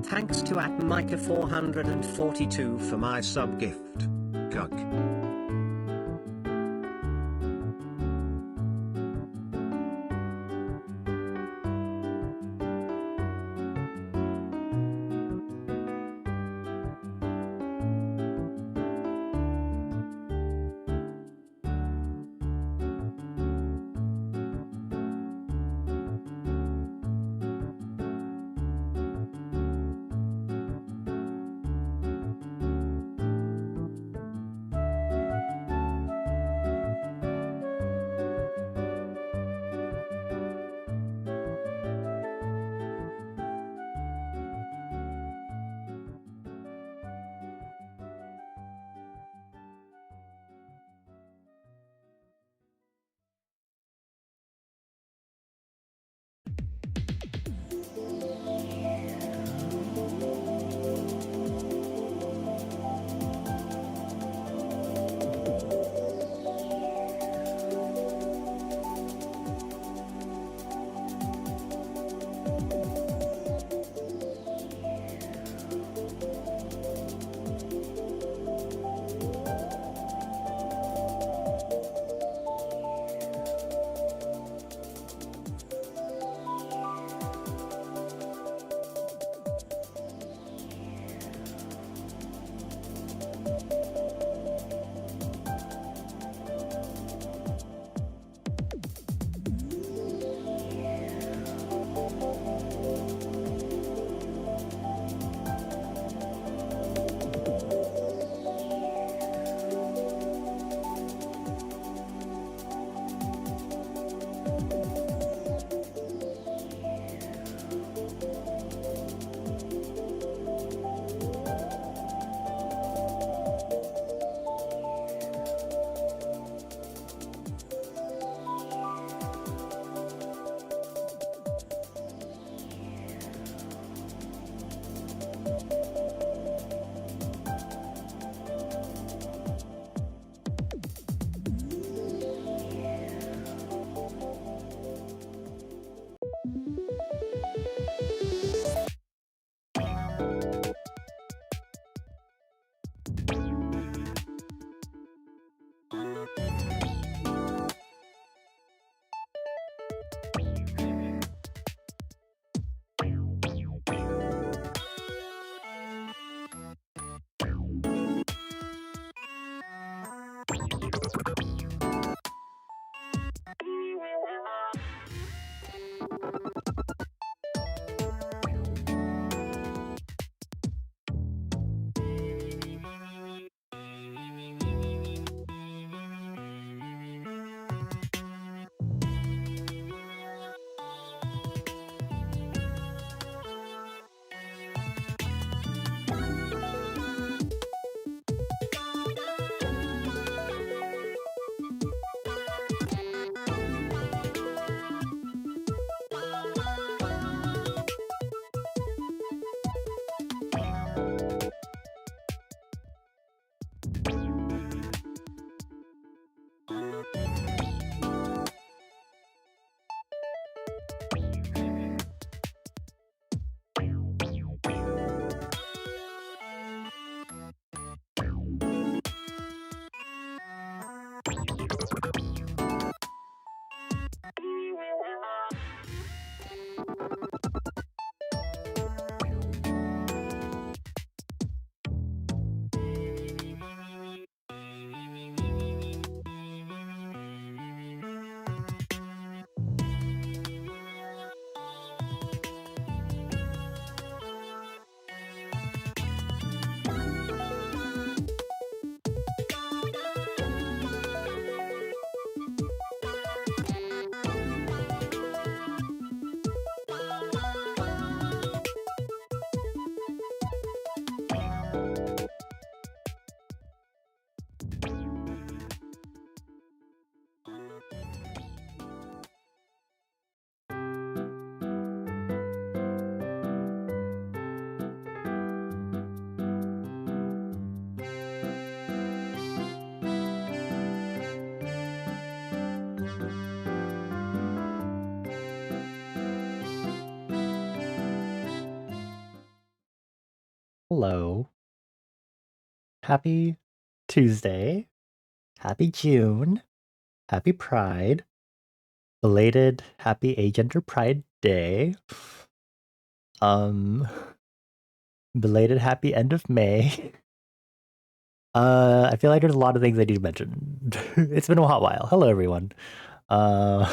Thanks to @Micah442 for my sub-gift. Gug. Hello. Happy Tuesday. Happy June. Happy Pride. Belated Happy Agender Pride Day. Um, Belated Happy End of May. I feel like there's a lot of things I need to mention. It's been a hot while. Hello, everyone. Uh,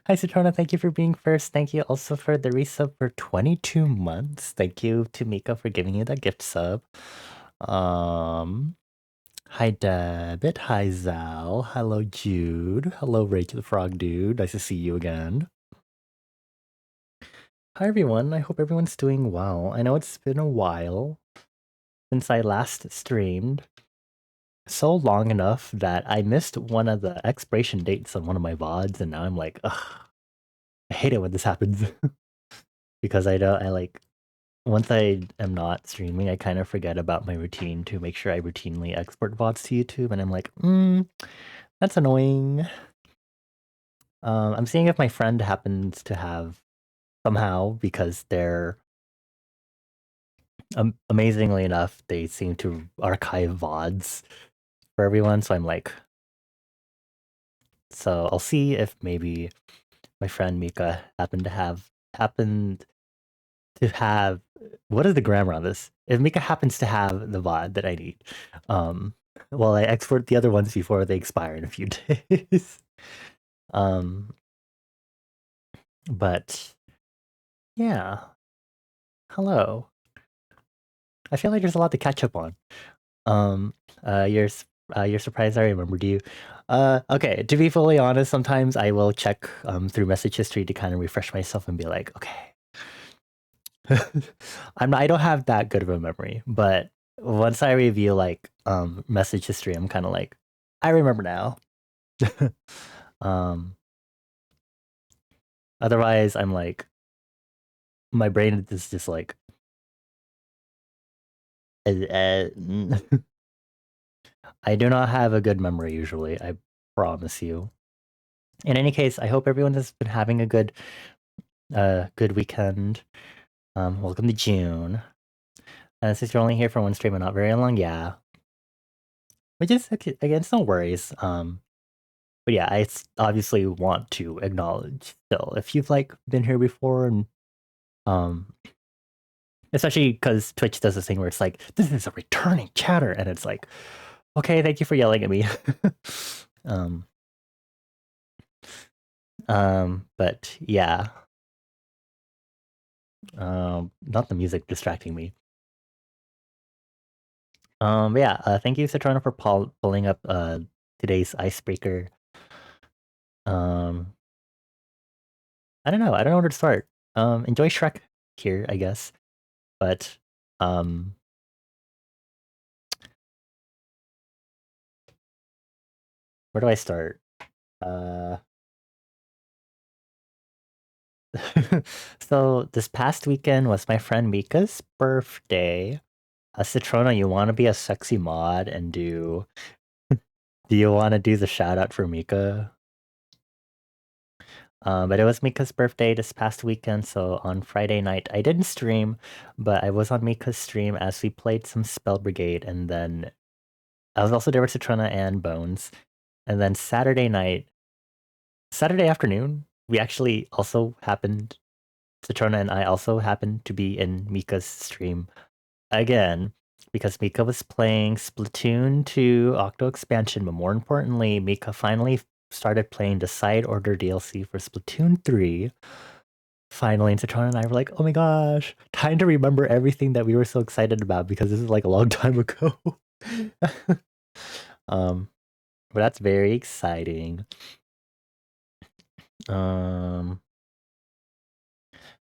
Hi, Citrona. Thank you for being first. Thank you also for the resub for 22 months. Thank you to Mika for giving you that gift sub. Um, Hi, Debit. Hi, Zal. Hello, Jude. Hello, Rachel the Frog Dude. Nice to see you again. Hi, everyone. I hope everyone's doing well. I know it's been a while since I last streamed. So long enough that I missed one of the expiration dates on one of my VODs, and now I'm like, ugh, I hate it when this happens. Because I don't, I like, once I am not streaming, I kind of forget about my routine to make sure I routinely export VODs to YouTube, and I'm like, that's annoying. I'm seeing if my friend happens to have somehow, because they're amazingly enough, they seem to archive VODs for everyone. So I'm like, so I'll see if maybe my friend Mika happened to have what is the grammar on this? If Mika happens to have the VOD that I need, um, well, I export the other ones before they expire in a few days. um, but yeah, hello. I feel like there's a lot to catch up on. Um, you're surprised I remembered you. Okay, to be fully honest, sometimes I will check through message history to kind of refresh myself and be like, okay. I don't have that good of a memory, but once I review like message history, I'm kind of like, I remember now. um, Otherwise, I'm like, my brain is just like, I do not have a good memory usually. I promise you. In any case, I hope everyone has been having a good weekend. Welcome to June. Since you're only here for one stream and not very long, yeah. Which is again, it's no worries. But yeah, I obviously want to acknowledge still if you've like been here before, and um, especially because Twitch does this thing where it's like, this is a returning chatter, and it's like, okay, thank you for yelling at me. um, but yeah, not the music distracting me. Yeah, thank you, Citrona, for pulling up today's icebreaker. Um, I don't know. I don't know where to start. Enjoy Shrek here, I guess. But um, where do I start? Uh, so this past weekend was my friend Mika's birthday. Citrona, you want to be a sexy mod and do? Do you want to do the shout out for Mika? But it was Mika's birthday this past weekend, so on Friday night I didn't stream, but I was on Mika's stream as we played some Spell Brigade, and then I was also there with Citrona and Bones. And then Saturday afternoon, we actually also happened, Citrona and I also happened to be in Mika's stream again, because Mika was playing Splatoon 2 Octo Expansion, but more importantly, Mika finally started playing the side order DLC for Splatoon 3. Finally, and Citrona and I were like, oh my gosh, time to remember everything that we were so excited about because this is like a long time ago. um, but that's very exciting. Um,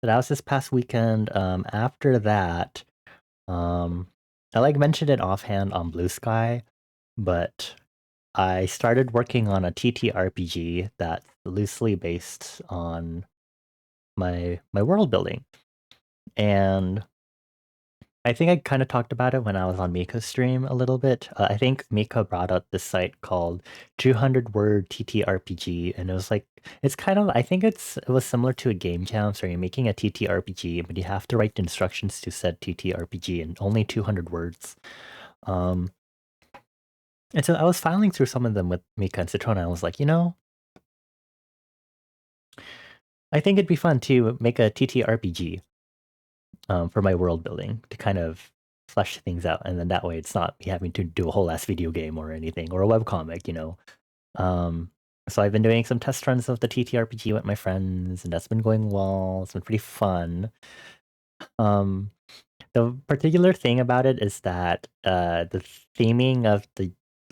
so that was this past weekend. After that, I like mentioned it offhand on Blue Sky, but I started working on a TTRPG that's loosely based on my world building, and I think I kind of talked about it when I was on Mika's stream a little bit. I think Mika brought up this site called 200 Word TTRPG, and it was like it's kind of I think it was similar to a game jam, so you're making a TTRPG, but you have to write the instructions to said TTRPG in only 200 words. Um, and so I was filing through some of them with Mika and Citrona. And I was like, I think it'd be fun to make a TTRPG for my world building to kind of flesh things out, and then that way it's not me having to do a whole ass video game or anything or a webcomic. Um, so I've been doing some test runs of the TTRPG with my friends, and that's been going well. It's been pretty fun. Um, the particular thing about it is that the theming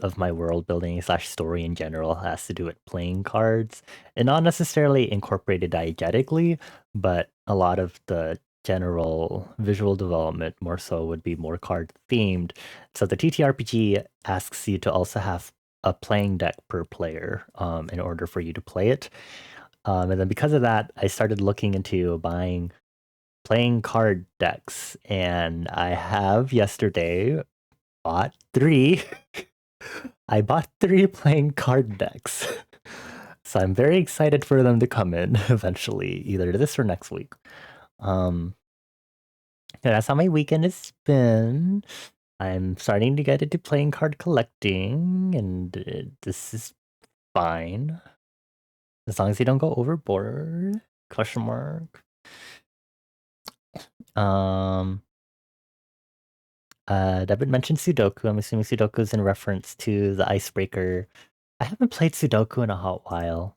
of my world building slash story in general has to do with playing cards, and not necessarily incorporated diegetically, but a lot of the general visual development more so would be more card themed. So the TTRPG asks you to also have a playing deck per player in order for you to play it. And then because of that, I started looking into buying playing card decks, and I have yesterday bought three. I bought three playing card decks. So I'm very excited for them to come in eventually, either this or next week. That's how my weekend has been. I'm starting to get into playing card collecting, and this is fine. As long as you don't go overboard. Question mark. David mentioned Sudoku. I'm assuming Sudoku is in reference to the icebreaker. I haven't played Sudoku in a hot while.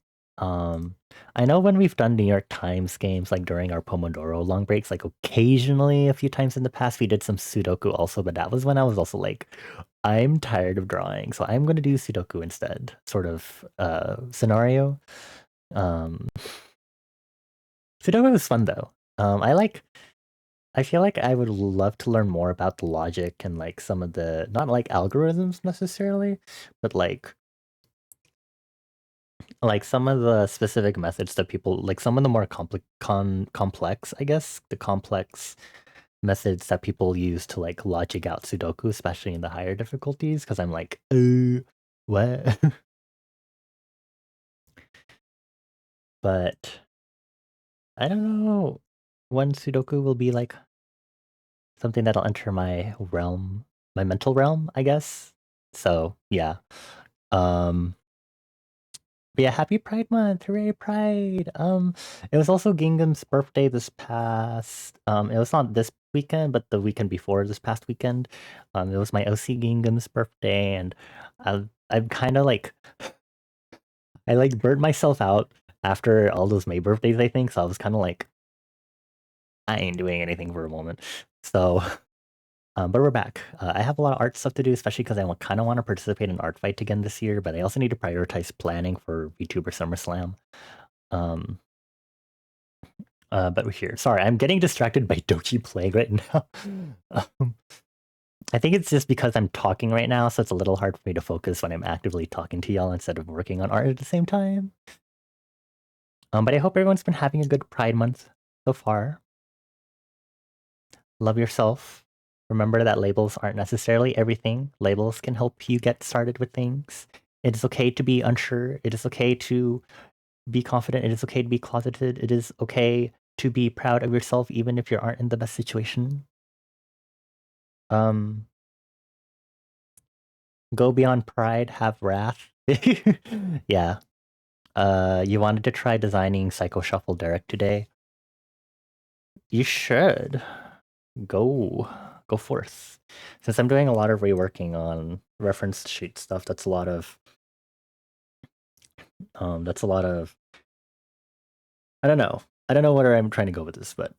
I know when we've done New York Times games, like during our Pomodoro long breaks, like occasionally a few times in the past, we did some Sudoku also, but that was when I was also like, I'm tired of drawing, so I'm going to do Sudoku instead, sort of scenario. Um, Sudoku was fun though. I feel like I would love to learn more about the logic and like some of the not like algorithms necessarily, but like some of the specific methods that people like some of the more complex, I guess, the complex methods that people use to like logic out Sudoku, especially in the higher difficulties, because I'm like, what? But I don't know when Sudoku will be like something that'll enter my realm, my mental realm, I guess. So yeah. Um but yeah, happy Pride Month. Hooray, Pride. It was also Gingham's birthday this past it was not this weekend, but the weekend before this past weekend. It was my OC Gingham's birthday, and I'm kind of like I like burnt myself out after all those May birthdays, I think. So I was kind of like I ain't doing anything for a moment. So but we're back. I have a lot of art stuff to do, especially because I kind of want to participate in Art Fight again this year, but I also need to prioritize planning for VTuber SummerSlam. Um, but we're here. Sorry, I'm getting distracted by Doji playing right now. um, I think it's just because I'm talking right now, so it's a little hard for me to focus when I'm actively talking to y'all instead of working on art at the same time. But I hope everyone's been having a good Pride Month so far. Love yourself. Remember that labels aren't necessarily everything. Labels can help you get started with things. It is okay to be unsure. It is okay to be confident. It is okay to be closeted. It is okay to be proud of yourself even if you aren't in the best situation. Um, go beyond pride, have wrath. Yeah. You wanted to try designing Psycho Shuffle Derek today? You should. Go forth. Since I'm doing a lot of reworking on reference sheet stuff, that's a lot of I don't know. I don't know where I'm trying to go with this, but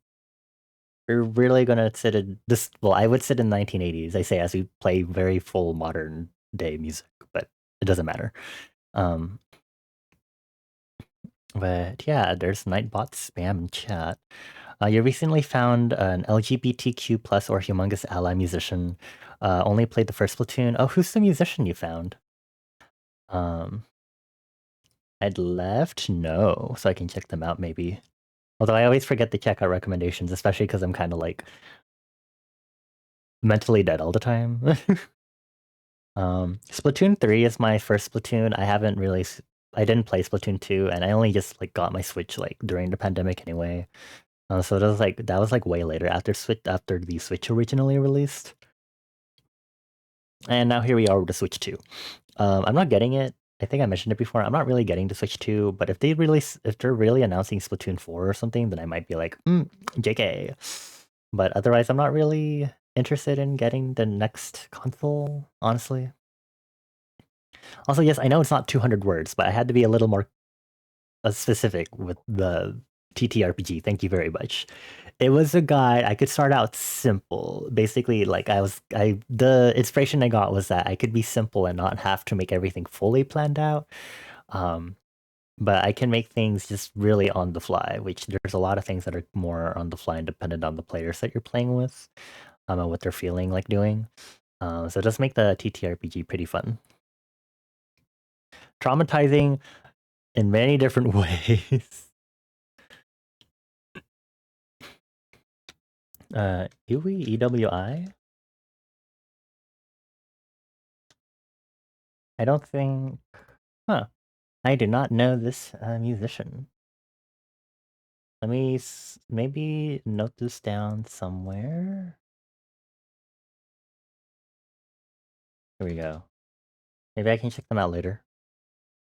we're really gonna sit in this well, I would sit in 1980s, I say as we play very full modern day music, but it doesn't matter. Um but yeah, there's Nightbot spam in chat. You recently found an LGBTQ plus or humongous ally musician. Only played the first platoon. Oh, who's the musician you found? Um, I'd love to know so I can check them out maybe. Although I always forget to check out recommendations, especially because I'm kind of like mentally dead all the time. Splatoon 3 is my first Splatoon. I didn't play Splatoon 2, and I only just like got my Switch like during the pandemic anyway. So that was like way later after the Switch originally released. And now here we are with the Switch 2. I'm not getting it. I think I mentioned it before. I'm not really getting the Switch 2, but if they're really announcing Splatoon 4 or something, then I might be like, JK. But otherwise, I'm not really interested in getting the next console, honestly. Also, yes, I know it's not 200 words, but I had to be a little more specific with the TTRPG. Thank you very much. It was a guide. I could start out simple. Basically, like the inspiration I got was that I could be simple and not have to make everything fully planned out. Um, but I can make things just really on the fly, which there's a lot of things that are more on the fly and dependent on the players that you're playing with, and what they're feeling like doing. So it does make the TTRPG pretty fun. Traumatizing in many different ways. Ewi, EWI? I don't think... Huh. I do not know this musician. Let me maybe note this down somewhere. Here we go. Maybe I can check them out later.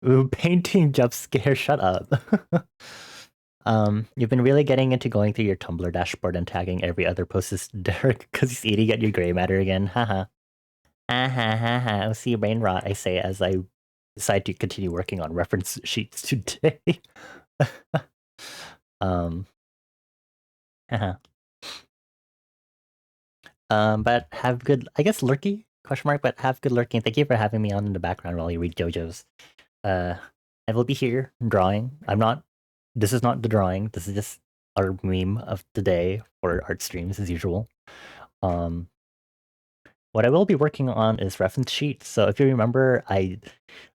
Ooh, painting jump scare, shut up. You've been really getting into going through your Tumblr dashboard and tagging every other post as Derek because he's eating at your gray matter again. Haha. Ha ha ha ha. I'll see brain rot, I say as I decide to continue working on reference sheets today. Haha. But have good, I guess, lurky? Question mark, but have good lurking. Thank you for having me on in the background while you read JoJo's. I will be here drawing. This is not the drawing. This is just our meme of the day for art streams as usual. What I will be working on is reference sheets. So if you remember, I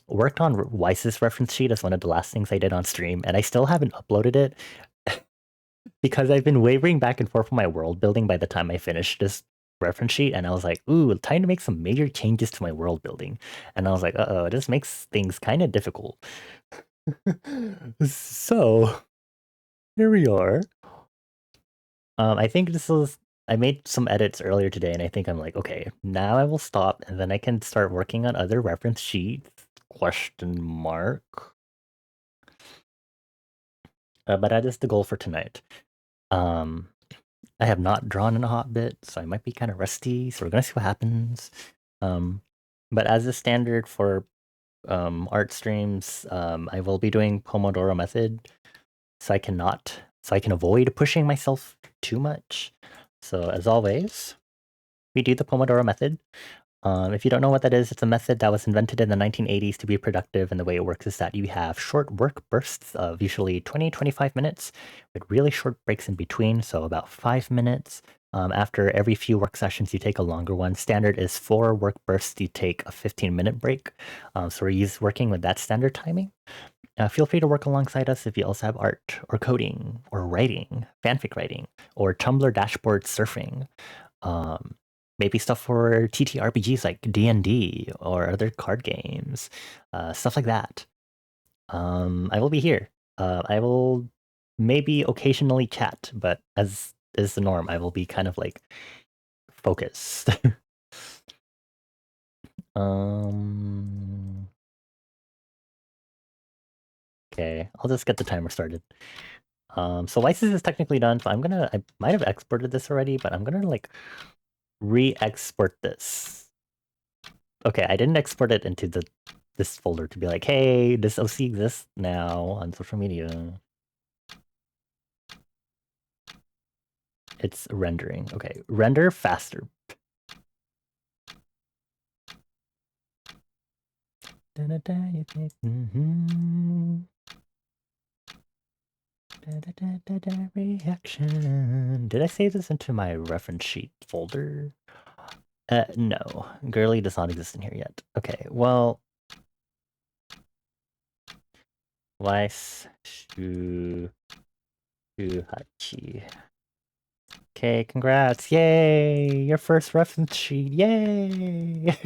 worked on Weiss's reference sheet as one of the last things I did on stream, and I still haven't uploaded it because I've been wavering back and forth with my world building by the time I finished this reference sheet, and I was like, ooh, time to make some major changes to my world building. And I was like, uh-oh, this makes things kind of difficult. So here we are. I think I made some edits earlier today, and I think I'm like, okay, now I will stop, and then I can start working on other reference sheets, question mark. But that is the goal for tonight. I have not drawn in a hot bit, so I might be kind of rusty, so we're gonna see what happens. But as a standard for art streams, I will be doing Pomodoro method, so I can avoid pushing myself too much. So as always, we do the Pomodoro method. If you don't know what that is, it's a method that was invented in the 1980s to be productive, and the way it works is that you have short work bursts of usually 20-25 minutes with really short breaks in between, so about 5 minutes. After every few work sessions, you take a longer one. Standard is 4 work bursts, you take a 15-minute break. So we're working with that standard timing. Feel free to work alongside us if you also have art or coding or writing, fanfic writing, or Tumblr dashboard surfing. Maybe stuff for TTRPGs like D&D or other card games, stuff like that. I will be here. I will maybe occasionally chat, but as is the norm, I will be kind of like focused. Okay, I'll just get the timer started. So license is technically done, so I might have exported this already, but I'm gonna like re-export this. Okay, I didn't export it into this folder to be like, hey, this OC exists now on social media. It's rendering. Okay, render faster. Reaction. Did I save this into my reference sheet folder? No. Girly does not exist in here yet. Okay, well... Weiss Shuhachi. Okay, congrats. Yay! Your first reference sheet. Yay!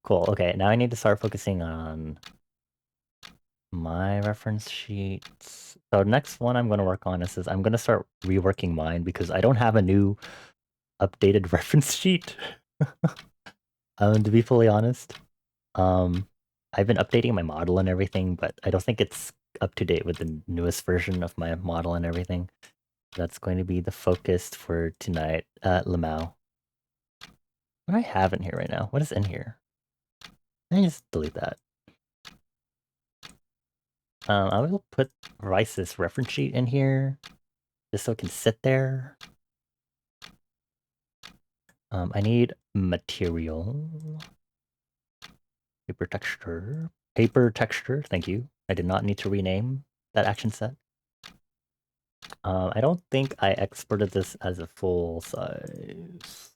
Cool. Okay, now I need to start focusing on my reference sheets. So next one I'm going to work on is I'm going to start reworking mine because I don't have a new updated reference sheet. To be fully honest. I've been updating my model and everything, but I don't think it's up to date with the newest version of my model and everything. That's going to be the focus for tonight at Lamau. What do I have in here right now? What is in here? Let me just delete that. I will put Rice's reference sheet in here just so it can sit there. I need material. Paper texture. Paper texture, thank you. I did not need to rename that action set. I don't think I exported this as a full size.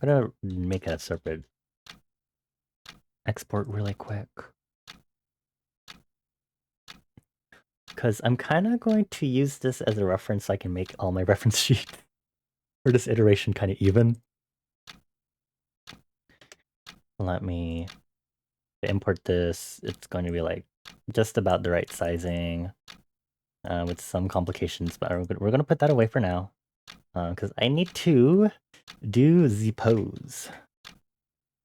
I'm gonna make a separate export really quick. Because I'm kind of going to use this as a reference so I can make all my reference sheets for this iteration kind of even. Let me import this. It's going to be like just about the right sizing with some complications, but we're going to put that away for now because I need to do the pose.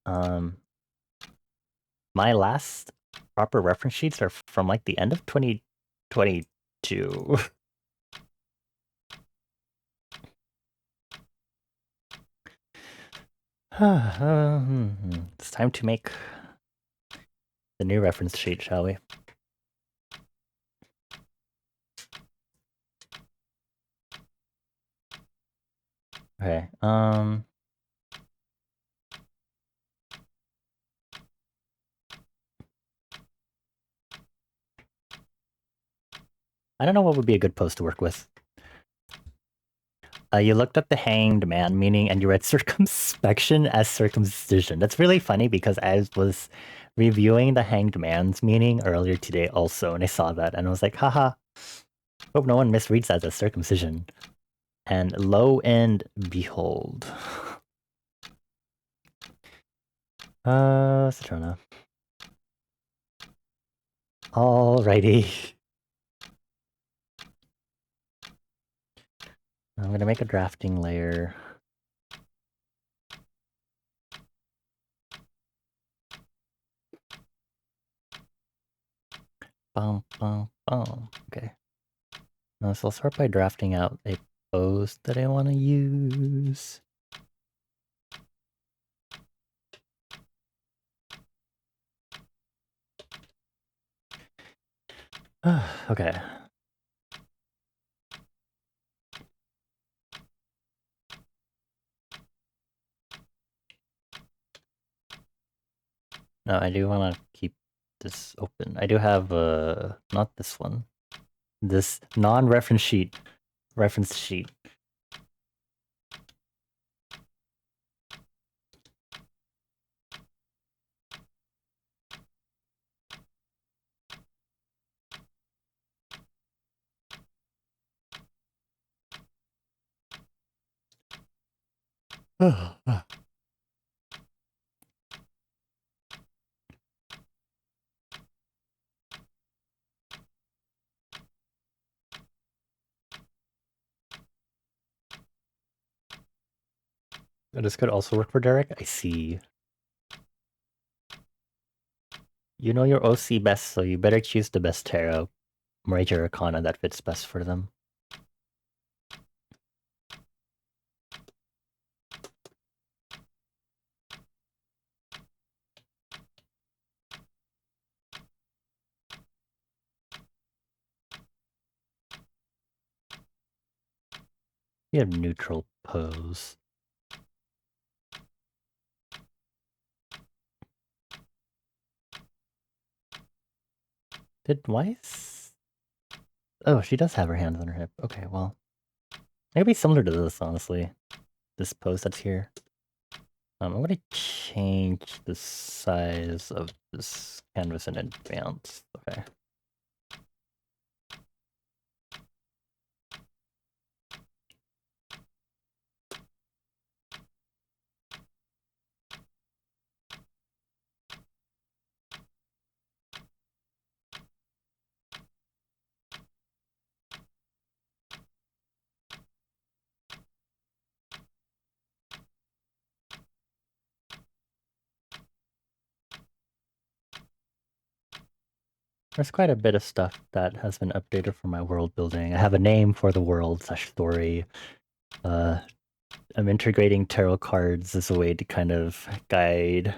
My last proper reference sheets are from like the end of 2022. It's time to make the new reference sheet, shall we? Okay, I don't know what would be a good pose to work with. You looked up the hanged man meaning and you read circumspection as circumcision. That's really funny because I was reviewing the hanged man's meaning earlier today also, and I saw that and I was like, haha, hope no one misreads that as circumcision. And lo and behold. Citrona. Alrighty. I'm gonna make a drafting layer. Okay. So I'll start by drafting out a pose that I want to use. Okay. No, I do want to keep this open. I do have not this one. This non-reference sheet. Reference sheet. This could also work for Derek. I see. You know your OC best, so you better choose the best tarot, Major Arcana that fits best for them. You have neutral pose. Did Weiss? Oh, she does have her hands on her hip. Okay, well. Maybe similar to this, honestly. This pose that's here. I'm gonna change the size of this canvas in advance. Okay. There's quite a bit of stuff that has been updated for my world building. I have a name for the world / story. I'm integrating tarot cards as a way to kind of guide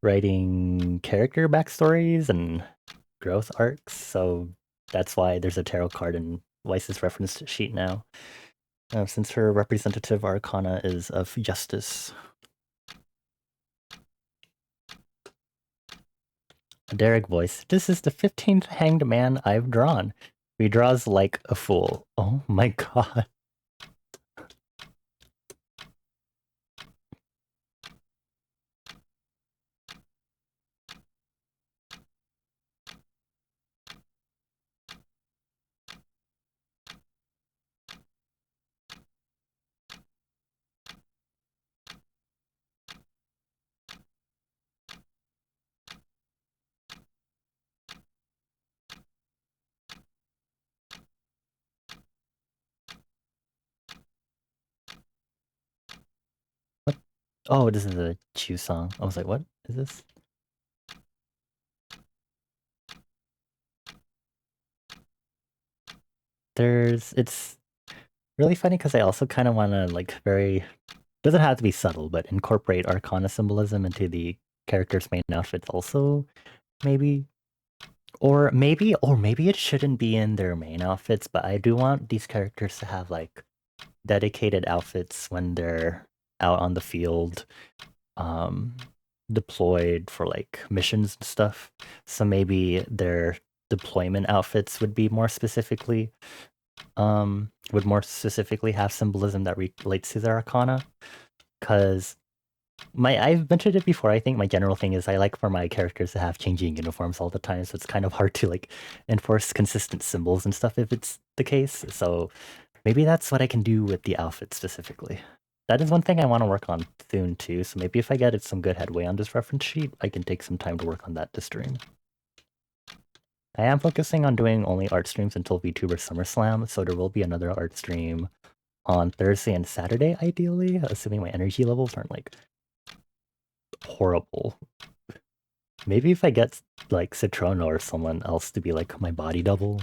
writing character backstories and growth arcs. So that's why there's a tarot card in Weiss's reference sheet now. Since her representative arcana is of justice. Derek voice. This is the 15th hanged man I've drawn. He draws like a fool. Oh my god. Oh, this is a Chew song. I was like, what is this? It's really funny because I also kind of want to like doesn't have to be subtle, but incorporate arcana symbolism into the character's main outfits also, maybe. Or maybe it shouldn't be in their main outfits, but I do want these characters to have like dedicated outfits when they're out on the field, deployed for like missions and stuff. So maybe their deployment outfits would be more specifically have symbolism that relates to their arcana. Because I've mentioned it before, I think my general thing is I like for my characters to have changing uniforms all the time, so it's kind of hard to like enforce consistent symbols and stuff if it's the case. So maybe that's what I can do with the outfit specifically. That is one thing I want to work on soon too, so maybe if I get some good headway on this reference sheet, I can take some time to work on that this stream. I am focusing on doing only art streams until VTuber SummerSlam, so there will be another art stream on Thursday and Saturday, ideally, assuming my energy levels aren't like horrible. Maybe if I get like Citrona or someone else to be like my body double.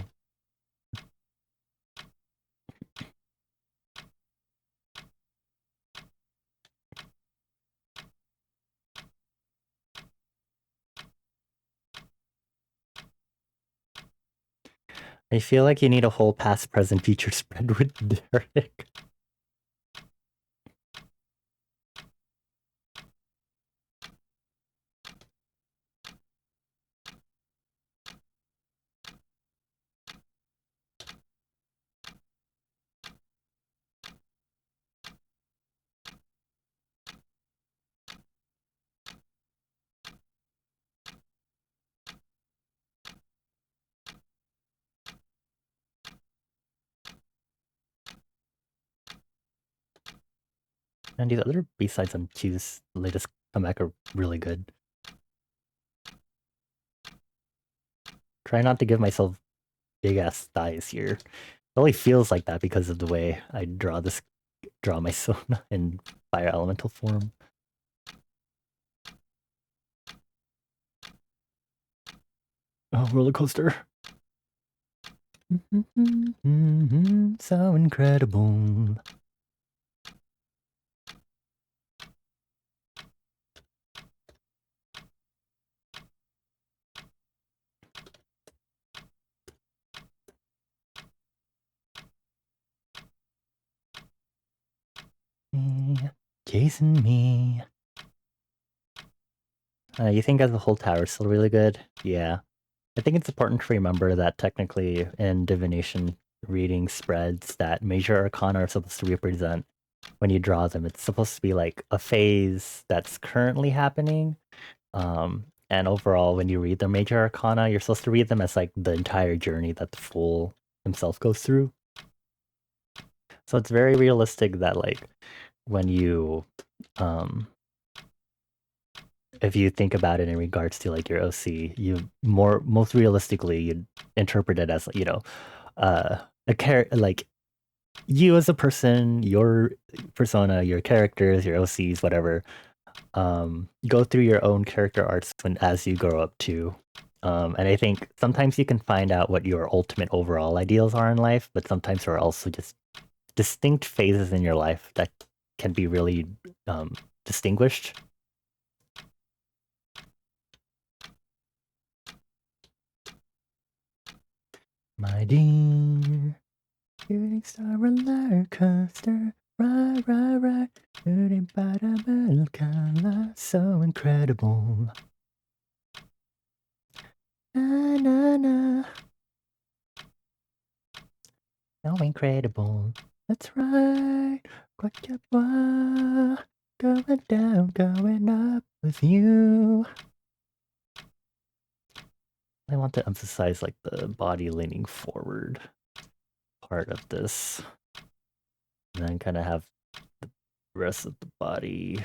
I feel like you need a whole past, present, future spread with Derek. And these other B-sides on Q's latest comeback are really good. Try not to give myself big-ass thighs here. It only feels like that because of the way I draw my Sona in fire elemental form. Oh, roller coaster. So incredible. Chasing me. You think as the whole tower is still really good? Yeah. I think it's important to remember that technically in divination reading spreads that major arcana are supposed to represent when you draw them. It's supposed to be like a phase that's currently happening. And overall, when you read the major arcana, you're supposed to read them as like the entire journey that the fool himself goes through. So it's very realistic that like when you if you think about it in regards to like your OC, most realistically you'd interpret it as, you know, like you as a person, your persona, your characters, your OCs, whatever, go through your own character arcs as you grow up too. And I think sometimes you can find out what your ultimate overall ideals are in life, but sometimes there are also just distinct phases in your life that can be really distinguished. My dear, shooting star roller coaster, ride, shooting by the bell, so incredible. Na na na, so incredible. That's right, going down, going up with you. I want to emphasize like the body leaning forward part of this, and then kind of have the rest of the body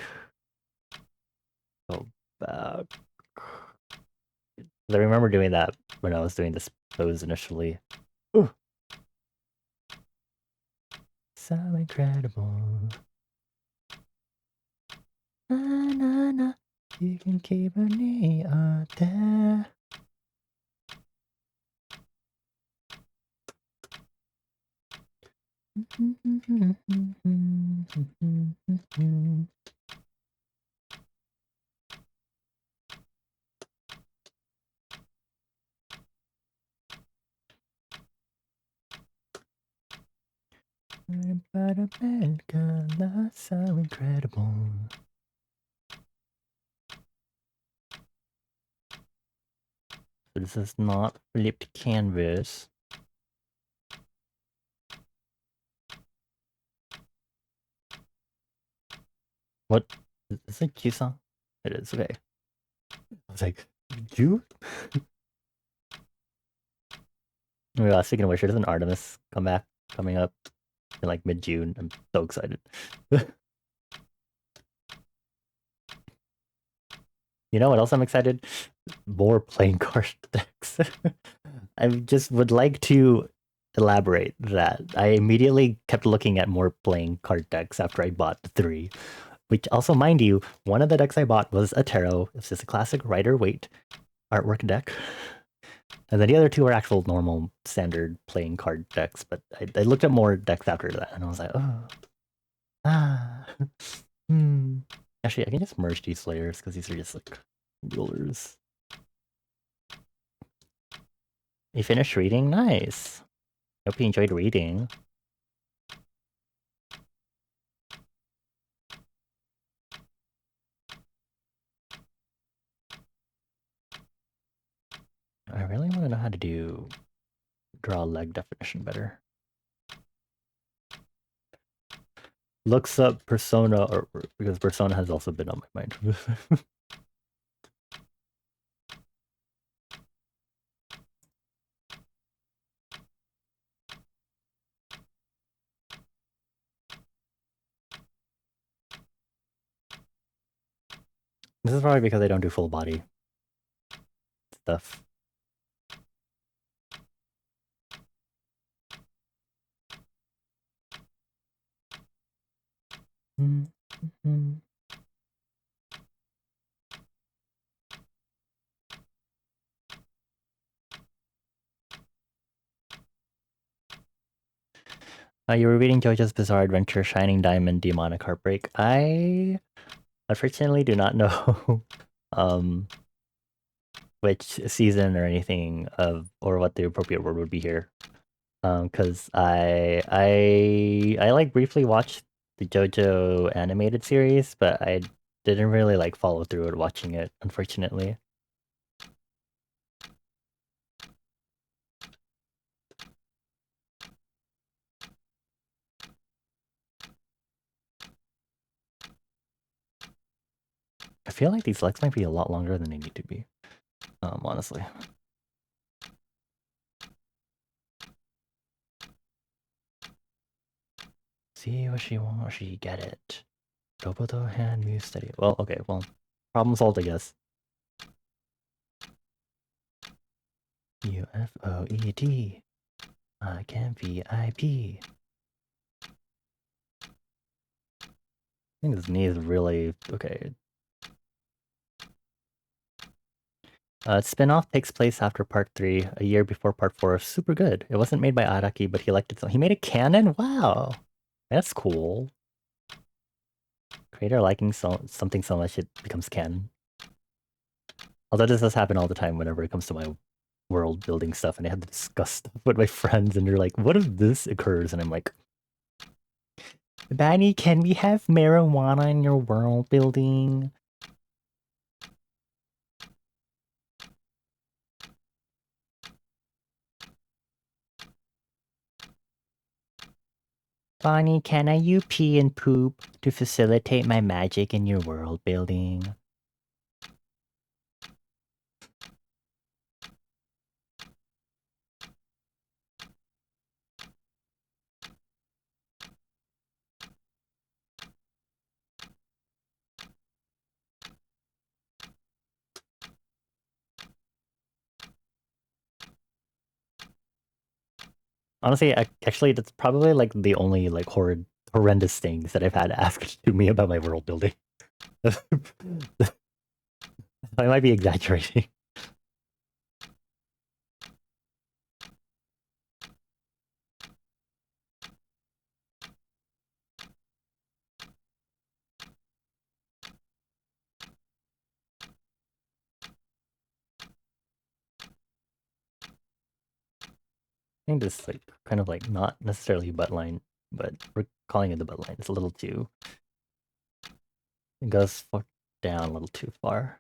go back. I remember doing that when I was doing this pose initially. Ooh. So incredible. Na na na, you can keep a knee up there. So incredible. So this is not flipped canvas. What? Is this a Q song? It is, okay. I was like, Jew? Yeah, speaking of which, there's an Artemis comeback coming up in like mid-June. I'm so excited. You know what else I'm excited? More playing card decks. I just would like to elaborate that. I immediately kept looking at more playing card decks after I bought the 3. Which also, mind you, one of the decks I bought was a tarot. It's just a classic Rider-Waite artwork deck. And then the other 2 are actual normal standard playing card decks. But I looked at more decks after that and I was like, oh. Actually, I can just merge these layers because these are just like rulers. You finished reading? Nice. Hope you enjoyed reading. I really want to know how to draw leg definition better. Looks up Persona, or because Persona has also been on my mind. This is probably because I don't do full body stuff. You were reading JoJo's Bizarre Adventure, Shining Diamond, Demonic Heartbreak. I unfortunately do not know which season or anything of, or what the appropriate word would be here. Because I like briefly watched the JoJo animated series, but I didn't really like follow through with watching it, unfortunately. I feel like these legs might be a lot longer than they need to be, honestly. See what she wants, she get it. Roboto hand move steady. Well, okay, well, problem solved, I guess. UFOED. I can VIP. I think this knee is really okay. Spin-off takes place after part 3, a year before part 4. Super good. It wasn't made by Araki, but he liked it so. He made a canon? Wow. That's cool. Creator liking something so much it becomes canon. Although this does happen all the time whenever it comes to my world building stuff, and I have to discuss stuff with my friends, and they're like, what if this occurs? And I'm like, Banny, can we have marijuana in your world building? Bonnie, can I use pee and poop to facilitate my magic in your world building? Honestly, actually, that's probably like the only like horrendous things that I've had asked to me about my world building. I might be exaggerating. I think this like kind of like not necessarily butt line, but we're calling it the butt line. It's a little too. It goes down a little too far.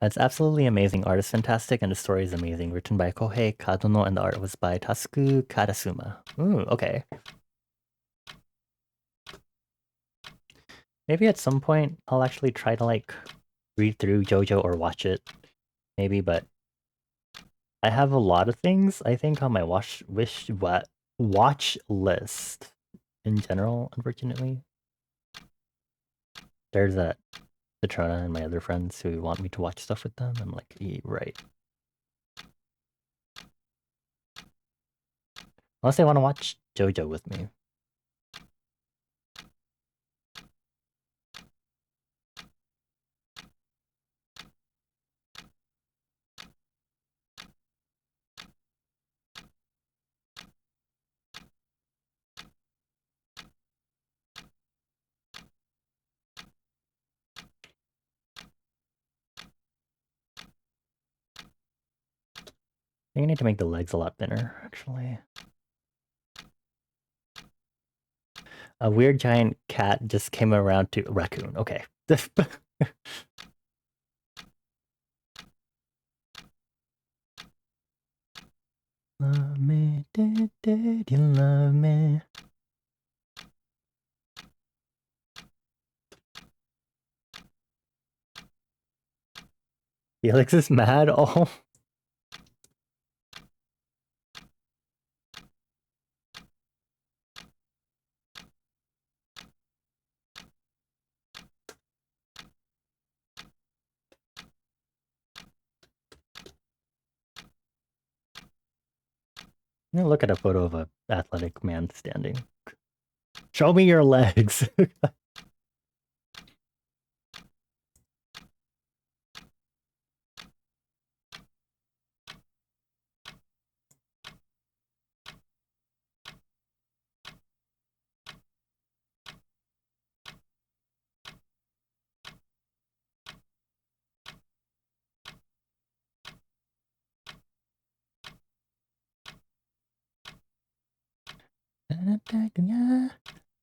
It's absolutely amazing. Art is fantastic, and the story is amazing. Written by Kohei Kadono, and the art was by Tasuku Kadasuma. Ooh, okay. Maybe at some point I'll actually try to like read through JoJo or watch it. Maybe, but I have a lot of things I think on my watch list in general, unfortunately. There's that Patrona and my other friends who want me to watch stuff with them. I'm like, yeah, right. Unless they want to watch JoJo with me. I think I need to make the legs a lot thinner, actually. A weird giant cat just came around to raccoon. Okay. Love me, did you love me? Felix is mad. Oh. Look at a photo of an athletic man standing. Show me your legs.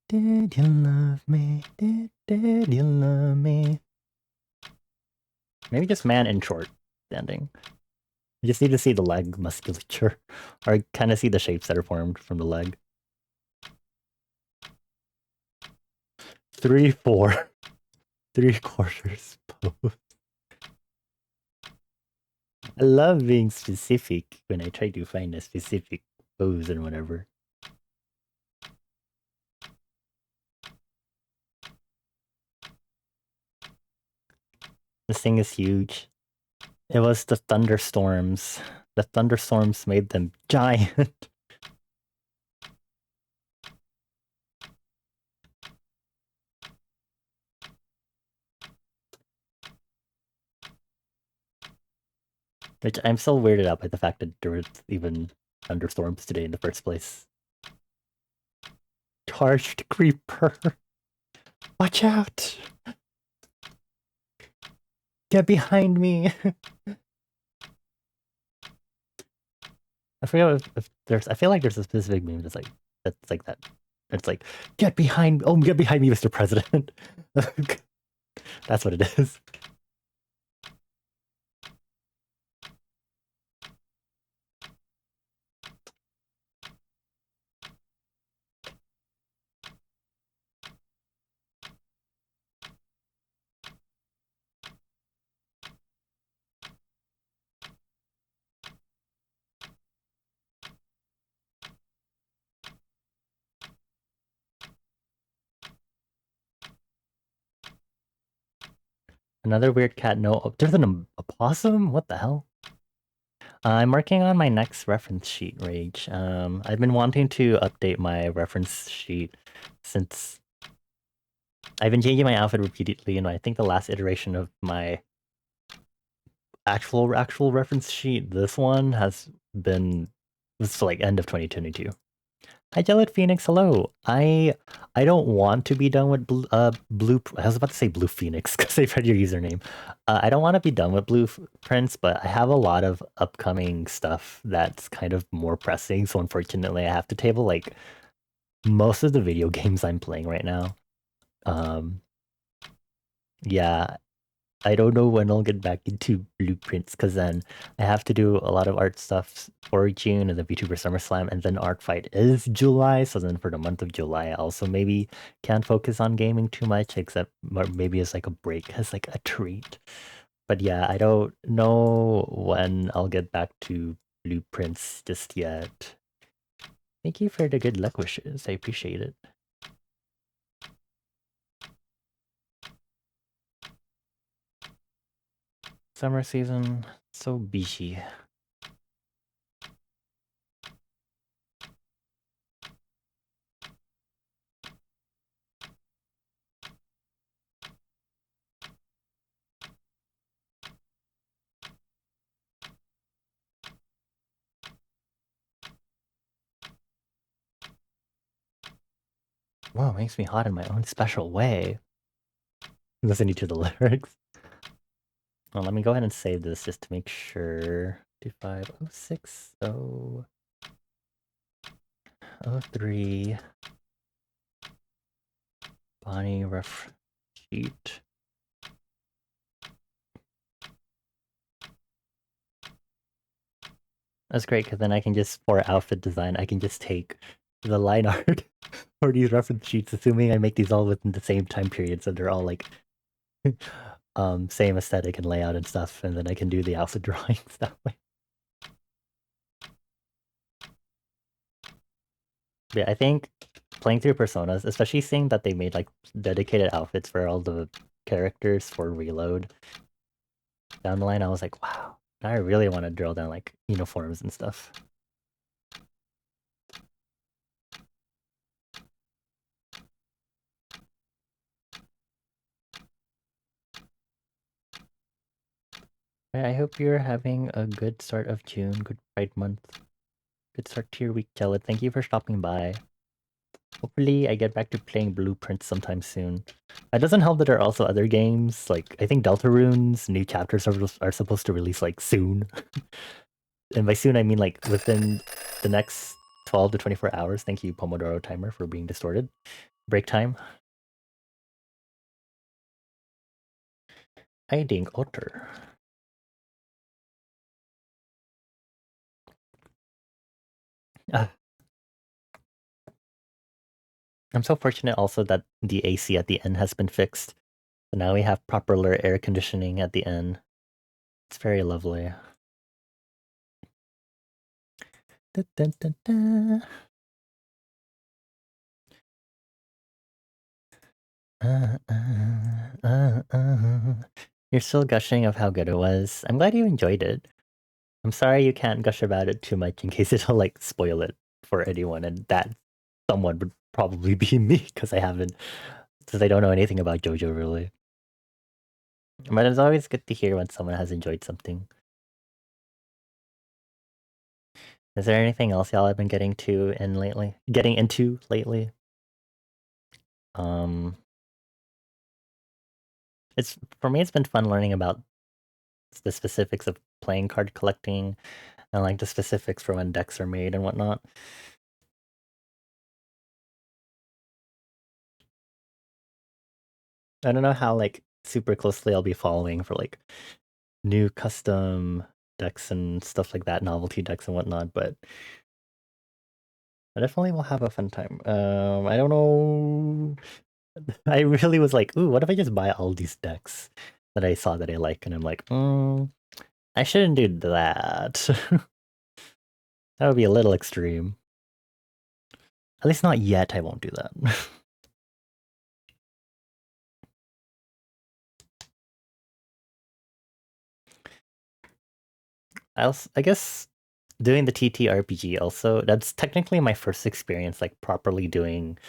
Did you love me? Did you love me? Maybe just man in short standing. You just need to see the leg musculature, or kind of see the shapes that are formed from the leg. 3/4, 3/4 pose. I love being specific when I try to find a specific pose and whatever. This thing is huge. It was the thunderstorms. The thunderstorms made them giant. Which I'm still weirded out by the fact that there was even thunderstorms today in the first place. Charged creeper. Watch out! Get behind me! I forget if there's. I feel like there's a specific meme that's like that. It's like, get behind! Oh, get behind me, Mr. President! That's what it is. Another weird cat. No, there's an opossum. What the hell? I'm working on my next reference sheet, Rage. I've been wanting to update my reference sheet since I've been changing my outfit repeatedly, and I think the last iteration of my actual reference sheet, this one was like end of 2022. Hi, Jellet Phoenix. Hello. I don't want to be done with blue. I was about to say Blue Phoenix because I've read your username. I don't want to be done with blueprints, but I have a lot of upcoming stuff that's kind of more pressing. So unfortunately, I have to table like most of the video games I'm playing right now. Yeah, I don't know when I'll get back into blueprints because then I have to do a lot of art stuff for June and the VTuber SummerSlam, and then Art Fight is July. So then for the month of July, I also maybe can't focus on gaming too much, except maybe as like a break, as like a treat. But yeah, I don't know when I'll get back to blueprints just yet. Thank you for the good luck wishes. I appreciate it. Summer season, so busy. Wow, makes me hot in my own special way. Listening to the lyrics. Well, let me go ahead and save this just to make sure. 2506003 Bonnie ref sheet. That's great because then I can just, for outfit design, I can just take the line art for these reference sheets, assuming I make these all within the same time period, so they're all like same aesthetic and layout and stuff, and then I can do the outfit drawings that way. Yeah, I think playing through Personas, especially seeing that they made like dedicated outfits for all the characters for Reload down the line, I was like, wow, I really want to drill down like uniforms and stuff. I hope you're having a good start of June, good Pride Month. Good start to your week, Jellet. Thank you for stopping by. Hopefully I get back to playing Blueprints sometime soon. It doesn't help that there are also other games, like I think Deltarune's new chapters are supposed to release like soon. And by soon I mean like within the next 12 to 24 hours. Thank you, Pomodoro timer, for being distorted. Break time. Hiding otter. I'm so fortunate also that the AC at the end has been fixed. So now we have proper air conditioning at the end. It's very lovely. Da, da, da, da. You're still gushing of how good it was. I'm glad you enjoyed it. I'm sorry you can't gush about it too much in case it'll like spoil it for anyone, and that someone would probably be me because I don't know anything about JoJo really. But it's always good to hear when someone has enjoyed something. Is there anything else y'all have been getting into lately? Um, it's for me. It's been fun learning about the specifics of playing card collecting and like the specifics for when decks are made and whatnot. I don't know how like super closely I'll be following for like new custom decks and stuff like that, novelty decks and whatnot, but I definitely will have a fun time. I don't know. I really was like, ooh, what if I just buy all these decks that I saw that I like, and I'm like, I shouldn't do that. That would be a little extreme. At least not yet. I won't do that. I guess doing the TTRPG also, that's technically my first experience like properly doing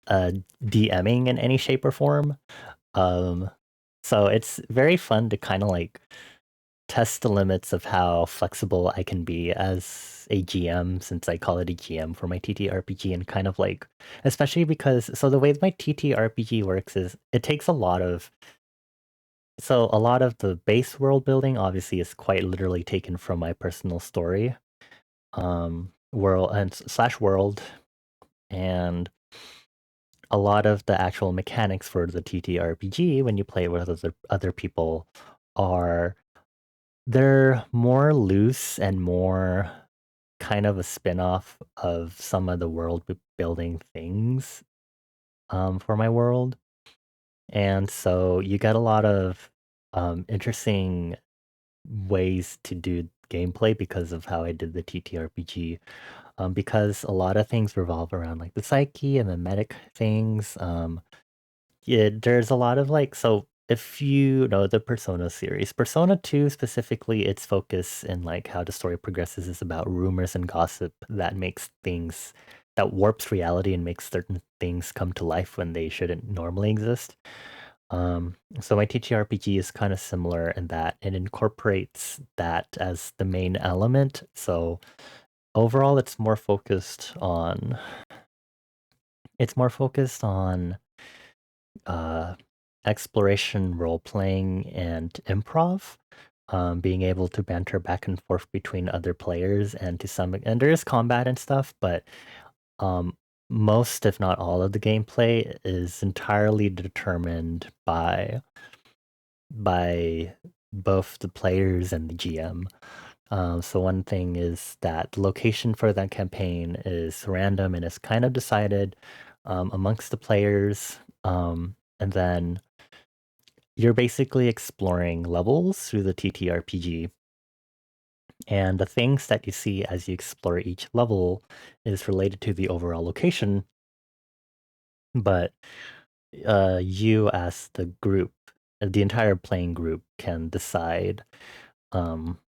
DMing in any shape or form. Um so it's very fun to kind of like test the limits of how flexible I can be as a GM, since I call it a GM for my TTRPG, and kind of like, especially because so the way my TTRPG works is it takes a lot of the base world building obviously is quite literally taken from my personal story, world and slash world, and a lot of the actual mechanics for the TTRPG when you play it with other people are they're more loose and more kind of a spin-off of some of the building things for my world. And so you get a lot of interesting ways to do gameplay because of how I did the TTRPG. Because a lot of things revolve around like the psyche and the medic things. Yeah, there's a lot of like, so if you know the Persona series, Persona 2 specifically, its focus in like how the story progresses is about rumors and gossip that makes things that warps reality and makes certain things come to life when they shouldn't normally exist. So my TTRPG is kind of similar in that it incorporates that as the main element. So overall, it's more focused on uh, exploration, role playing, and improv. Being able to banter back and forth between other players, and there is combat and stuff, but um, most, if not all, of the gameplay is entirely determined by both the players and the GM. So one thing is that the location for that campaign is random and is kind of decided amongst the players. And then you're basically exploring levels through the TTRPG. And the things that you see as you explore each level is related to the overall location. But you as the group, the entire playing group, can decide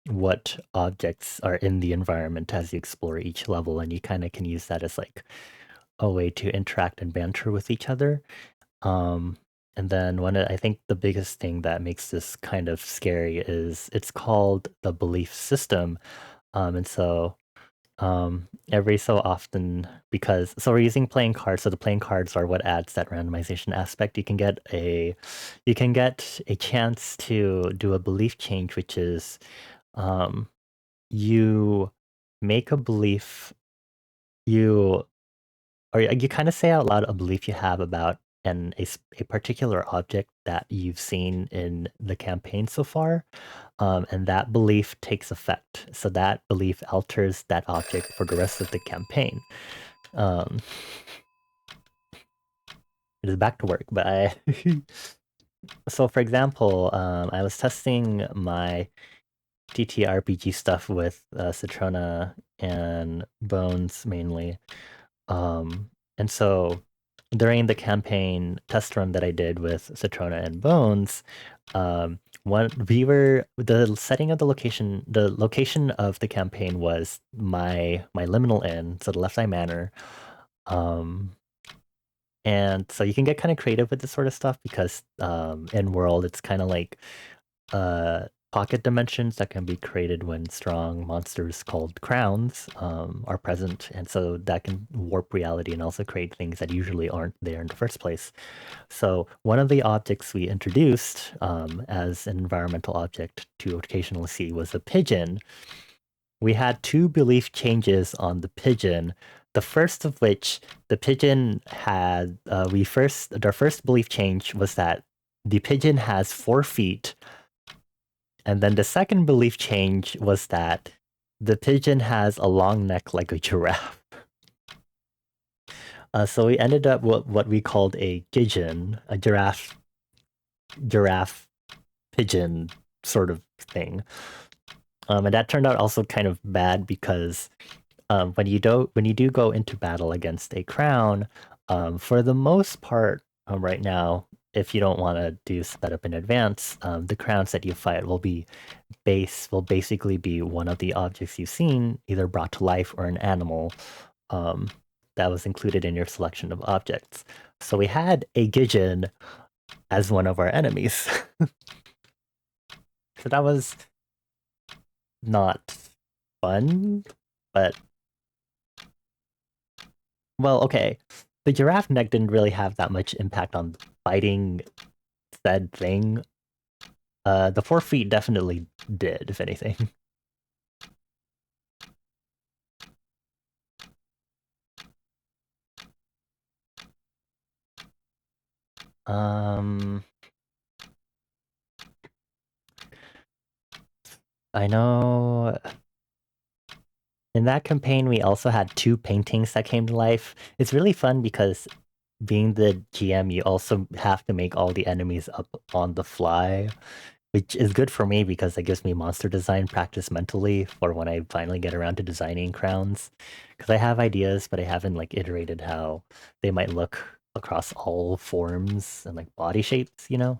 what objects are in the environment as you explore each level, and you kind of can use that as like a way to interact and banter with each other. Um, and then I think the biggest thing that makes this kind of scary is it's called the belief system. And so every so often, because so we're using playing cards, so the playing cards are what adds that randomization aspect. You can get a chance to do a belief change, which is um you make a belief, you you kind of say out loud a belief you have about a particular object that you've seen in the campaign so far, and that belief takes effect. So that belief alters that object for the rest of the campaign. Um, it is back to work, but so for example, I was testing my TTRPG stuff with Citrona and Bones mainly. And so during the campaign test run that I did with Citrona and Bones, one we were the setting of the location of the campaign was my liminal inn, so the Left Eye Manor. And so you can get kind of creative with this sort of stuff because in world it's kind of like uh pocket dimensions that can be created when strong monsters called crowns are present, and so that can warp reality and also create things that usually aren't there in the first place. So one of the objects we introduced as an environmental object to occasionally see was a pigeon. We had two belief changes on the pigeon. The first of which, the pigeon had, our first belief change was that the pigeon has 4 feet. And then the second belief change was that the pigeon has a long neck like a giraffe. So we ended up with what we called a gidgeon, a giraffe pigeon sort of thing. And that turned out also kind of bad because when you do go into battle against a crown, for the most part, right now, if you don't want to do setup in advance, the crowns that you fight will basically be one of the objects you've seen, either brought to life or an animal that was included in your selection of objects. So we had a gidgeon as one of our enemies. So that was not fun, but well, okay. The giraffe neck didn't really have that much impact on fighting said thing. The 4 feet definitely did, if anything. Um, I know in that campaign we also had 2 paintings that came to life. It's really fun because being the GM, you also have to make all the enemies up on the fly, which is good for me because it gives me monster design practice mentally for when I finally get around to designing crowns. Because I have ideas, but I haven't like iterated how they might look across all forms and like body shapes, you know?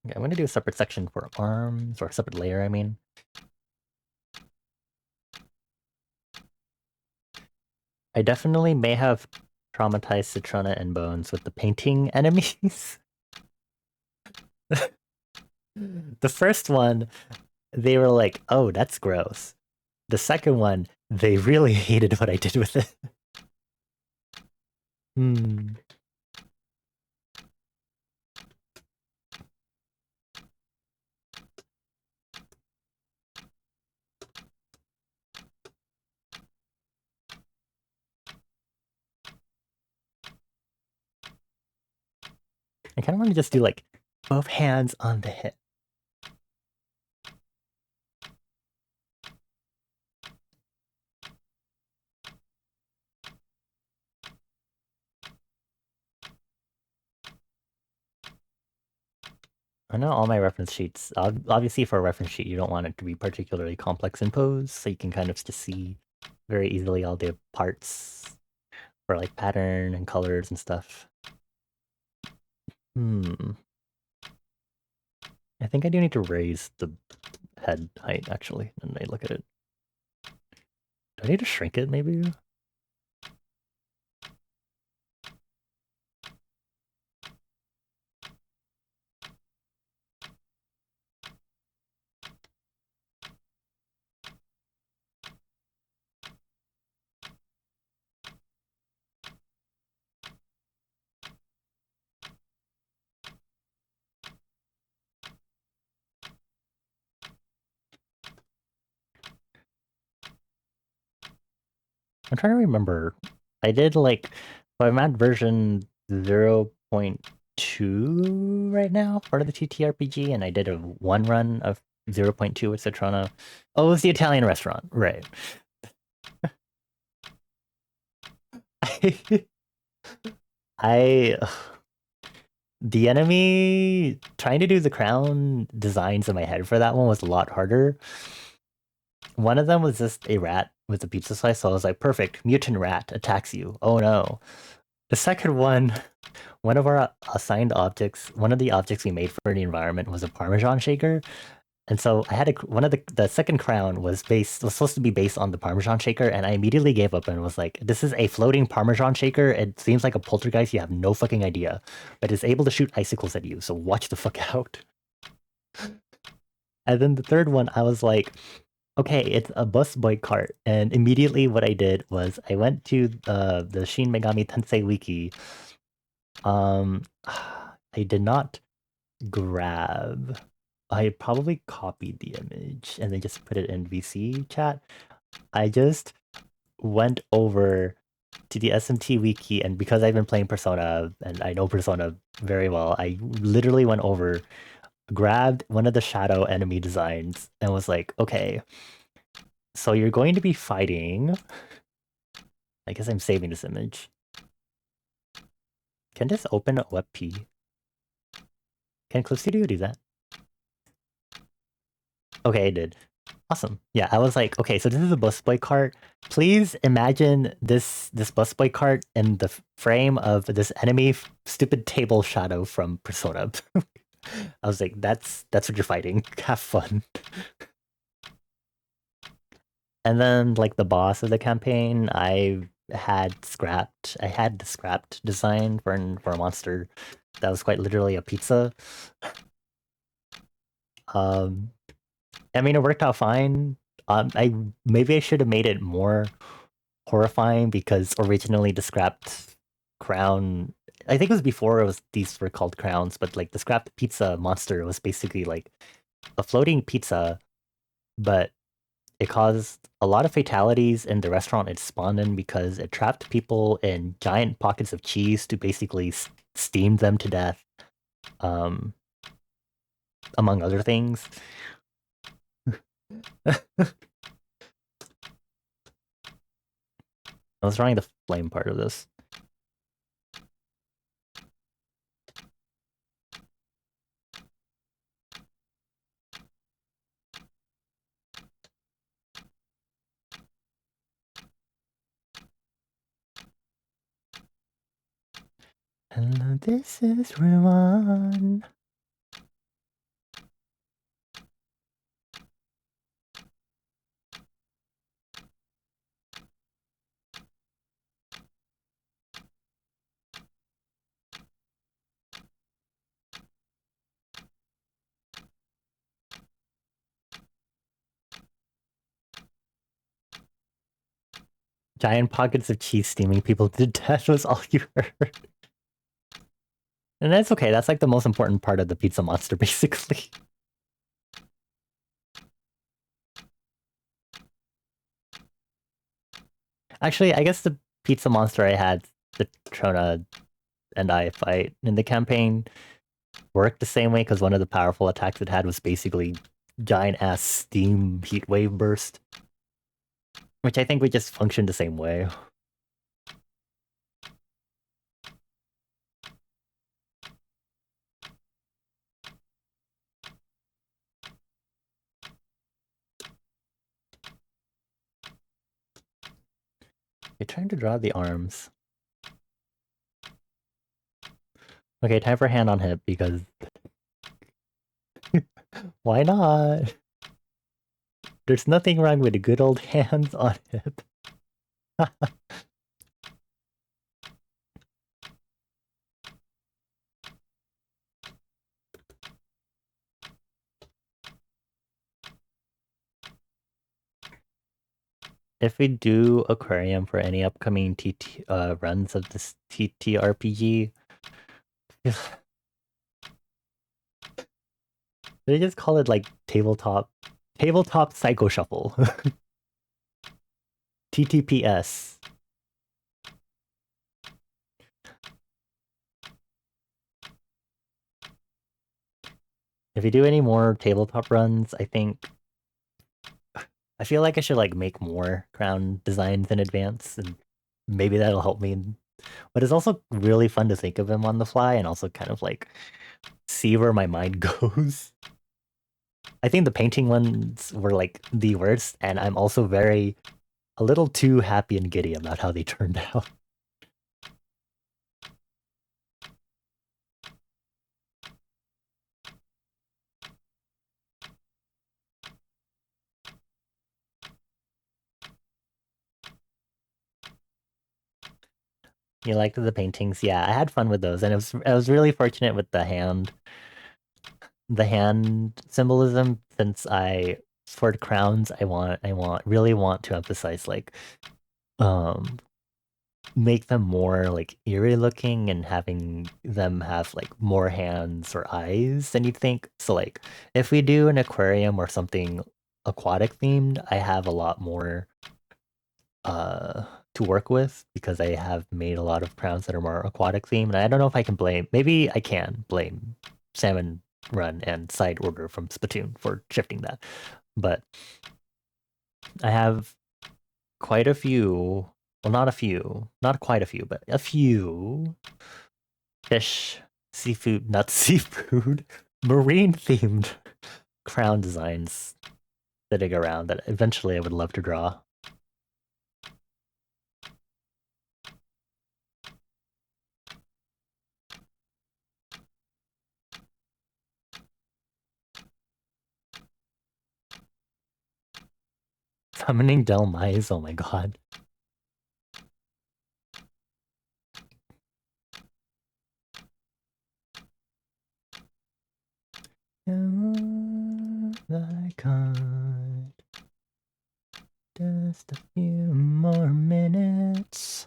Okay, I'm gonna do a separate section for arms, or a separate layer, I mean. I definitely may have traumatized Citrona and Bones with the painting enemies. The first one, they were like, oh, that's gross. The second one, they really hated what I did with it. Hmm. I kind of want to just do like both hands on the hip. I know all my reference sheets, obviously for a reference sheet, you don't want it to be particularly complex in pose, so you can kind of just see very easily all the parts for like pattern and colors and stuff. Hmm. I think I do need to raise the head height, actually, and I look at it. Do I need to shrink it, maybe? I'm trying to remember. I did like, so I'm at version 0.2 right now, part of the TTRPG, and I did a one run of 0.2 with Citrona. Oh, it was the Italian restaurant, right. I the enemy trying to do the crown designs in my head for that one was a lot harder. One of them was just a rat with a pizza slice, so I was like, perfect, mutant rat attacks you. Oh no. The second one of our assigned objects, one of the objects we made for the environment was a Parmesan shaker. And so I had one of the second crown was supposed to be based on the Parmesan shaker, and I immediately gave up and was like, this is a floating Parmesan shaker. It seems like a poltergeist. You have no fucking idea, but it's able to shoot icicles at you. So watch the fuck out. And then the third one, I was like, okay, it's a bus boy cart. And immediately what I did was I went to the Shin Megami Tensei wiki. I did not grab. I probably copied the image and then just put it in VC chat. I just went over to the SMT wiki, and because I've been playing Persona and I know Persona very well, I literally went over, grabbed one of the shadow enemy designs and was like, okay, so you're going to be fighting. I guess I'm saving this image. Can this open WebP? Can Clip Studio do that? Okay, it did. Awesome. Yeah, I was like, okay, so this is a busboy cart. Please imagine this busboy cart in the frame of this enemy stupid table shadow from Persona. I was like, that's what you're fighting. Have fun. And then like the boss of the campaign, I had the scrapped design for a monster that was quite literally a pizza. I mean, it worked out fine. Maybe I should have made it more horrifying because originally the scrapped crown, I think it was before these were called crowns, but like the scrapped pizza monster was basically like a floating pizza, but it caused a lot of fatalities in the restaurant it spawned in because it trapped people in giant pockets of cheese to basically steam them to death, among other things. I was trying the flame part of this. Hello, this is Ruan. Giant pockets of cheese steaming people to death was all you heard. And that's okay. That's like the most important part of the pizza monster, basically. Actually, I guess the pizza monster I had, the Trona and I fight in the campaign, worked the same way because one of the powerful attacks it had was basically giant ass steam heat wave burst, which I think would just function the same way. You're trying to draw the arms. Okay, time for hand on hip because why not? There's nothing wrong with good old hands on hip. If we do aquarium for any upcoming runs of this TTRPG, they just call it like tabletop psycho shuffle. TTPS. If you do any more tabletop runs, I feel like I should like make more crown designs in advance, and maybe that'll help me. But it's also really fun to think of them on the fly and also kind of like see where my mind goes. I think the painting ones were like the worst, and I'm also a little too happy and giddy about how they turned out. You liked the paintings? Yeah, I had fun with those, and I was really fortunate with the hand symbolism, since for the crowns really want to emphasize like um make them more like eerie looking and having them have like more hands or eyes than you'd think. So like if we do an aquarium or something aquatic themed, I have a lot more to work with because I have made a lot of crowns that are more aquatic themed. And I don't know if I can maybe I can blame Salmon Run and Side Order from Splatoon for shifting that. But I have quite a few, well, not a few, not quite a few, but a few fish, seafood, not seafood, marine themed crown designs sitting around that eventually I would love to draw. Summoning Del Mais, oh my god. I can't. Just a few more minutes.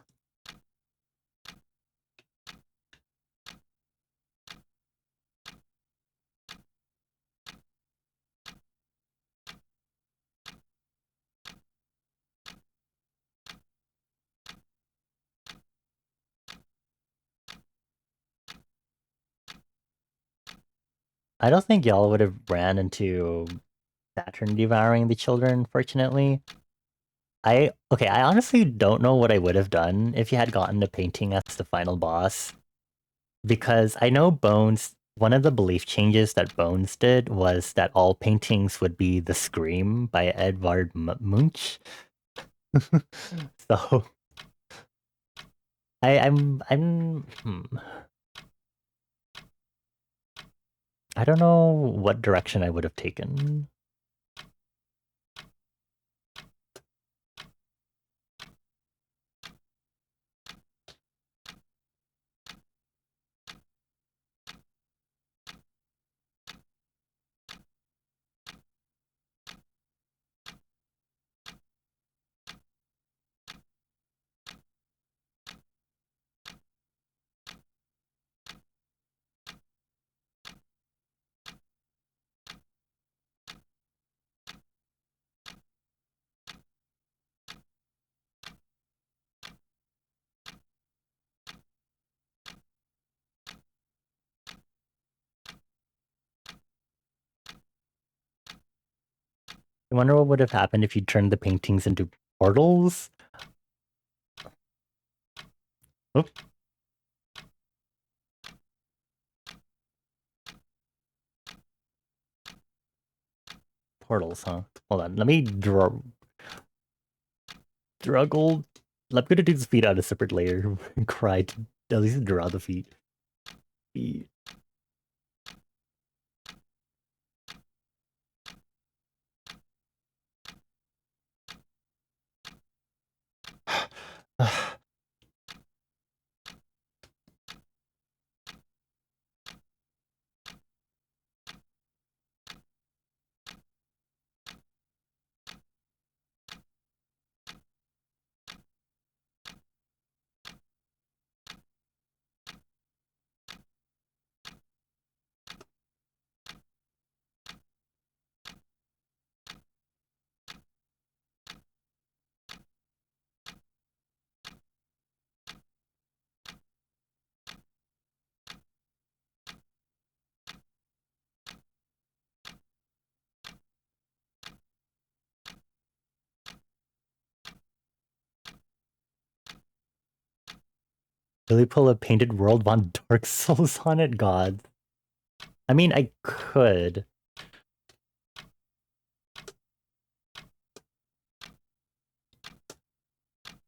I don't think y'all would have ran into Saturn devouring the children, fortunately. I honestly don't know what I would have done if you had gotten the painting as the final boss. Because I know Bones, one of the belief changes that Bones did was that all paintings would be The Scream by Edvard Munch. So I don't know what direction I would have taken. I wonder what would have happened if you turned the paintings into portals. Oop. Portals, huh? Hold on, let me struggle. I'm gonna do this feet on a separate layer and cry to at least draw the feet. Feet. Really pull a painted world on Dark Souls on it? God. I mean, I could.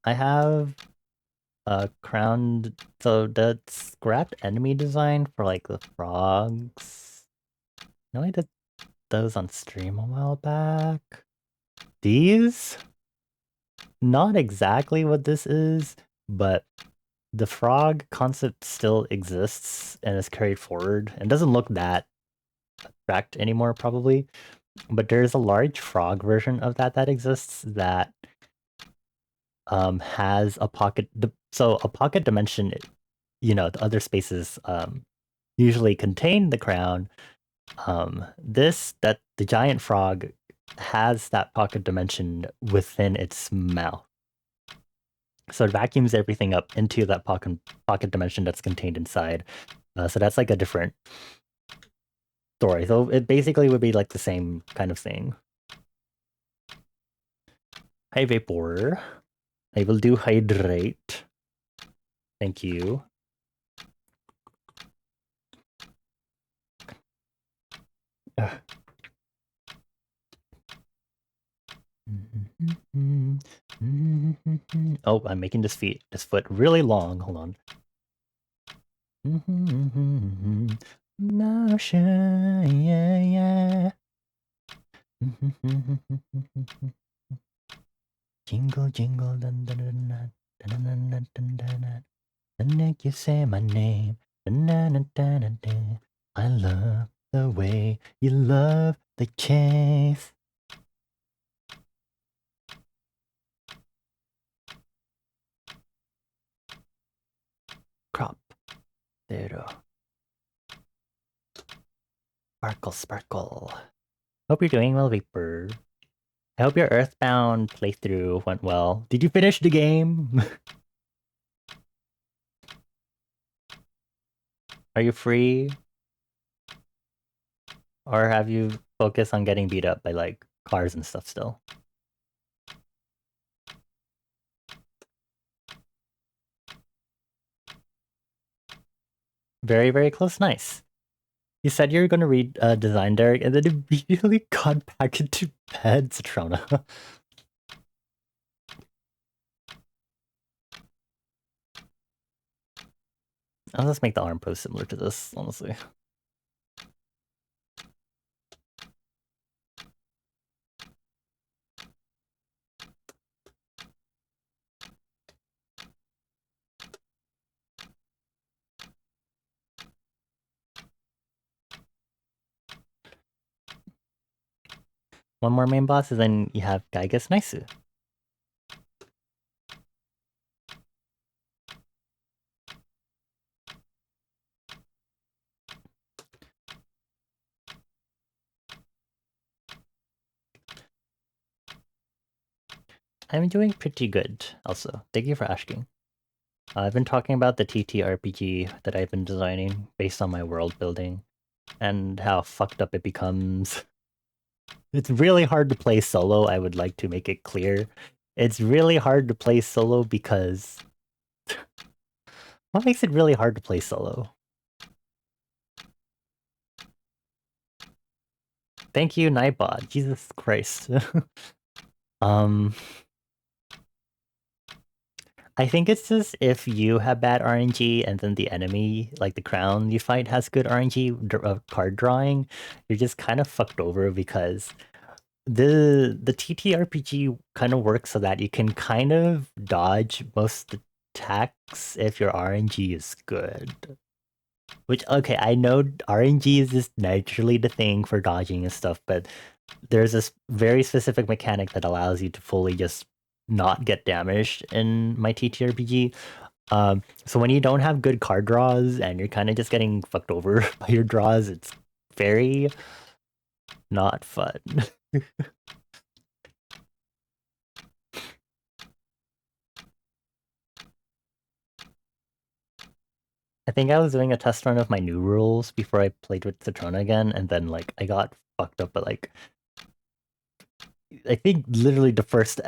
I have a crowned, so the scrapped enemy design for like the frogs. No, I did those on stream a while back. These? Not exactly what this is, but the frog concept still exists and is carried forward and doesn't look that abstract anymore, probably. But there's a large frog version of that exists that has a pocket. So a pocket dimension, the other spaces usually contain the crown. The giant frog has that pocket dimension within its mouth. So it vacuums everything up into that pocket dimension that's contained inside. So that's like a different story. So it basically would be like the same kind of thing. Hi, Vapor. I will do hydrate. Thank you. Oh, I'm making this foot really long. Hold on. Motion, yeah. Jingle, jingle, dun dun dun dun dun dun dun dun dun dun. The neck you say my name. Dun dun dun dun dun dun. I love the way you love the chase. Crop. Zero. Sparkle, sparkle. Hope you're doing well, Vapor. I hope your Earthbound playthrough went well. Did you finish the game? Are you free? Or have you focused on getting beat up by, like, cars and stuff still? Very, very close. Nice. You said you were going to read Design Derek, and then immediately got back into bed, Citrona. I'll just make the arm pose similar to this, honestly. One more main boss, and then you have Gaigas Naisu. I'm doing pretty good, also. Thank you for asking. I've been talking about the TTRPG that I've been designing based on my world building and how fucked up it becomes. It's really hard to play solo, I would like to make it clear. It's really hard to play solo because... What makes it really hard to play solo? Thank you, Nightbot. Jesus Christ. I think it's just if you have bad RNG and then the enemy, like the crown you fight, has good RNG card drawing, you're just kind of fucked over because the TTRPG kind of works so that you can kind of dodge most attacks if your RNG is good. Which, okay, I know RNG is just naturally the thing for dodging and stuff, but there's this very specific mechanic that allows you to fully just not get damaged in my TTRPG. So when you don't have good card draws and you're kind of just getting fucked over by your draws, it's very not fun. I think I was doing a test run of my new rules before I played with Citrona again, and then like I got fucked up at like I think literally the first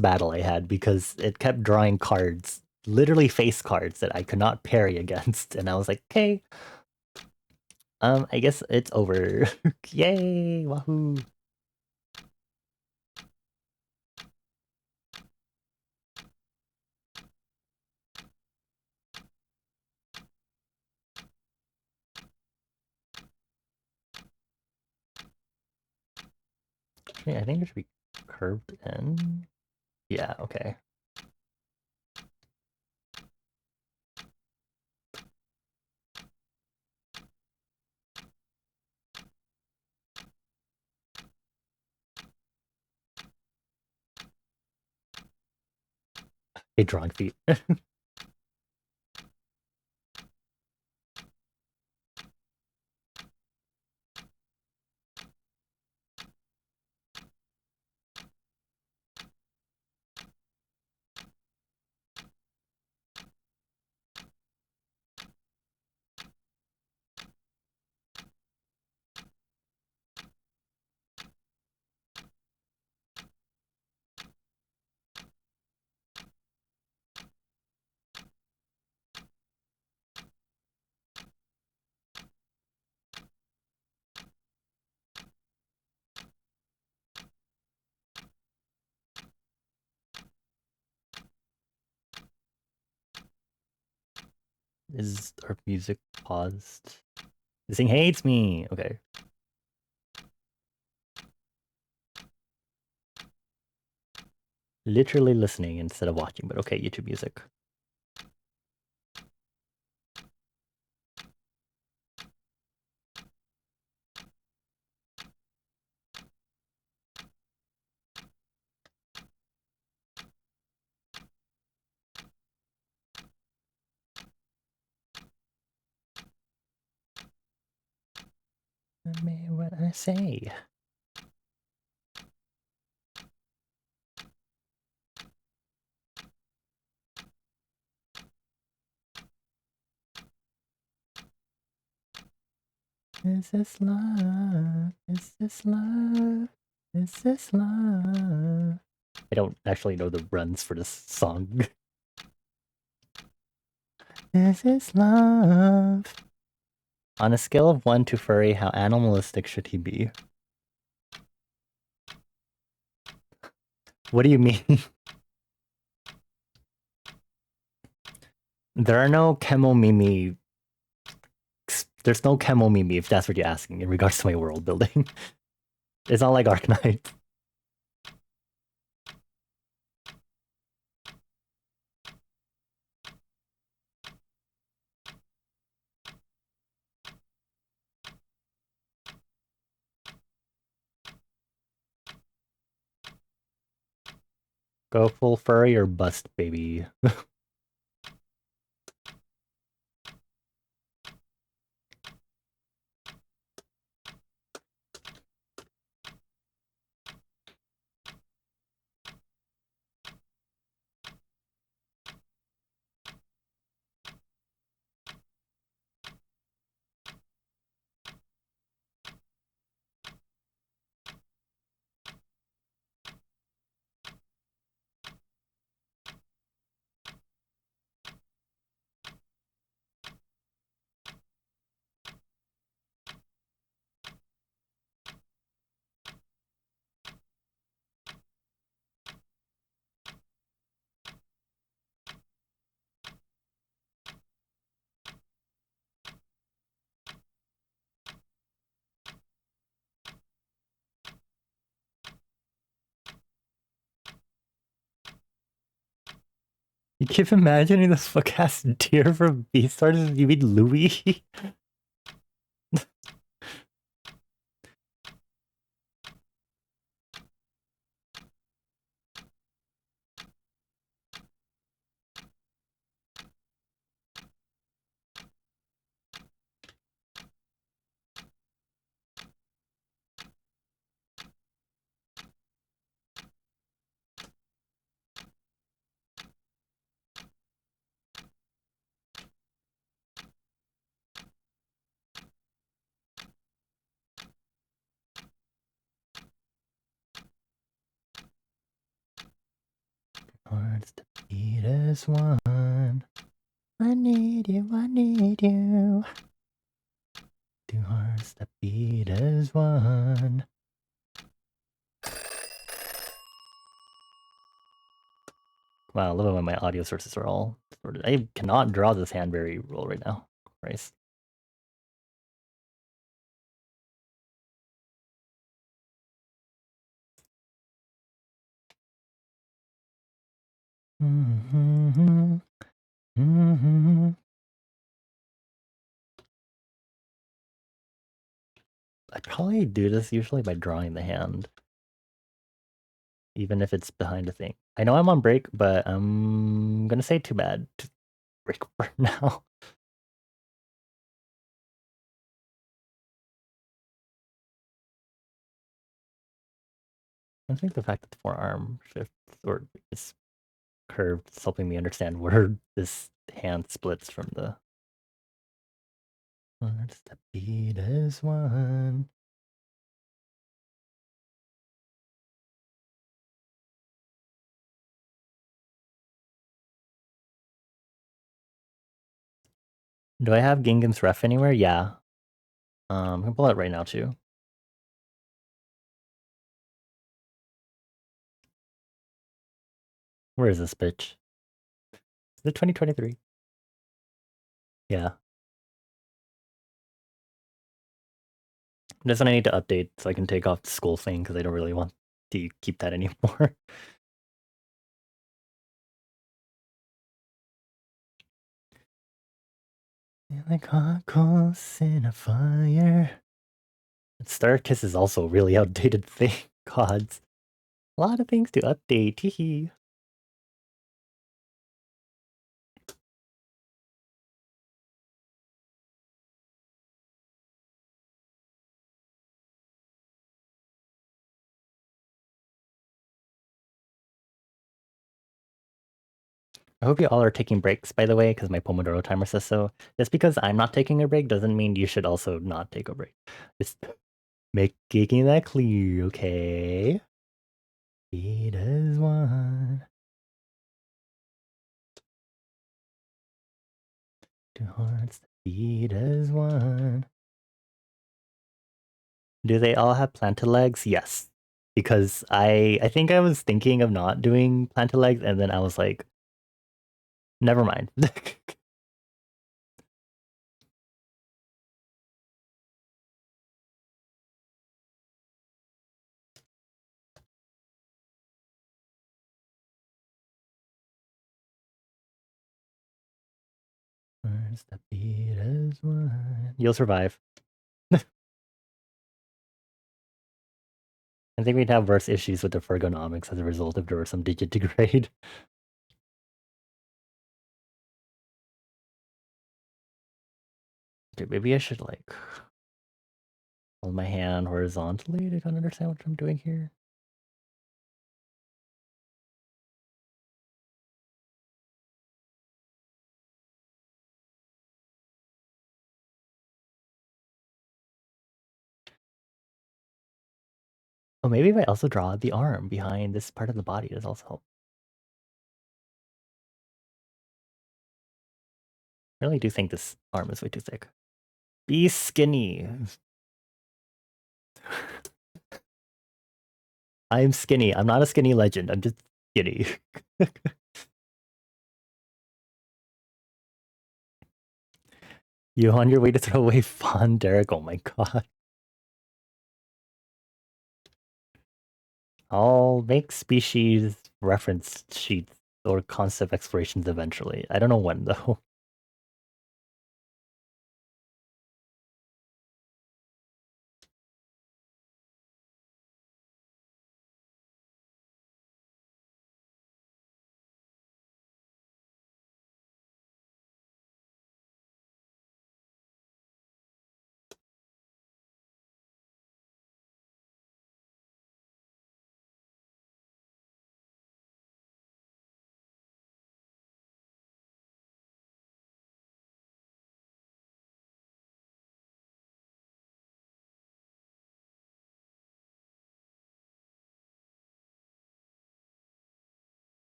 battle I had because it kept drawing cards, literally face cards that I could not parry against, and I was like, okay, I guess it's over. Yay, wahoo! Yeah, I think it should be curved in. Yeah, okay. Hey, drawing feet. Is our music paused? This thing hates me. Okay. Literally listening instead of watching, but okay, YouTube music. I mean, what I say. Is this love? Is this love? Is this love? I don't actually know the runs for this song. Is this love? On a scale of 1 to furry, how animalistic should he be? What do you mean? There are no chemo-mimi. There's no chemo-mimi, if that's what you're asking, in regards to my world building. It's not like Arknight. Go full furry or bust, baby. You keep imagining this fuck-ass deer from Beastars? You mean Louis? Hearts to beat as one. I need you, I need you. Two hearts that beat as one. Wow, I love it when my audio sources are all sorted. I cannot draw this hand very well right now. Christ. I probably do this usually by drawing the hand. even if it's behind a thing. I know I'm on break, but I'm gonna say too bad to break for now. I think the fact that the forearm shifts or is curved is helping me understand where this hand splits from the. What's the beat is one? Do I have Gingham's ref anywhere? Yeah. I can pull it right now too. Where is this bitch? Is it 2023? Yeah. This one I need to update so I can take off the school thing because I don't really want to keep that anymore. Like hot coals in a fire. Star Kiss is also a really outdated thing. Gods. A lot of things to update. Teehee. I hope you all are taking breaks, by the way, because my Pomodoro timer says so. Just because I'm not taking a break doesn't mean you should also not take a break. Just making that clear, okay? Beat as one. Two hearts beat as one. Do they all have planted legs? Yes. Because I think I was thinking of not doing planted legs, and then I was like, never mind. Where's the beat as one? You'll survive. I think we'd have worse issues with the ergonomics as a result if there were some digit degrade. Dude, maybe I should like hold my hand horizontally to kind of understand what I'm doing here. Oh, maybe if I also draw the arm behind this part of the body, does also help. I really do think this arm is way too thick. Be skinny. I'm skinny. I'm not a skinny legend. I'm just skinny. You on your way to throw away Fawn Derek? Oh my god. I'll make species reference sheets or concept explorations eventually. I don't know when though.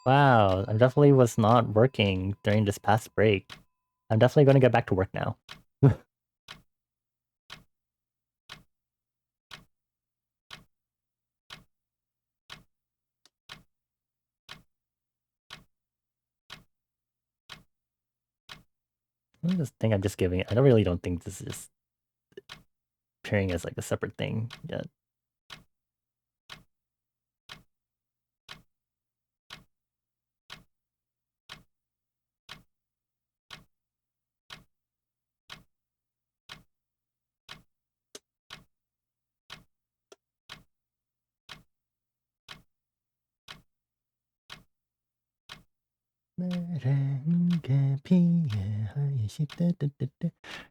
Wow, I definitely was not working during this past break. I'm definitely going to get back to work now. I just think I'm just giving it. I don't really don't think this is appearing as like a separate thing yet.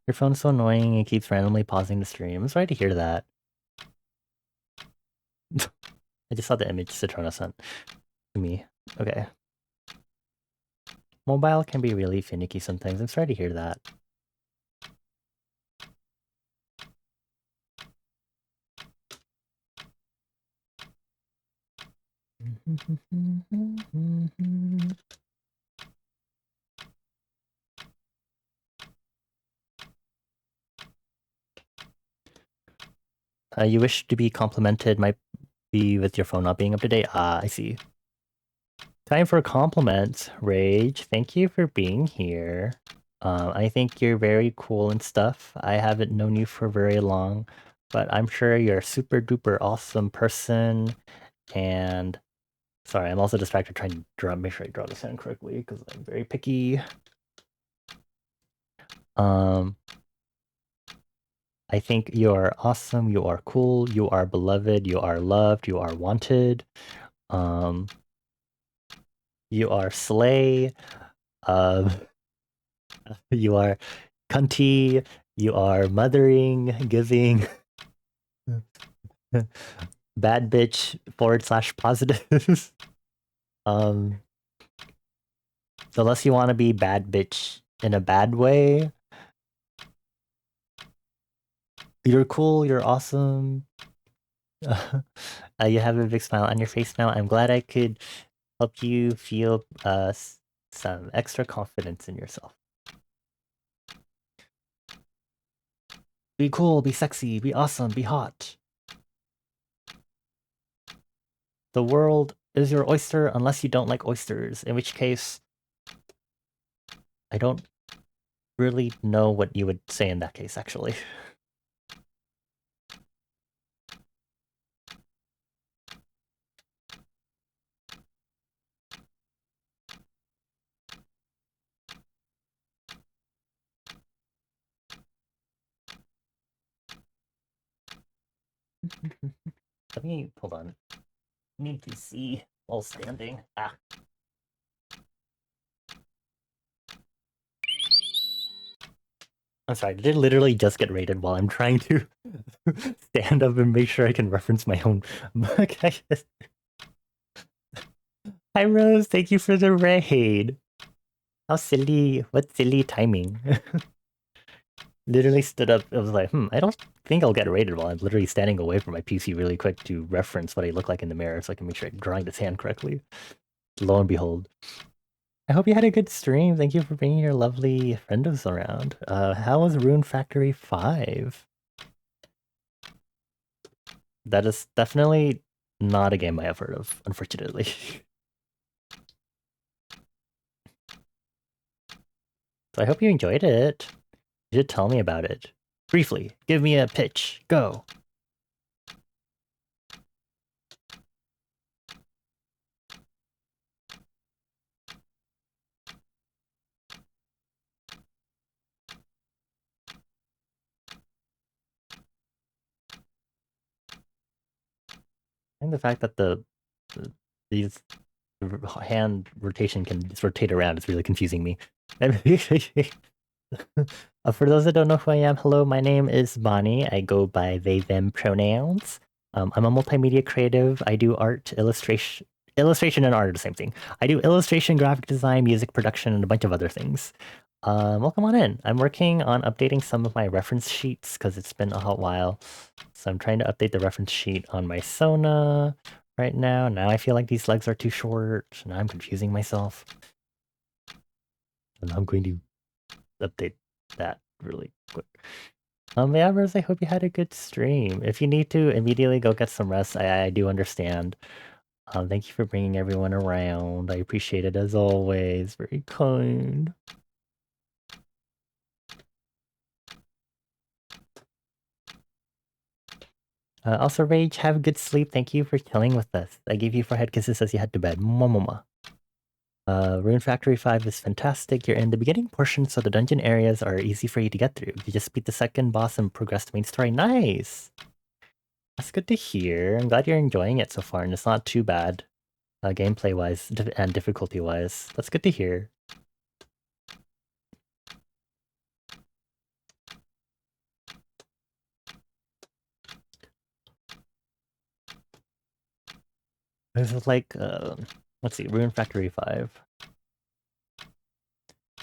Your phone's so annoying, it keeps randomly pausing the stream. I'm sorry to hear that. I just saw the image Citrona sent to me. Okay. Mobile can be really finicky sometimes. I'm sorry to hear that. You wish to be complimented might be with your phone not being up to date. Ah, I see. Time for compliments. Rage, thank you for being here. I think you're very cool and stuff. I haven't known you for very long, but I'm sure you're a super duper awesome person. And sorry, I'm also distracted trying to make sure I draw this hand correctly because I'm very picky. I think you are awesome, you are cool, you are beloved, you are loved, you are wanted. You are slay. You are cunty. You are mothering, giving. Bad bitch / positive. Unless you want to be bad bitch in a bad way, you're cool, you're awesome. You have a big smile on your face now. I'm glad I could help you feel some extra confidence in yourself. Be cool, be sexy, be awesome, be hot. The world is your oyster unless you don't like oysters, in which case I don't really know what you would say in that case, actually. Let me, hold on. I need to see while standing. Ah. I'm sorry, did it literally just get rated while I'm trying to stand up and make sure I can reference my own book? Hi Rose, thank you for the raid. How silly, what silly timing. Literally stood up, I was like, I don't think I'll get rated while I'm literally standing away from my PC really quick to reference what I look like in the mirror so I can make sure I'm drawing this hand correctly. Lo and behold. I hope you had a good stream. Thank you for bringing your lovely friendos around. How was Rune Factory 5? That is definitely not a game I have heard of, unfortunately. So I hope you enjoyed it. You should tell me about it. Briefly, give me a pitch. Go. And the fact that these hand rotation can just rotate around is really confusing me. For those that don't know who I am, hello, my name is Bonnie. I go by they, them pronouns. I'm a multimedia creative. I do art, illustration and art are the same thing. I do illustration, graphic design, music production, and a bunch of other things. Well, come on in. I'm working on updating some of my reference sheets because it's been a hot while. So I'm trying to update the reference sheet on my Sona right now. Now I feel like these legs are too short. Now I'm confusing myself. And I'm going to update that really quick. Yeah, Rose, I hope you had a good stream. If you need to immediately go get some rest, I do understand. Thank you for bringing everyone around. I appreciate it as always. Very kind. Also, Rage, have good sleep. Thank you for chilling with us. I gave you 4 head kisses as you head to bed. Momoma. Rune Factory 5 is fantastic. You're in the beginning portion, so the dungeon areas are easy for you to get through. You just beat the second boss and progress the main story. Nice! That's good to hear. I'm glad you're enjoying it so far, and it's not too bad, gameplay-wise and difficulty-wise. That's good to hear. This is like, let's see, Rune Factory 5.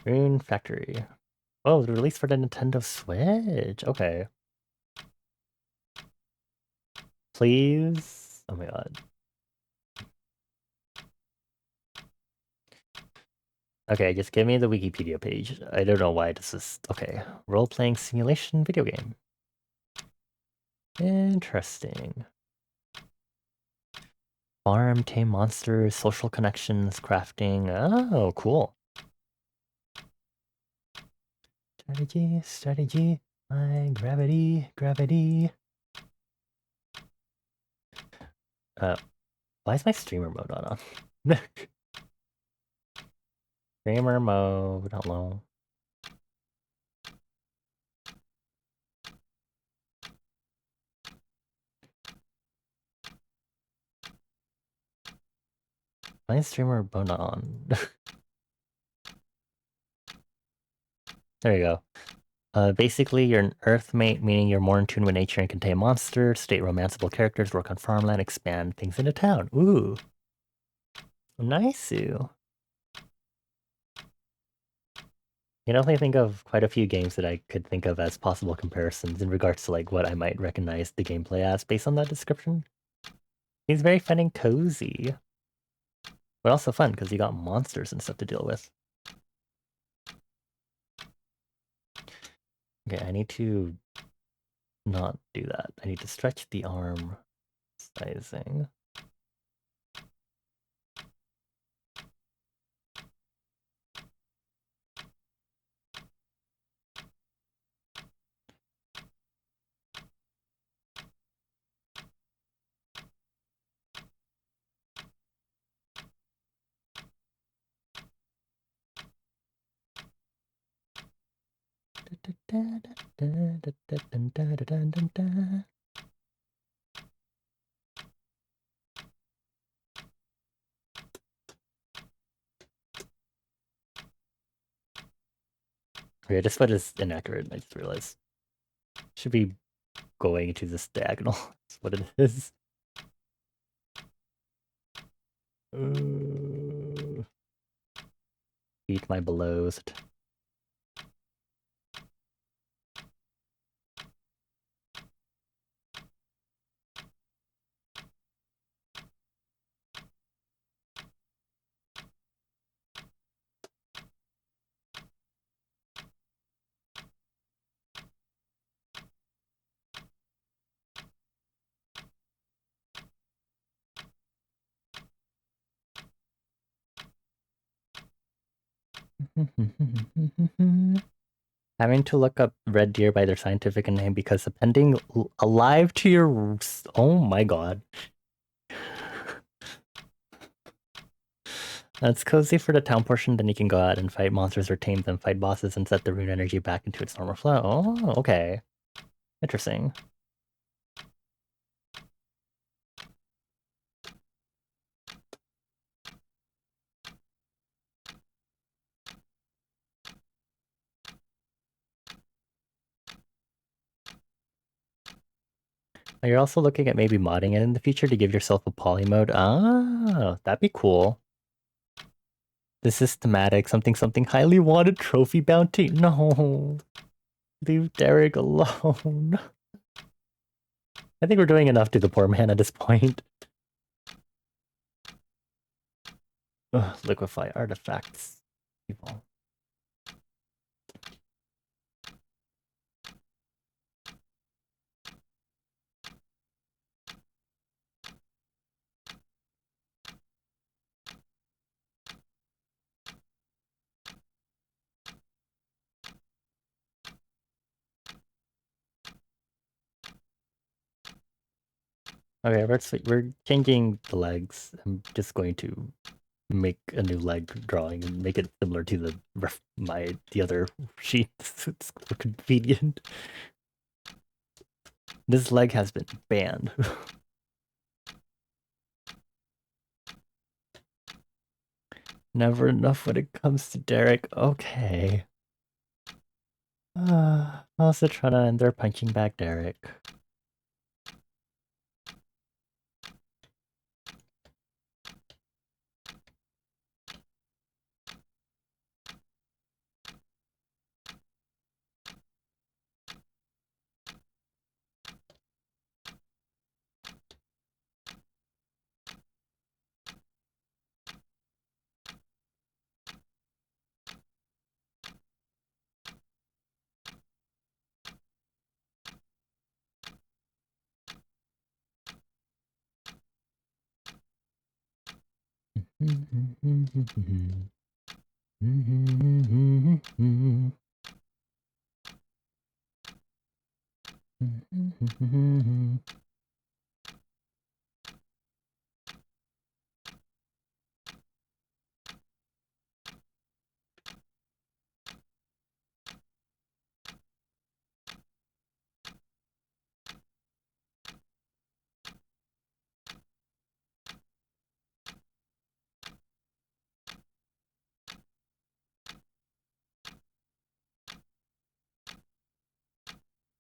Rune Factory. Oh, the release for the Nintendo Switch. Okay. Please? Oh my god. Okay, just give me the Wikipedia page. I don't know why this is... Okay. Role-playing simulation video game. Interesting. Farm, tame monsters, social connections, crafting. Oh, cool. Strategy. My gravity. Why is my streamer mode on? Streamer mode, hello. Why is streamer mode not on? There you go. Basically, you're an earthmate, meaning you're more in tune with nature and can tame monsters, date romanceable characters, work on farmland, expand things into town. Ooh. Nice. You definitely think of quite a few games that I could think of as possible comparisons in regards to like what I might recognize the gameplay as based on that description. It's very fun and cozy. But also fun because you got monsters and stuff to deal with. Okay, I need to not do that. I need to stretch the arm sizing. Okay, this foot is inaccurate, I just realized. Should be going to this diagonal. That's what it is. Eat my belows. Having to look up red deer by their scientific name because appending alive to your... Oh my god. That's cozy for the town portion, then you can go out and fight monsters or tame them, fight bosses, and set the rune energy back into its normal flow. Oh, okay. Interesting. You're also looking at maybe modding it in the future to give yourself a poly mode. Ah, that'd be cool. The systematic something highly wanted trophy bounty. No. Leave Derek alone. I think we're doing enough to the poor man at this point. Ugh, liquefy artifacts. People. Okay, we're changing the legs. I'm just going to make a new leg drawing and make it similar to the other sheet. It's so convenient. This leg has been banned. Never enough when it comes to Derek. Okay. Also trying to end their punching back Derek.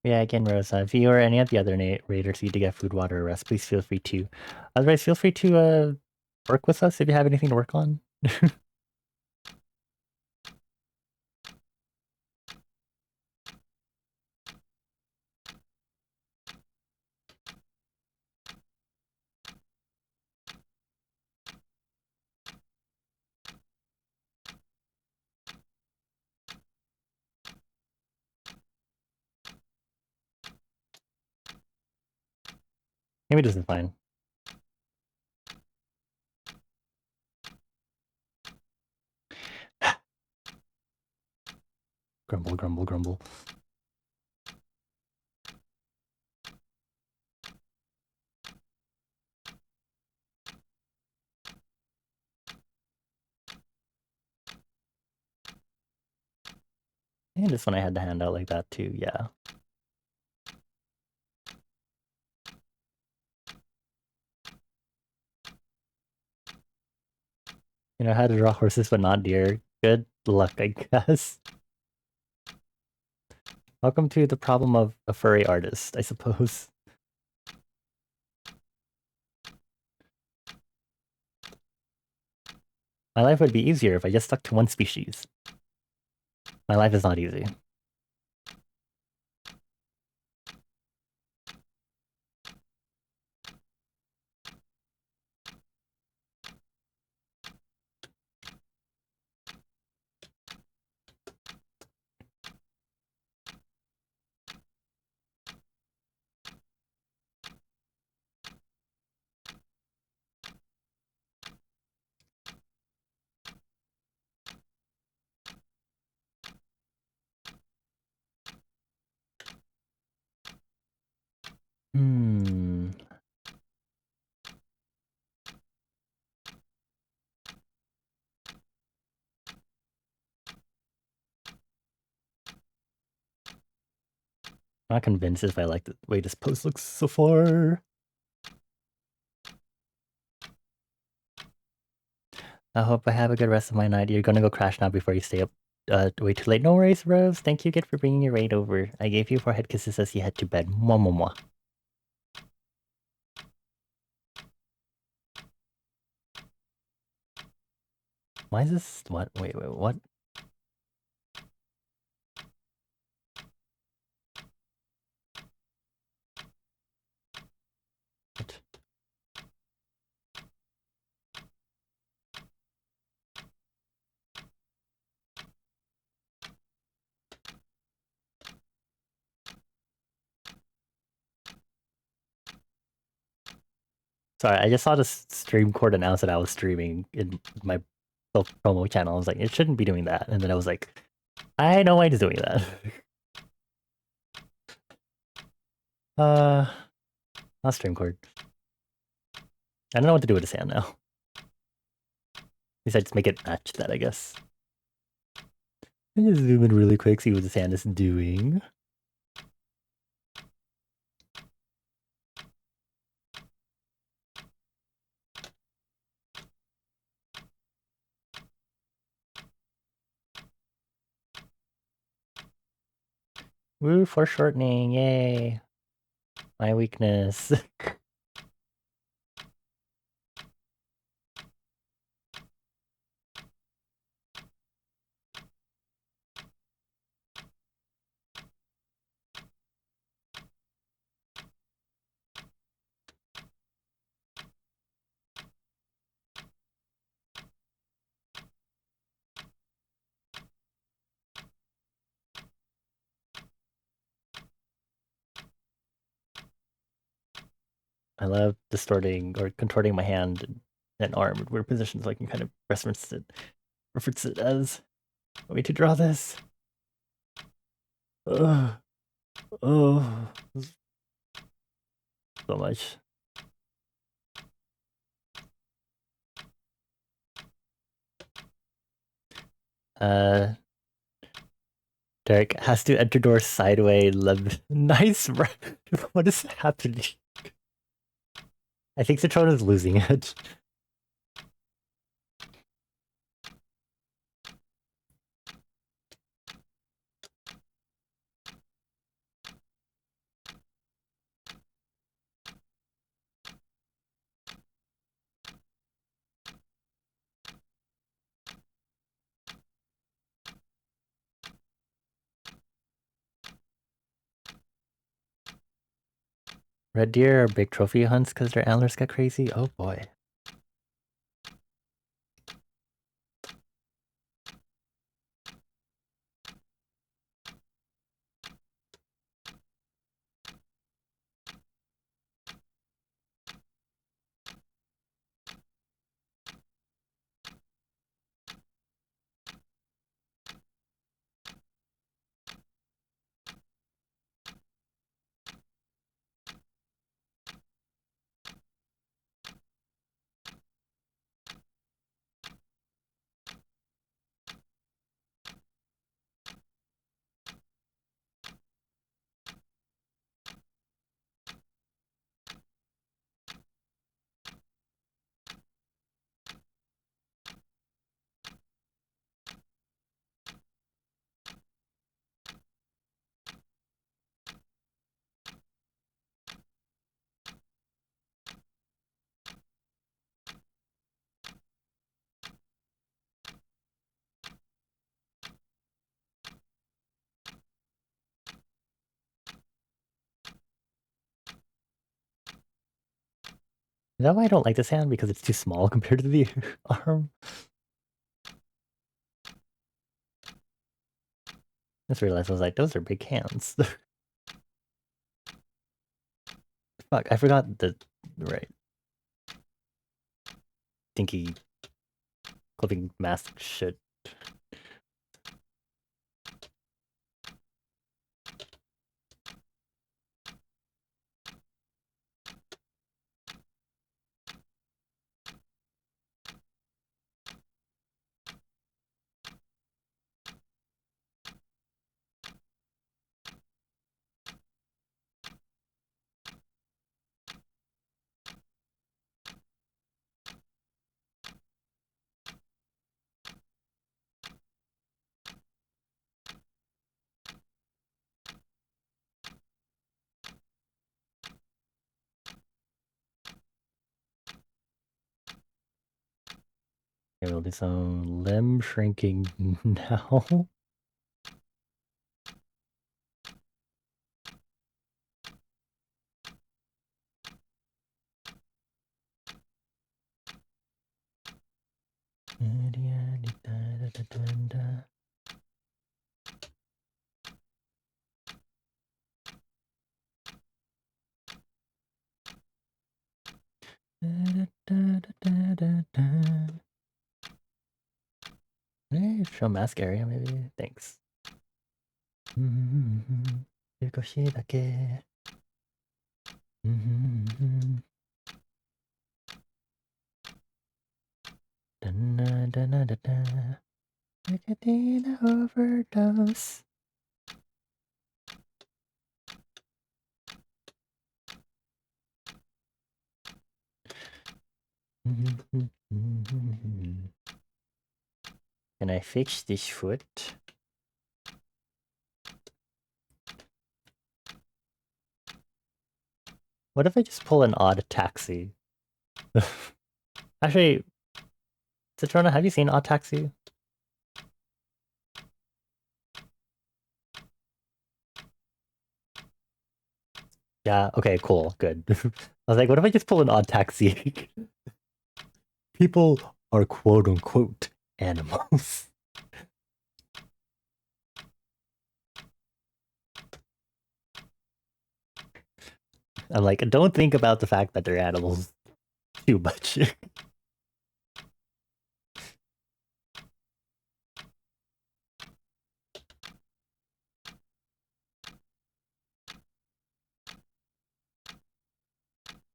Yeah, again, Rosa, if you or any of the other raiders need to get food, water, or rest, please feel free to. Otherwise, feel free to work with us if you have anything to work on. Maybe this is fine. Grumble, grumble, grumble. And this one I had to hand out like that too, yeah. You know how to draw horses but not deer. Good luck, I guess. Welcome to the problem of a furry artist, I suppose. My life would be easier if I just stuck to one species. My life is not easy. Hmm. I'm not convinced if I like the way this post looks so far. I hope I have a good rest of my night. You're gonna go crash now before you stay up way too late. No worries, Rose. Thank you again for bringing your raid over. I gave you 4 head kisses as you head to bed. Mwah, mwah, mwah. Why is this... What? Wait, what? What? Sorry, I just saw the stream cord announce that I was streaming in my promo channel. I was like, it shouldn't be doing that. And then I was like, I know why it's doing that. Not stream cord. I don't know what to do with the sand now. Besides make it match that, I guess. Let me just zoom in really quick, see what the sand is doing. Woo, foreshortening, yay. My weakness. I love distorting or contorting my hand and arm in weird positions so I can kind of reference it as a way to draw this. Ugh. Oh, so much. Derek has to enter door sideways. Nice. What is happening? I think Citron is losing it. Red deer are big trophy hunts because their antlers get crazy. Oh boy. Is that why I don't like this hand? Because it's too small compared to the arm? I just realized I was like, those are big hands. Fuck, I forgot the right dinky clipping mask shit. Okay, we'll do some limb shrinking now. Hey, show mask area maybe. Thanks. 少しだけ。Nicotine overdose. Can I fix this foot? What if I just pull an odd taxi? Actually, Citrona, have you seen Odd Taxi? Yeah, okay, cool, good. I was like, what if I just pull an Odd Taxi? People are quote unquote animals. I'm like, don't think about the fact that they're animals too much.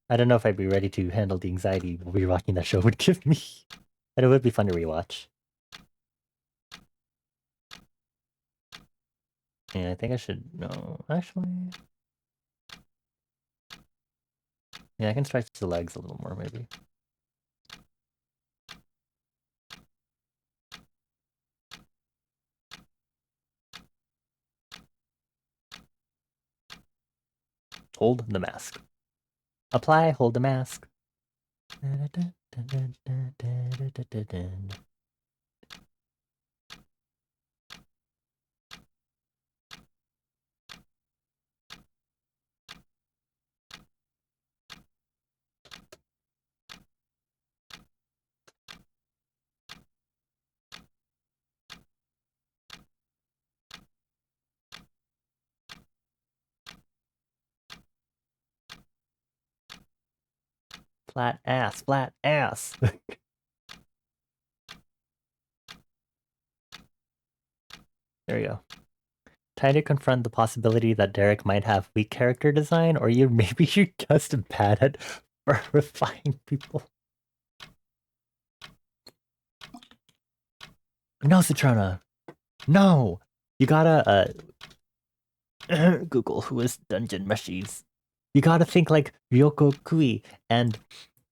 I don't know if I'd be ready to handle the anxiety rewatching that show would give me. And it would be fun to rewatch. Yeah, I think I should no, actually. Yeah, I can stretch the legs a little more, maybe. Hold the mask. Apply, hold the mask. Flat ass, flat ass. There we go. Try to confront the possibility that Derek might have weak character design, or maybe you're just bad at verifying people. No, Citrona. No! You gotta Google who is Dungeon Meshies. You gotta think like Ryoko Kui, and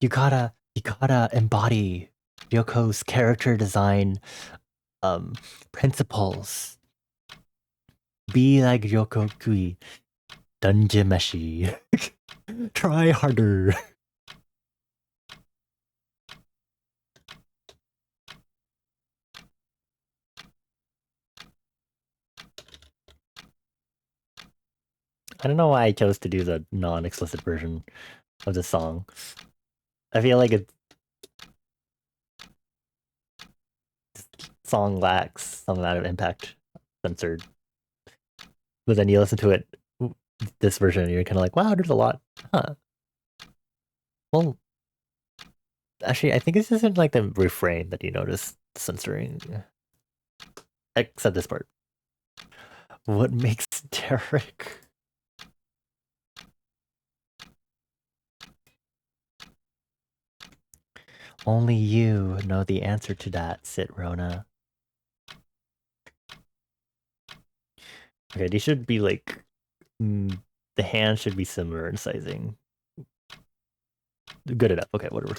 you gotta embody Ryoko's character design principles. Be like Ryoko Kui. Dungeon Meshi. Try harder. I don't know why I chose to do the non-explicit version of the song. I feel like the song lacks some amount of impact censored. But then you listen to it, this version, and you're kind of like, wow, there's a lot. Huh. Well, actually, I think this isn't like the refrain that you notice censoring. Except this part. What makes Derek? Only you know the answer to that, Sit Rona. Okay, these should be like... the hands should be similar in sizing. Good enough. Okay, whatever.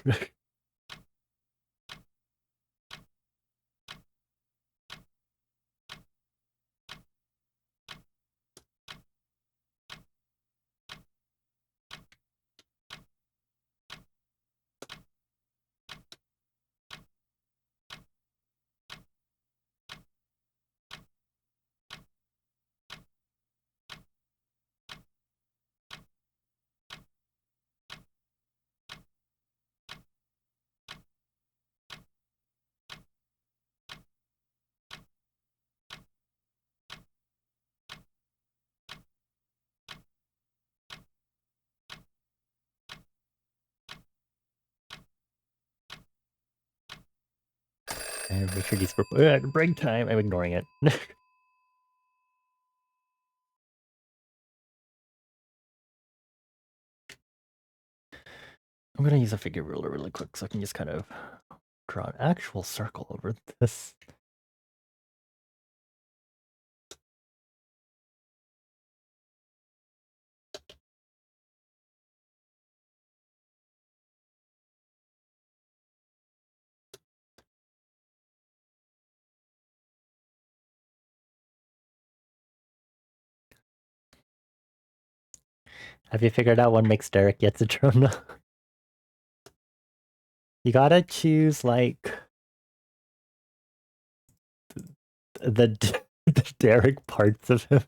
And make sure these break time. I'm ignoring it. I'm gonna use a figure ruler really quick so I can just kind of draw an actual circle over this. Have you figured out what makes Derek Yetsutrona? You gotta choose like the Derek parts of him.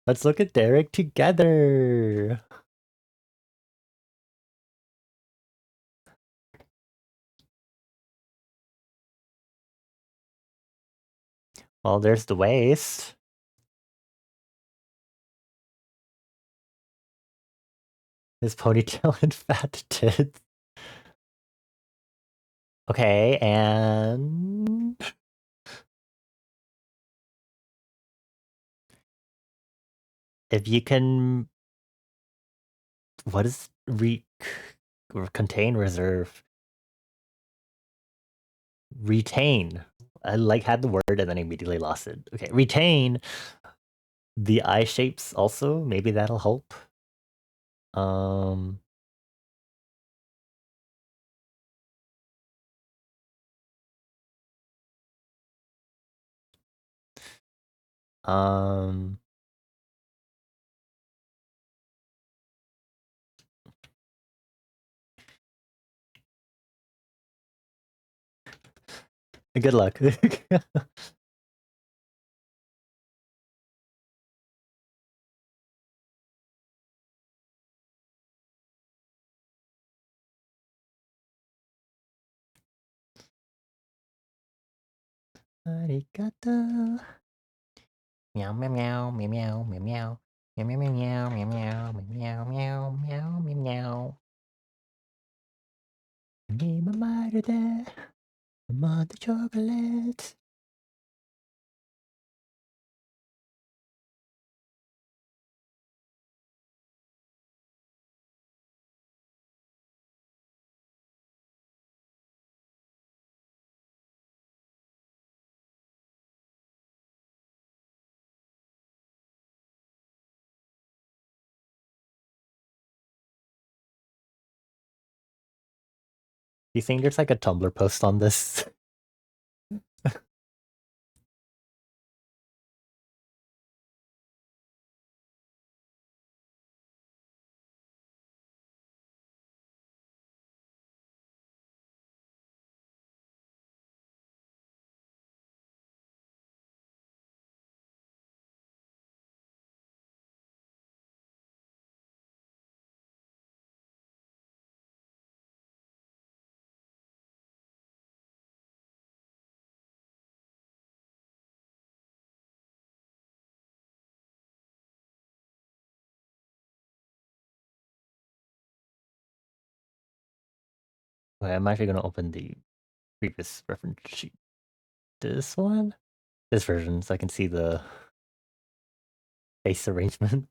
Let's look at Derek together. Well, there's the waist. His ponytail and fat tits. Okay, and if you can, what is contain, reserve, retain? I like had the word and then immediately lost it. Okay, retain the eye shapes also. Maybe that'll help. Um, um, good luck. Arigato. Meow meow meow meow meow meow meow meow meow meow meow meow meow meow meow meow meow. Give me my mother, mother chocolate. Do you think there's like a Tumblr post on this? Okay, I'm actually gonna open the previous reference sheet. This one? This version, so I can see the face arrangement.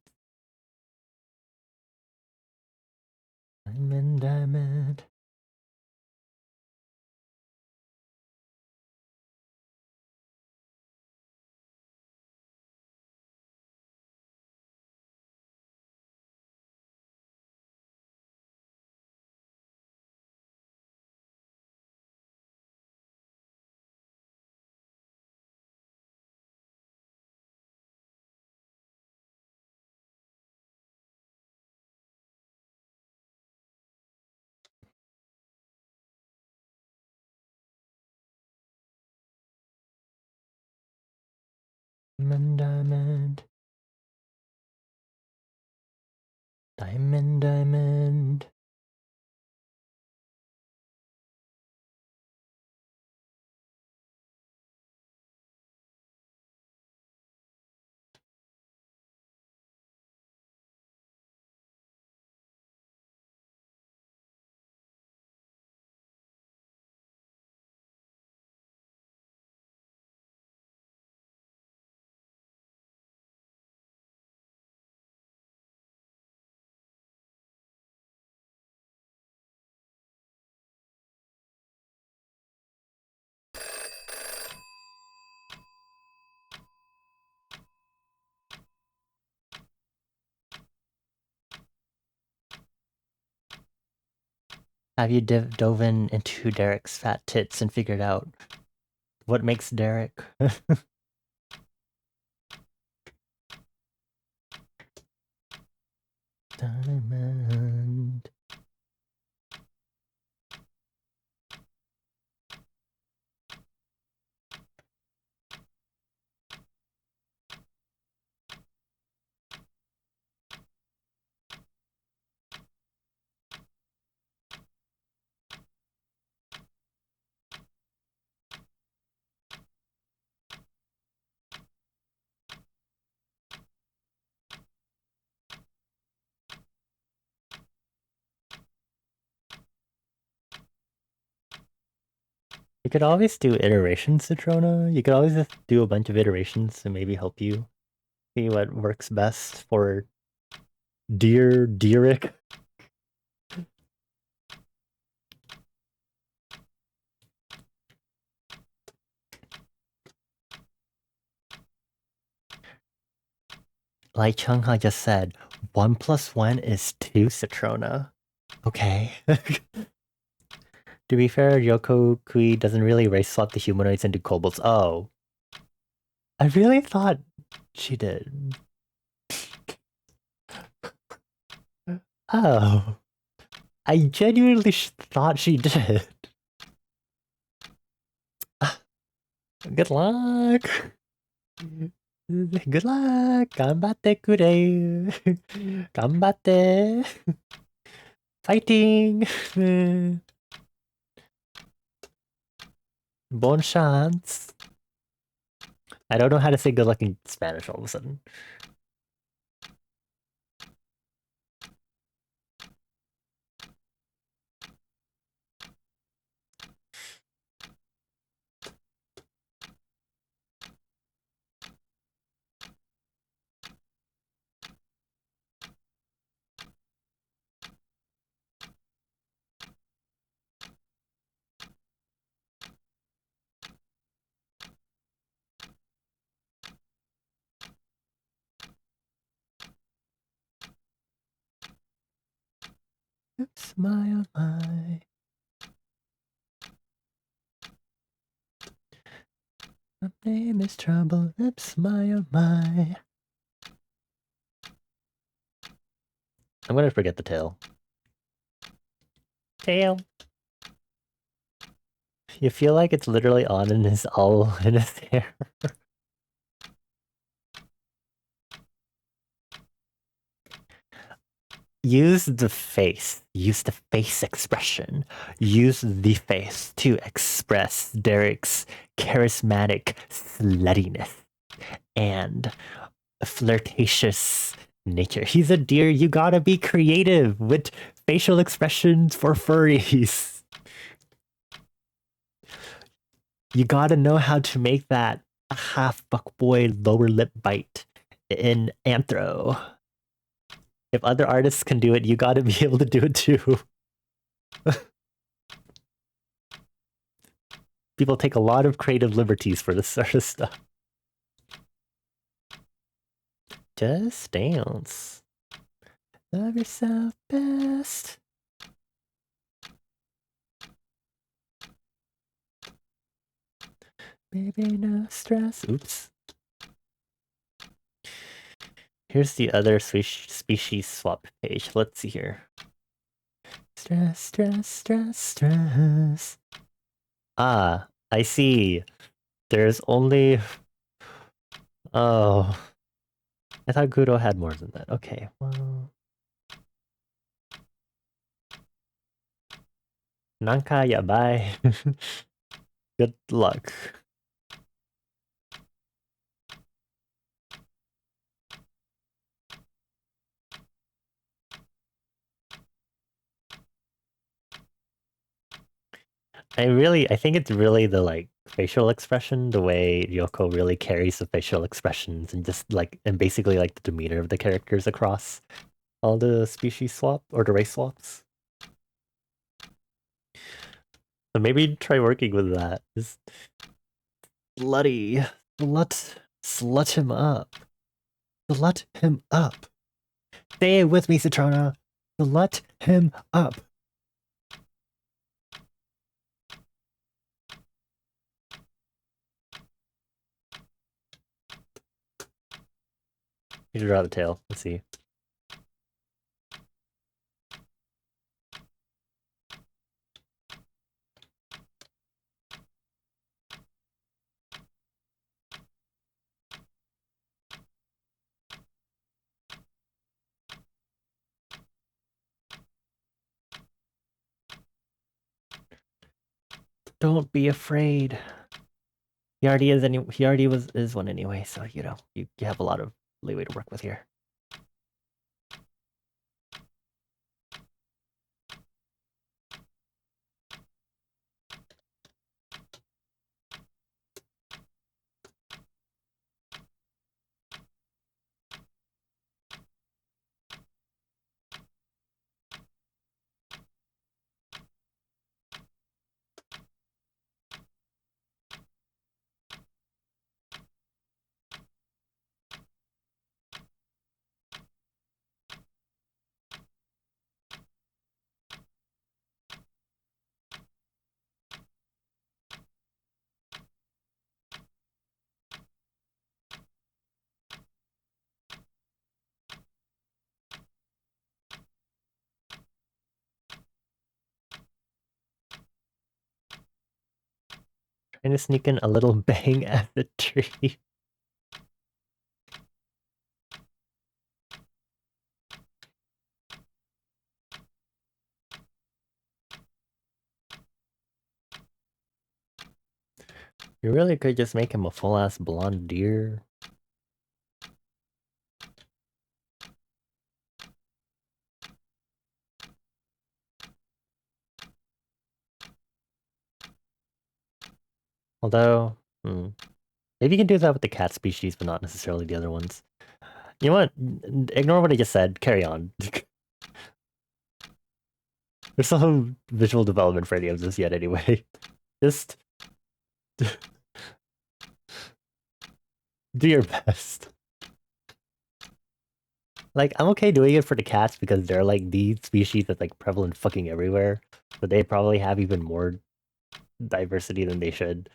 Diamond, diamond. Diamond, diamond. Diamond, diamond. Have you dove into Derek's fat tits and figured out what makes Derek? Diamond. You could always do iterations, Citrona. You could always just do a bunch of iterations to maybe help you see what works best for dear Derek. Like Chungha just said, 1 + 1 is 2, Citrona. Okay. To be fair, Yoko Kui doesn't really race swap the humanoids into kobolds. Oh. I really thought she did. Oh. I genuinely thought she did. Good luck. Good luck. Ganbatte kure. Ganbatte. Fighting. Bon chance. I don't know how to say good luck in Spanish all of a sudden. Oops, my oh my. My name is Trouble. Oops, my oh my. I'm gonna forget the tail. Tail. You feel like it's literally on in his all in his hair. Use the face. Use the face expression. Use the face to express Derek's charismatic sluttiness and flirtatious nature. He's a deer. You gotta be creative with facial expressions for furries. You gotta know how to make that half fuckboy lower lip bite in anthro. If other artists can do it, you gotta be able to do it too. People take a lot of creative liberties for this sort of stuff. Just dance. Love yourself best. Baby, no stress. Oops. Here's the other species swap page. Let's see here. Stress, stress, stress, stress. Ah, I see. There's only... Oh. I thought Gudo had more than that. Okay, well... Nanka, yeah, bye. Good luck. I think it's really the like facial expression, the way Yoko really carries the facial expressions and just like, and basically like the demeanor of the characters across all the species swap or the race swaps. So maybe try working with that. Just slutty. Slut him up. Slut him up. Stay with me, Citrona. Slut him up. You should draw the tail. Let's see. Don't be afraid. He already is one anyway, so you know, you have a lot of leeway to work with here. Trying to sneak in a little bang at the tree. You really could just make him a full-ass blonde deer. Although, maybe you can do that with the cat species, but not necessarily the other ones. You know what? Ignore what I just said. Carry on. There's still no visual development for any of this yet anyway. Just do your best. Like, I'm okay doing it for the cats because they're like the species that's like prevalent fucking everywhere. But they probably have even more diversity than they should.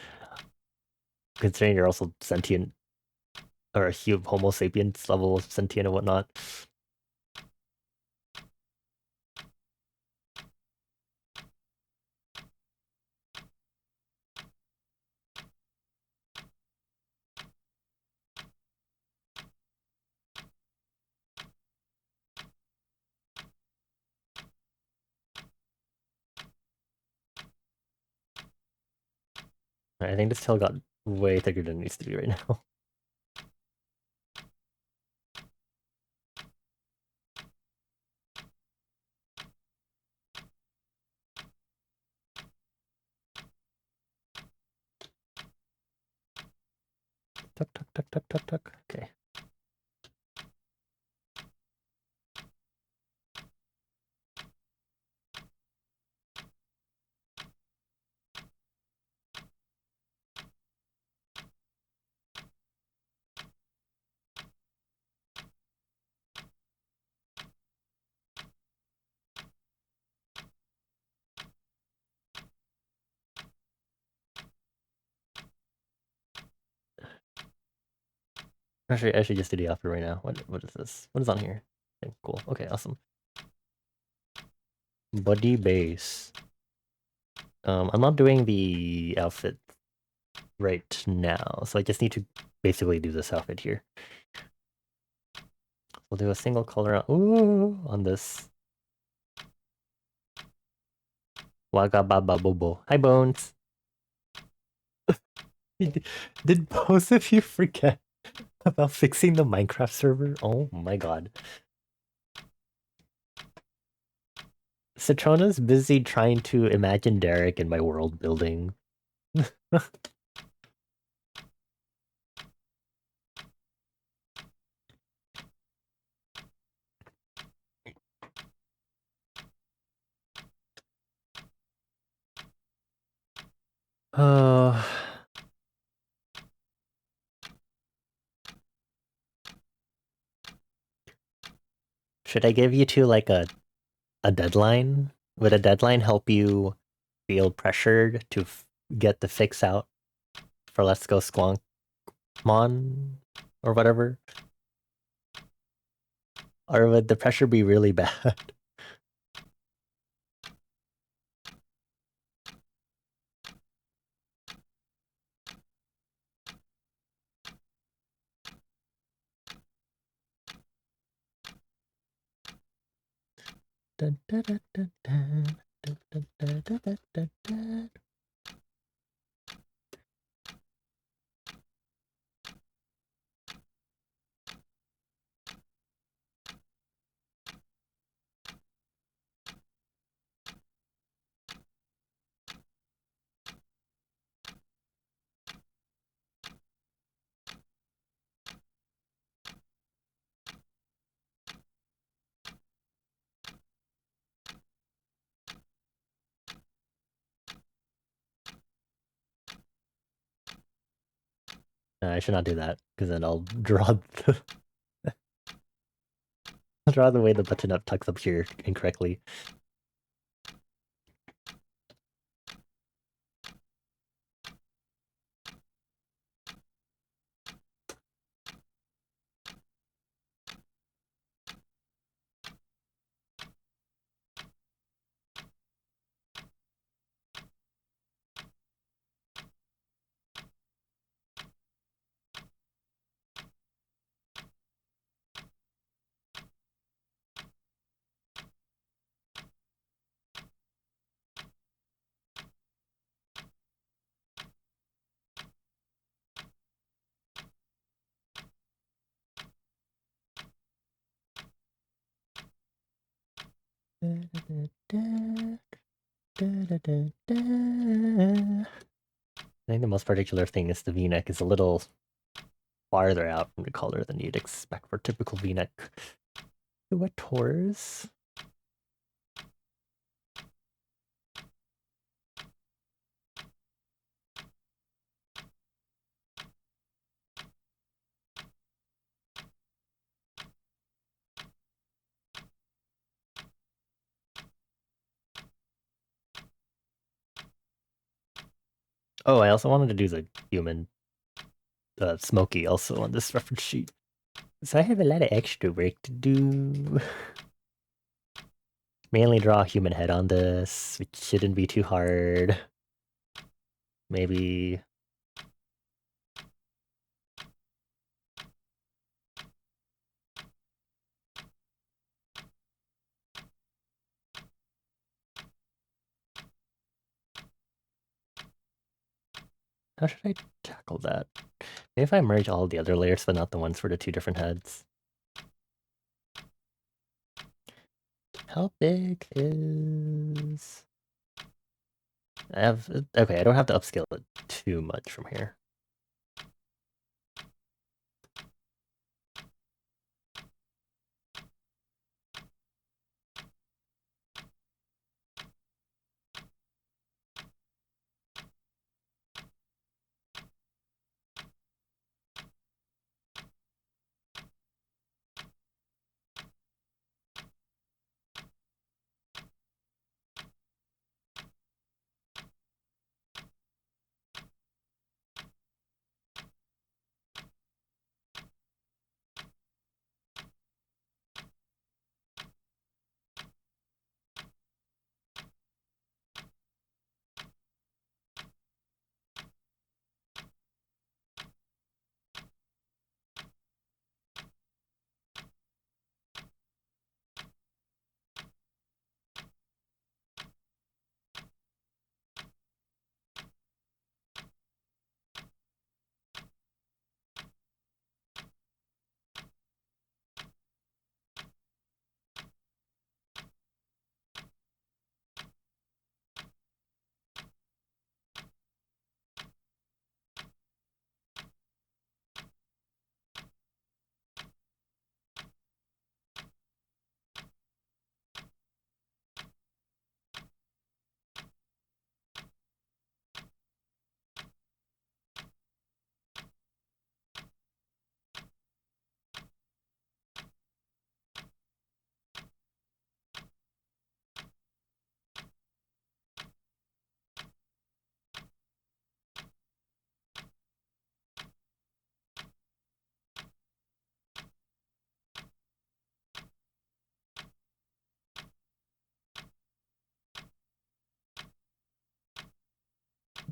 Considering you're also sentient or a Homo sapiens level of sentient and whatnot. I think this tail got way thicker than it needs to be right now. Tuck, tuck, tuck, tuck, tuck, tuck. Okay. Actually, I should just do the outfit right now. What is this? What is on here? Okay, cool. Okay, awesome. Body base. I'm not doing the outfit right now, so I just need to basically do this outfit here. We'll do a single color on this. Waga baba bobo. Hi, Bones. Did both of you forget about fixing the Minecraft server? Oh my god. Citrona's busy trying to imagine Derek in my world building. Oh. Should I give you two like a deadline? Would a deadline help you feel pressured to get the fix out for Let's Go Squonkmon or whatever? Or would the pressure be really bad? Dun, dun, dun, dun, dun, dun, dun, dun, dun, dun, dun, dun. No, I should not do that, because then I'll draw I'll draw the way the button up tucks up here incorrectly. I think the most particular thing is the v-neck is a little farther out from the collar than you'd expect for typical v-neck tours. Oh, I also wanted to do the human Smokey also on this reference sheet. So I have a lot of extra work to do. Mainly draw a human head on this, which shouldn't be too hard. Maybe... How should I tackle that? Maybe if I merge all the other layers, but not the ones for the two different heads. How big is... I have... Okay, I don't have to upscale it too much from here.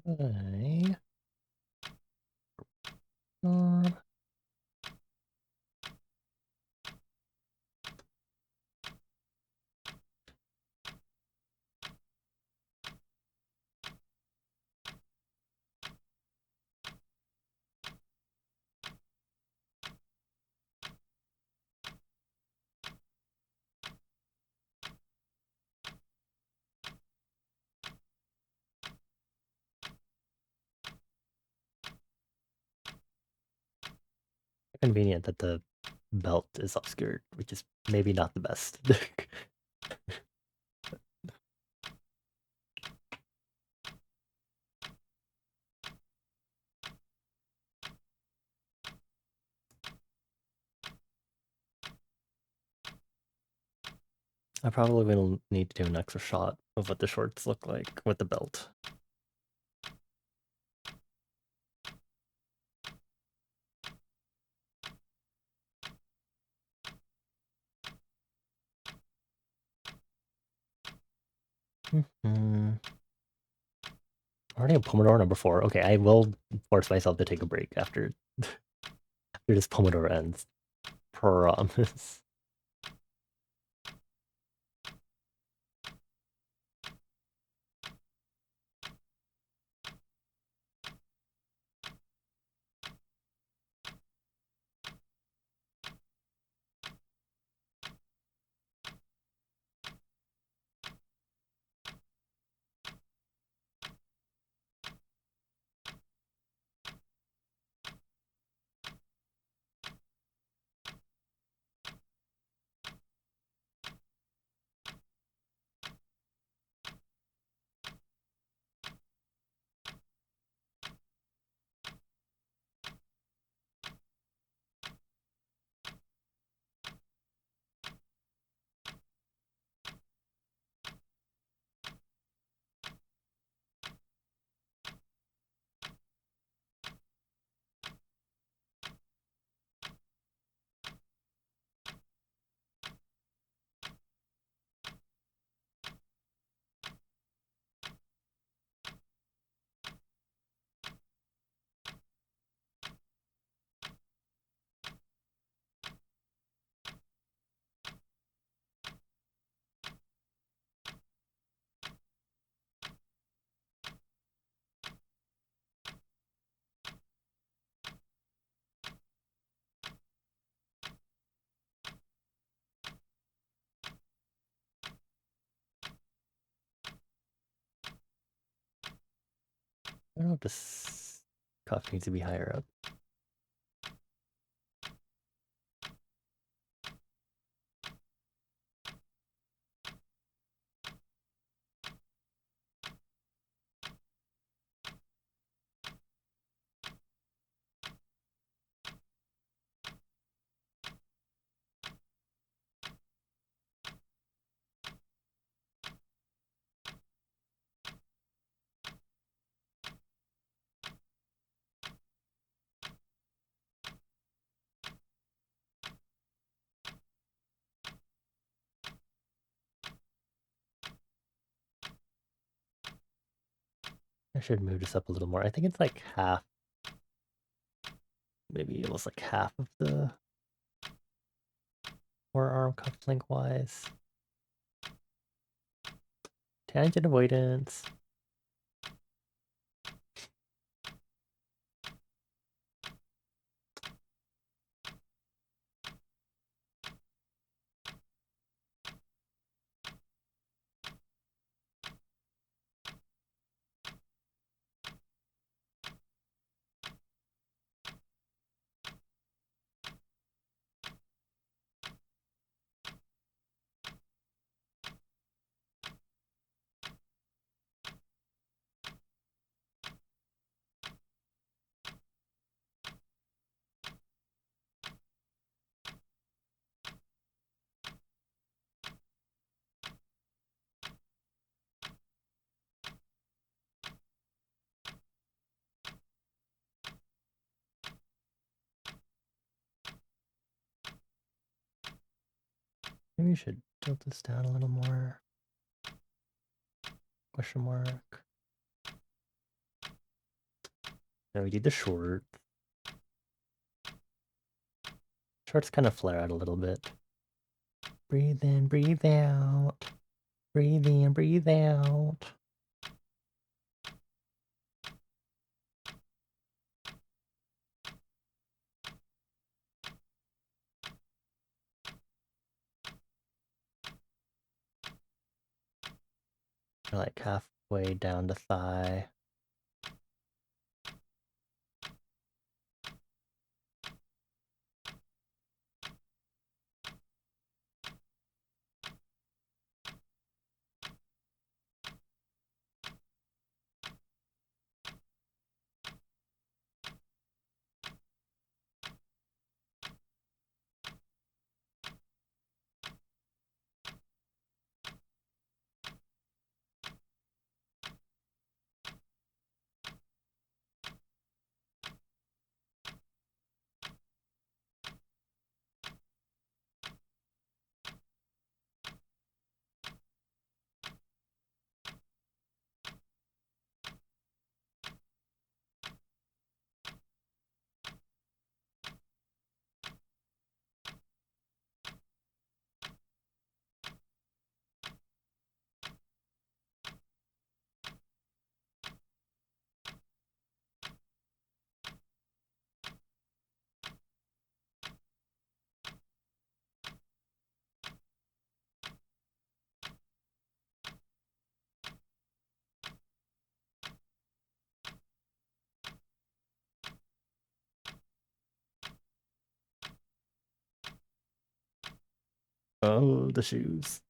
I... convenient that the belt is obscured, which is maybe not the best. I probably will need to do an extra shot of what the shorts look like with the belt. Already a pomodoro number 4. Okay, I will force myself to take a break after this pomodoro ends. Promise. I don't know if this cuff needs to be higher up. I should move this up a little more. I think it's like half, maybe almost like half of the forearm cuff lengthwise. Tangent avoidance. Maybe we should tilt this down a little more. Question mark. So we did the short. Shorts kind of flare out a little bit. Breathe in, breathe out. Breathe in, breathe out. We're like halfway down the thigh. Oh, the shoes.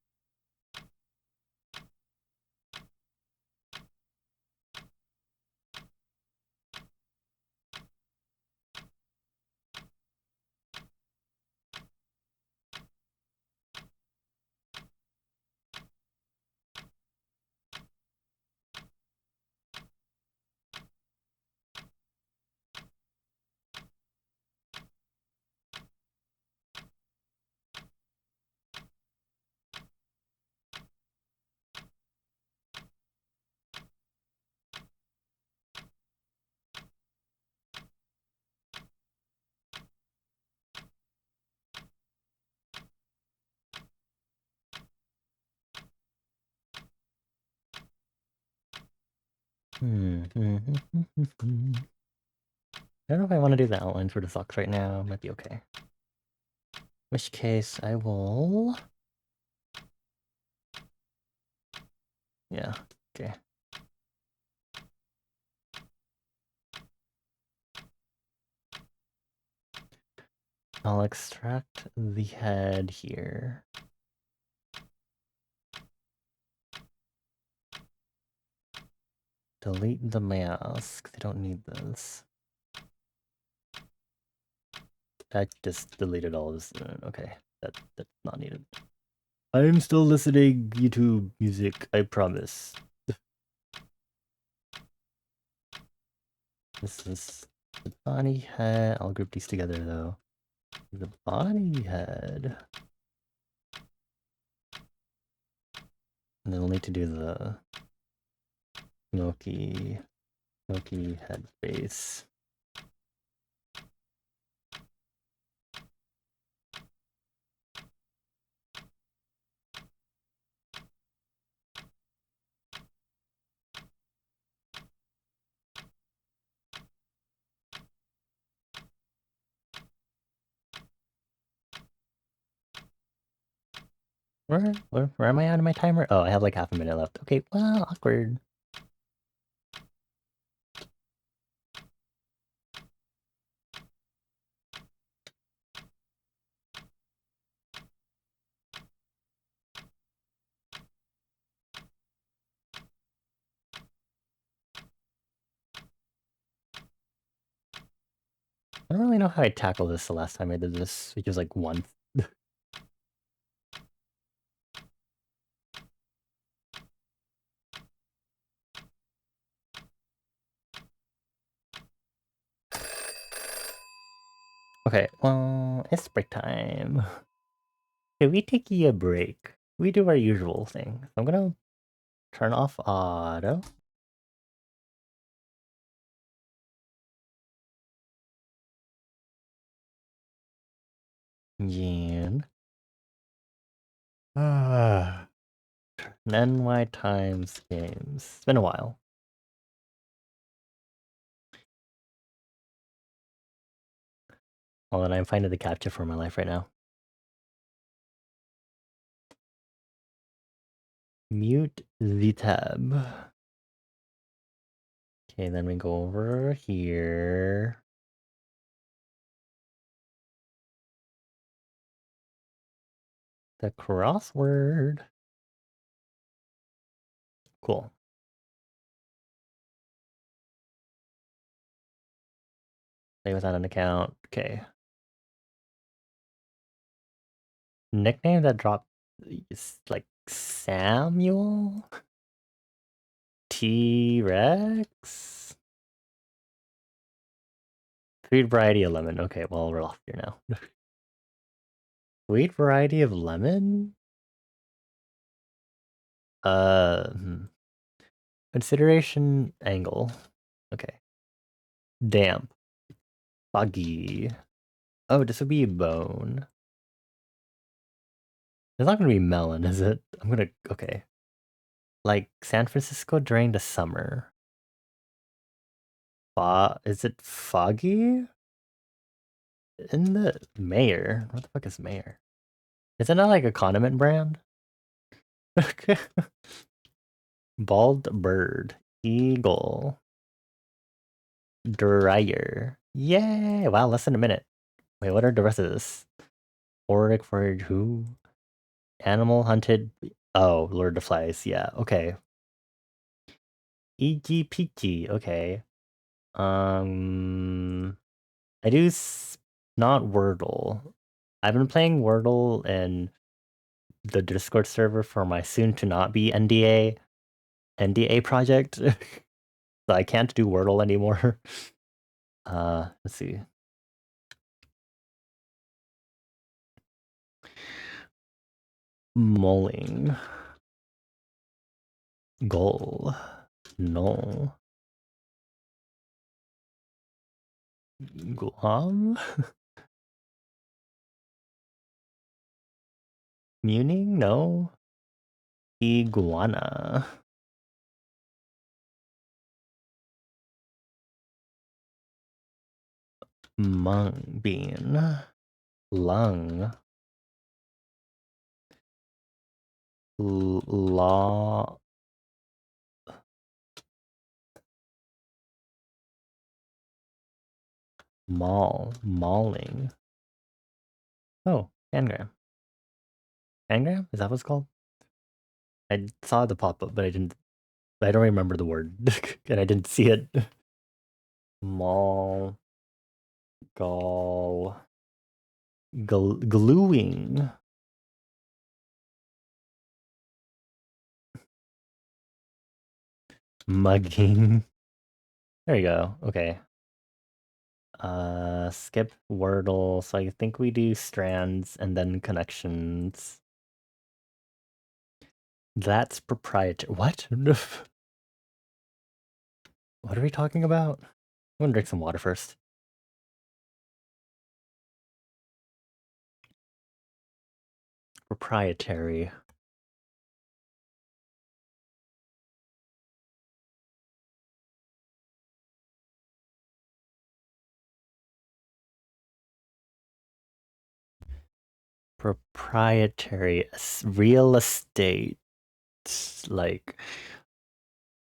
I don't know if I want to do the outlines for the socks right now. Might be okay. In which case, I will... Yeah, okay. I'll extract the head here. Delete the mask. They don't need this. I just deleted all this. Okay, that's not needed. I'm still listening YouTube music, I promise. This is the body head. I'll group these together though. The body head. And then we'll need to do the smoky head face. Where am I at in my timer? Oh, I have like half a minute left. Okay, well, awkward. I don't really know how I tackled this the last time I did this, which was like once. Okay, well, it's break time. Can we take a break? We do our usual thing. I'm gonna turn off auto. Yen. An NY Times games. It's been a while. Well, and I'm finding the capture for my life right now. Mute the tab. Okay, then we go over here. The crossword. Cool. Play without an account. Okay. Nickname that dropped is like Samuel? T-Rex? Sweet variety of lemon. Okay, well, we're off here now. Sweet variety of lemon? Consideration angle. Okay. Damp. Foggy. Oh, this would be bone. It's not gonna be melon, is it? Okay. Like San Francisco during the summer. Is it foggy? In the mayor? What the fuck is mayor? Is it not like a condiment brand? Bald bird. Eagle. Dryer. Yay! Wow, less than a minute. Wait, what are the rest of this? Auric for who? Animal hunted. Oh, Lord of the Flies. Yeah, okay. E.G. Peachy. Okay. I do not Wordle. I've been playing Wordle in the Discord server for my soon to not be NDA project. So I can't do Wordle anymore. Let's see. Mulling. Goal. No. Guam? Muning? No. Iguana. Mung bean. Lung. Law. Mauling. Oh, Angram. Angram? Is that what it's called? I saw the pop-up, but I don't remember the word. And I didn't see it. Mall. Gluing. Mugging. There you go. Okay. Skip Wordle. So I think we do strands and then connections. That's proprietary. What? What are we talking about? I'm gonna drink some water first. Proprietary. Proprietary real estate, like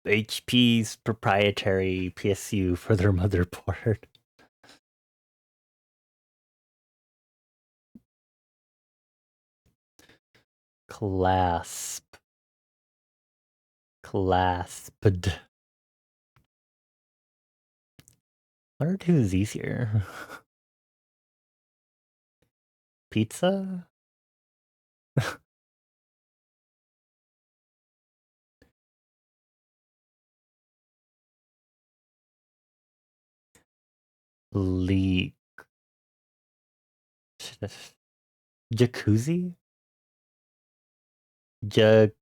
HP's proprietary PSU for their motherboard. Clasped. What are two Z's here? Pizza? Leak. Jacuzzi? Jacuzzi.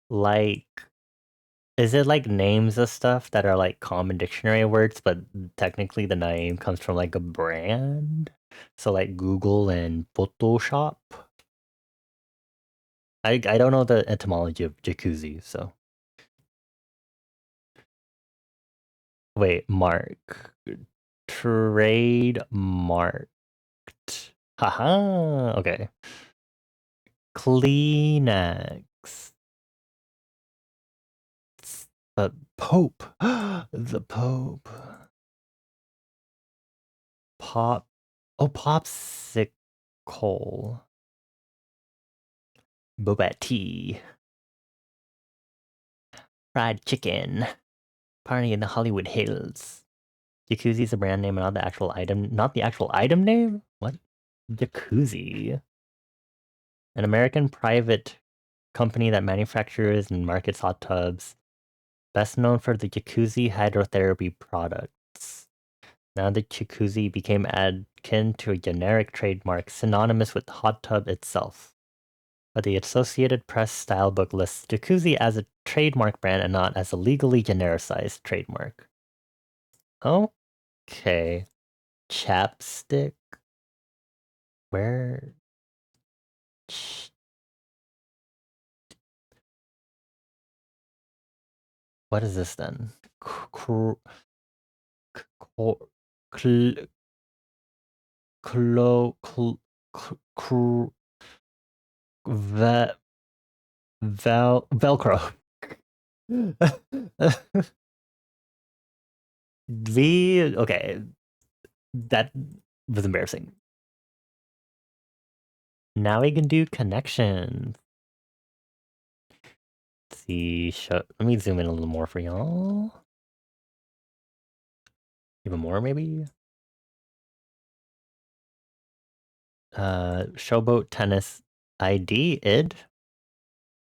Like Is it like names of stuff that are like common dictionary words, but technically the name comes from like a brand? So like Google and Photoshop? I don't know the etymology of jacuzzi, so. Wait, mark. Trademarked. Haha, okay. Kleenex. The Pope. The Pope. Pop. Oh, popsicle. Boba tea. Fried chicken. Party in the Hollywood Hills. Jacuzzi is a brand name, not the actual item. Not the actual item name? What? Jacuzzi. An American private company that manufactures and markets hot tubs. Best known for the jacuzzi hydrotherapy products. Now the jacuzzi became akin to a generic trademark synonymous with hot tub itself. But the Associated Press style book lists jacuzzi as a trademark brand and not as a legally genericized trademark. Okay. Chapstick? Where? What is this then? Velcro. Okay, that was embarrassing. Now we can do connections. Let's see, let me zoom in a little more for y'all. Even more, maybe? Showboat, tennis, ID, id.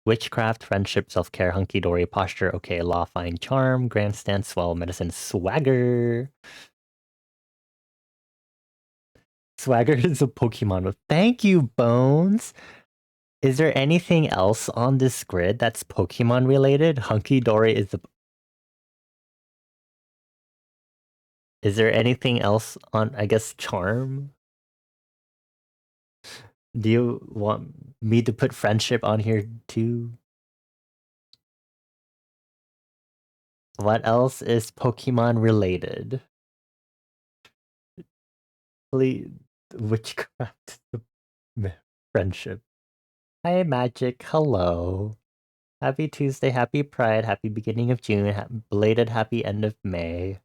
Witchcraft, friendship, self-care, hunky-dory, posture, okay, law, fine, charm, grandstand, swell, medicine, swagger. Swagger is a Pokemon. Thank you, Bones. Is there anything else on this grid that's Pokemon related? Hunky-dory is the... Is there anything else on, I guess, charm? Do you want me to put friendship on here too? What else is Pokemon related? Please, witchcraft, friendship. Hi, Magic. Hello. Happy Tuesday, happy Pride, happy beginning of June, belated happy end of May.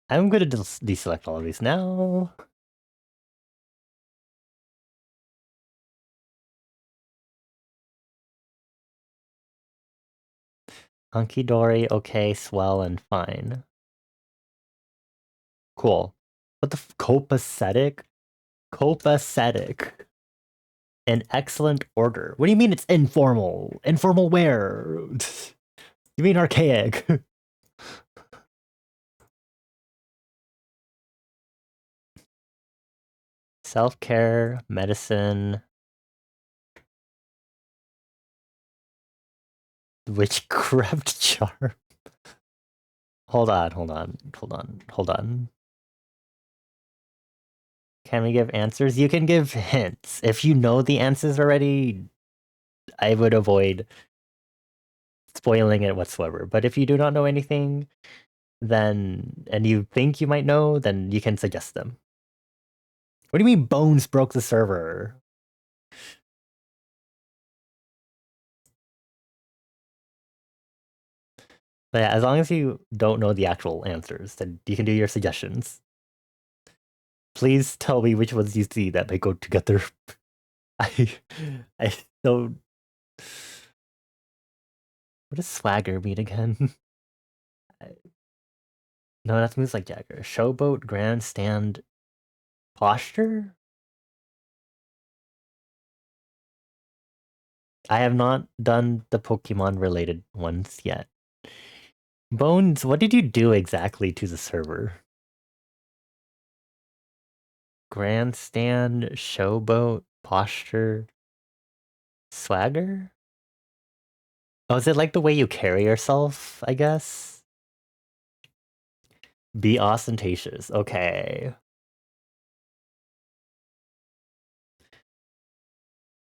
I'm going to deselect all of these now. Hunky dory, okay, swell, and fine. Cool. What the copacetic? Copacetic. In excellent order. What do you mean it's informal? Informal where? You mean archaic? Self-care, medicine, witchcraft charm. Hold on. Can we give answers? You can give hints. If you know the answers already, I would avoid spoiling it whatsoever. But if you do not know anything, then and you think you might know, then you can suggest them. What do you mean Bones broke the server? But yeah, as long as you don't know the actual answers, then you can do your suggestions. Please tell me which ones you see that may go together. I don't. What does swagger mean again? No, that moves like Jagger. Showboat, grandstand, posture? I have not done the Pokemon related ones yet. Bones, what did you do exactly to the server? Grandstand, showboat, posture, swagger? Oh, is it like the way you carry yourself, I guess? Be ostentatious. Okay.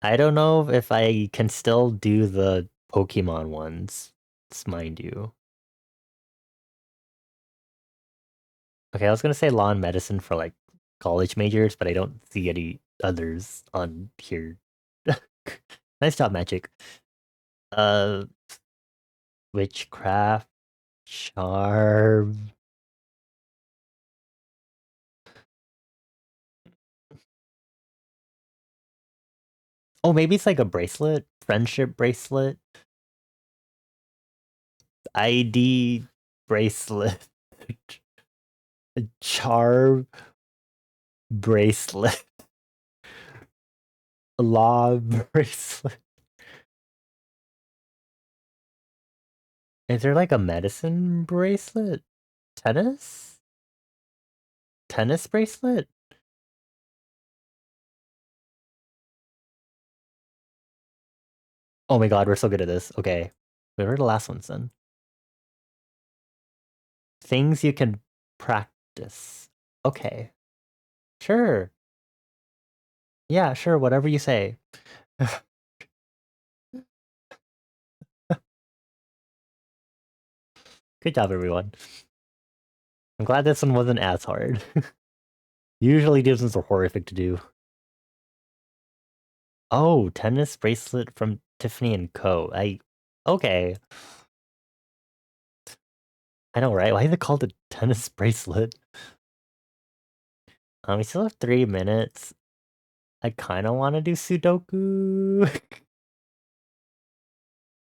I don't know if I can still do the Pokemon ones, mind you. Okay, I was gonna say law and medicine for like college majors, but I don't see any others on here. Nice job, Magic. Uh, witchcraft, charm. Oh, maybe it's like a bracelet, friendship bracelet, ID bracelet, charm bracelet, law bracelet. Is there like a medicine bracelet? Tennis? Tennis bracelet? Oh my god, we're so good at this. Okay. Wait, where are the last ones then? Things you can practice. Okay. Sure. Yeah, sure, whatever you say. Good job, everyone. I'm glad this one wasn't as hard. Usually these ones are horrific to do. Oh, tennis bracelet from Tiffany and Co. Okay. I know, right? Why is it called a tennis bracelet? We still have 3 minutes. I kind of want to do Sudoku.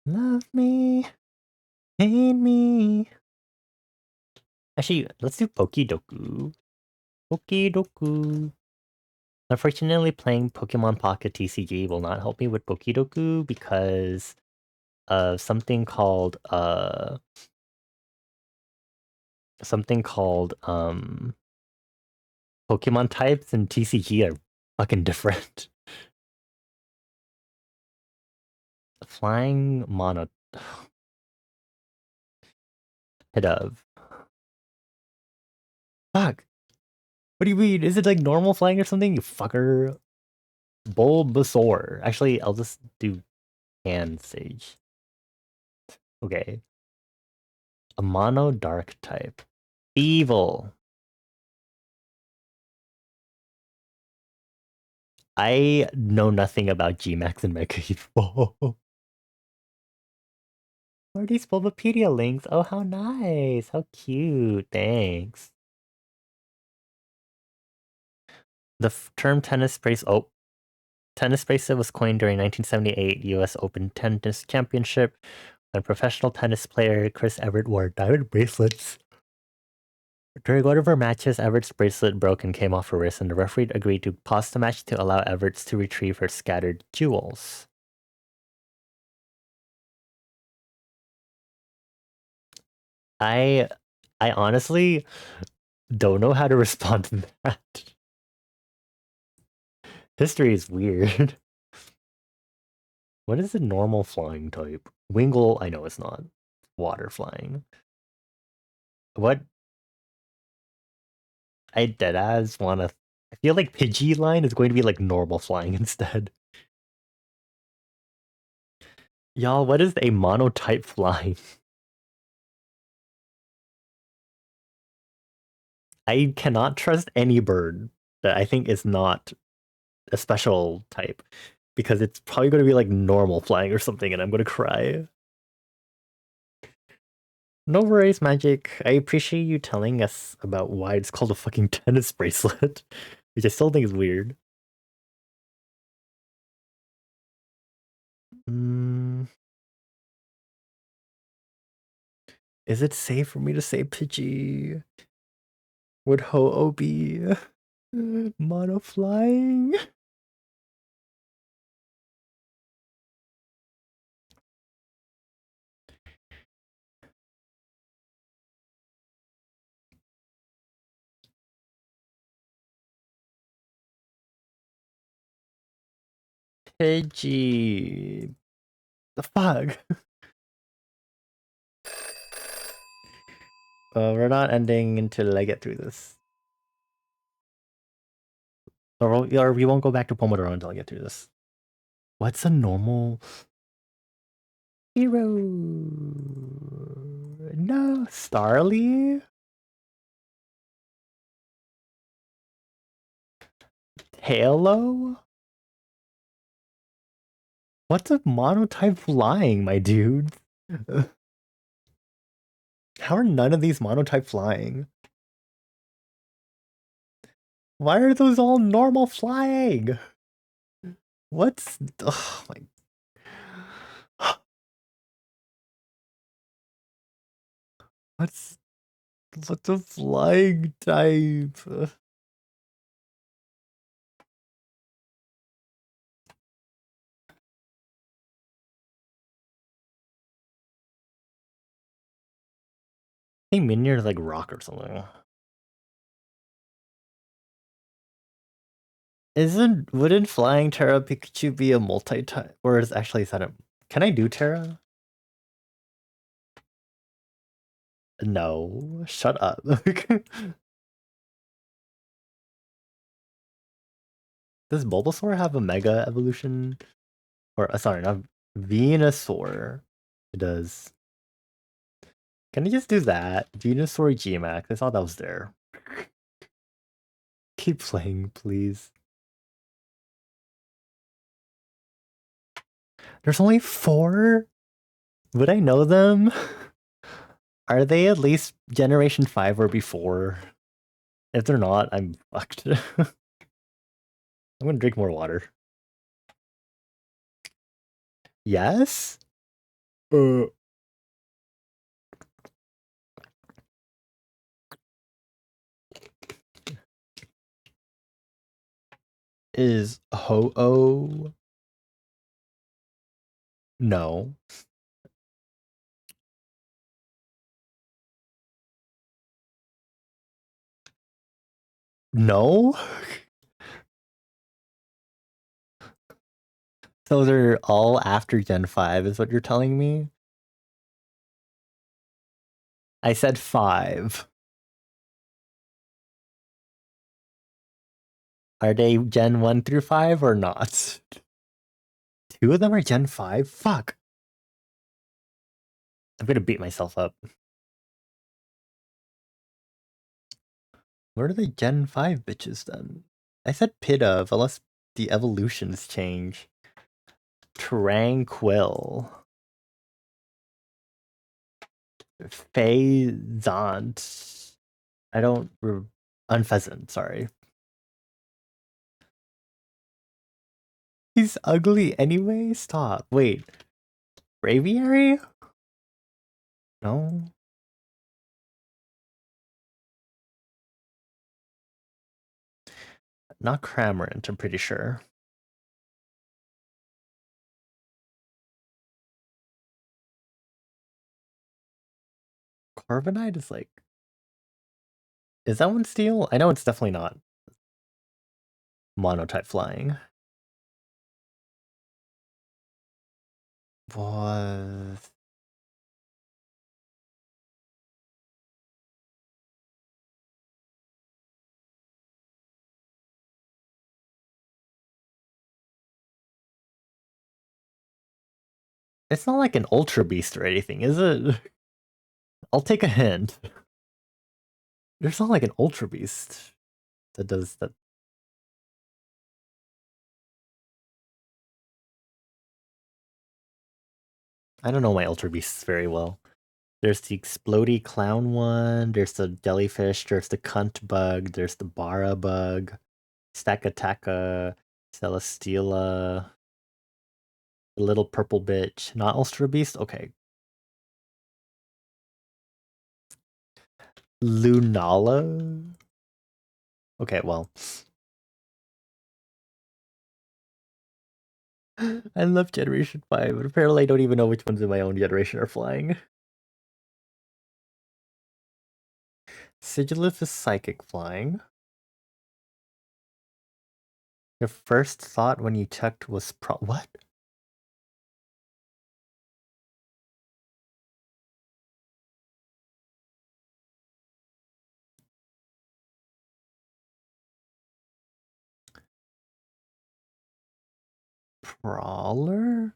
Love me, hate me. Actually, let's do Pokidoku. Pokidoku. Unfortunately, playing Pokemon Pocket TCG will not help me with Pokidoku because of something called Pokemon types and TCG are fucking different. Flying mono hit of. Fuck. What do you mean? Is it like normal flying or something? You fucker. Bulbasaur. Actually, I'll just do Hand Sage. Okay. A mono dark type. Evil. I know nothing about Gmax and Mega Evo. What are these Bulbapedia links? Oh, how nice. How cute. Thanks. The term tennis brace. Oh, tennis bracelet was coined during 1978 U.S. Open Tennis Championship when professional tennis player Chris Evert wore diamond bracelets. During one of her matches, Everett's bracelet broke and came off her wrist, and the referee agreed to pause the match to allow Everett to retrieve her scattered jewels. I I honestly don't know how to respond to that. History is weird. What is the normal flying type? Wingull, I know it's not. Water flying. What? I deadass wanna... I feel like Pidgeyline is going to be like normal flying instead. Y'all, what is a monotype flying? I cannot trust any bird that I think is not a special type because it's probably going to be like normal flying or something and I'm going to cry. No worries, Magic. I appreciate you telling us about why it's called a fucking tennis bracelet, which I still think is weird. Mm, is it safe for me to say Pidgey? Would Ho-Oh be mono flying? Pidgey. The fuck? We're not ending until I get through this. Or we won't go back to Pomodoro until I get through this. What's a normal hero? No, Starly? Halo? What's a monotype flying, my dude? How are none of these monotype flying? Why are those all normal flying? What's... Oh my... What's a flying type? I think Minion is like rock or something. Wouldn't flying Terra Pikachu be a multi-type? Or is that a... Can I do Terra? No. Shut up. Does Bulbasaur have a Mega Evolution? Or, sorry, not Venusaur. It does. Can I just do that? Venusaur Gmax. I thought that was there. Keep playing, please. There's only 4? Would I know them? Are they at least Generation 5 or before? If they're not, I'm fucked. I'm gonna drink more water. Yes? Is Ho-Oh? No. No? So they're all after Gen 5 is what you're telling me? I said 5. Are they Gen 1 through 5 or not? 2 of them are Gen 5? Fuck. I'm gonna beat myself up. What are the Gen 5 bitches then? I said Pidove, unless the evolutions change. Tranquil. Phasant. I don't... Unpheasant, sorry. He's ugly anyway? Stop. Wait. Braviary? No. Not Cramorant, I'm pretty sure. Carbonite is like... Is that one steel? I know it's definitely not monotype flying. What? It's not like an Ultra Beast or anything, is it? I'll take a hint. There's not like an Ultra Beast that does that. I don't know my Ultra Beasts very well. There's the Explodey Clown one, there's the Jellyfish, there's the Cunt Bug, there's the Bara Bug, Stakataka, Celesteela, the little purple bitch. Not Ultra Beast? Okay. Lunala? Okay, well. I love Generation 5, but apparently I don't even know which ones in my own generation are flying. Sigilif is psychic flying. Your first thought when you checked was what? Crawler?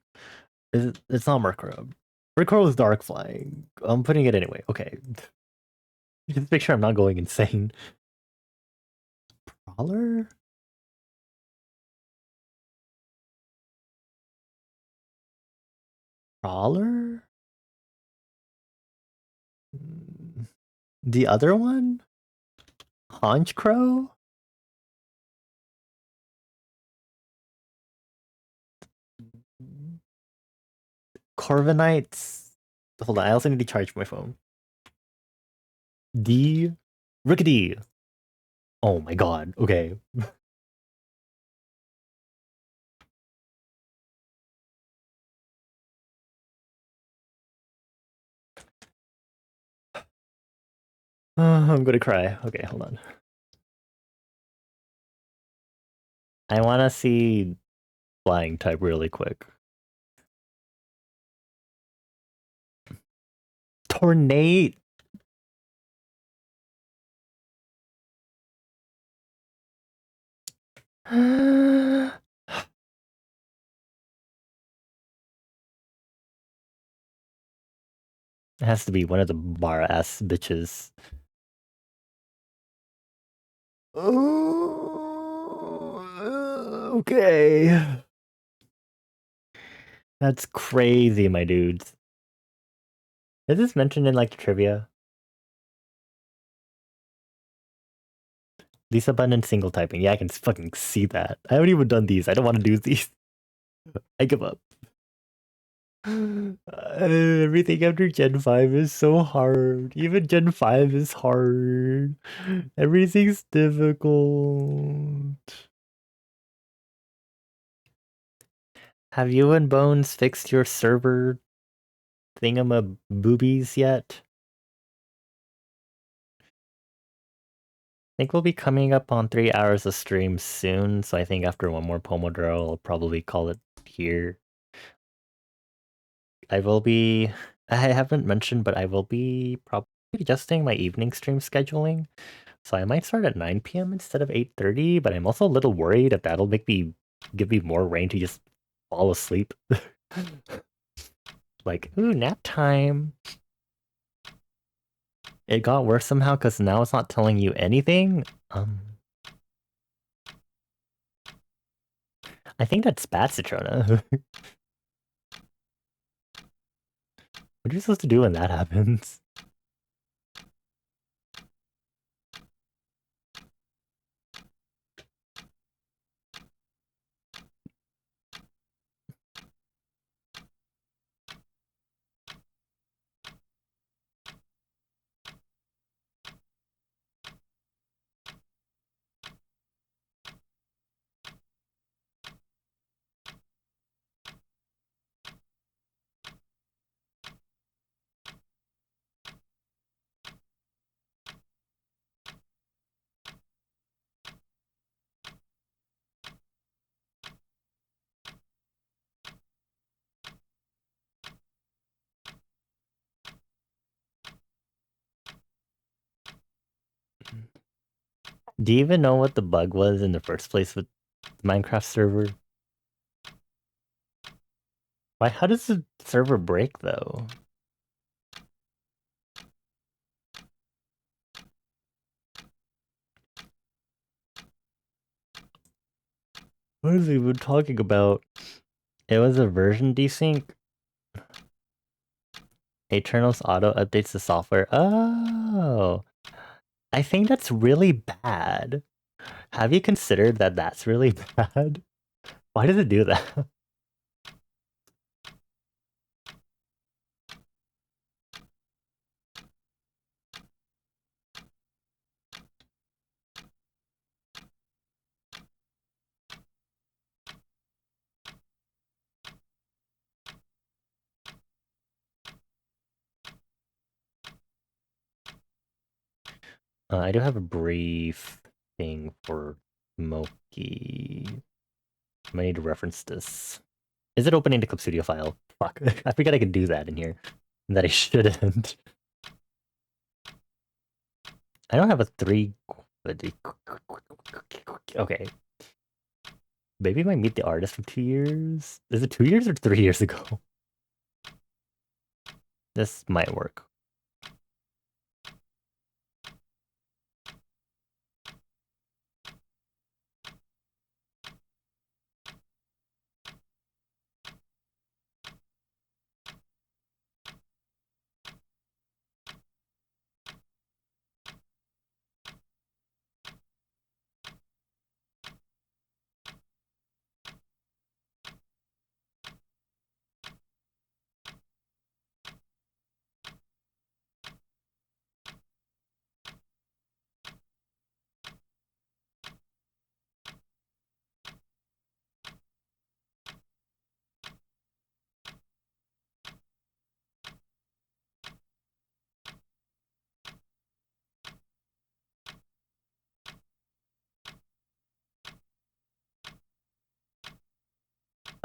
It's not Murkrow. Murkrow is dark flying. I'm putting it anyway. Okay. Just make sure I'm not going insane. Crawler? Crawler? The other one? Haunch Crow? Corviknights? Hold on, I also need to charge my phone. D. Rickety. Oh my god, okay. I'm gonna cry. Okay, hold on. I wanna see flying type really quick. Tornade. It has to be one of the bar ass bitches. Oh, okay. That's crazy, my dudes. Is this mentioned in like the trivia? Least abundant single typing. Yeah, I can fucking see that. I haven't even done these. I don't want to do these. I give up. Everything after Gen 5 is so hard. Even Gen 5 is hard. Everything's difficult. Have you and Bones fixed your server thingamaboobies yet? I think we'll be coming up on 3 hours of stream soon, so I think after one more Pomodoro, I'll probably call it here. I haven't mentioned, but I will be probably adjusting my evening stream scheduling. So I might start at 9 p.m. instead of 8:30, but I'm also a little worried if that'll give me more rain to just fall asleep. Like, ooh, nap time. It got worse somehow because now it's not telling you anything. I think that's bad, Citrona. What are you supposed to do when that happens? Do you even know what the bug was in the first place with the Minecraft server? How does the server break though? What is he even talking about? It was a version desync. Eternals auto updates the software. Oh, I think that's really bad. Have you considered that that's really bad? Why does it do that? I do have a brief thing for Moki. I might need to reference this. Is it opening the Clip Studio file? Fuck. I forgot I could do that in here. That I shouldn't. I don't have a 3... Okay. Maybe might meet the artist from 2 years. Is it 2 years or 3 years ago? This might work.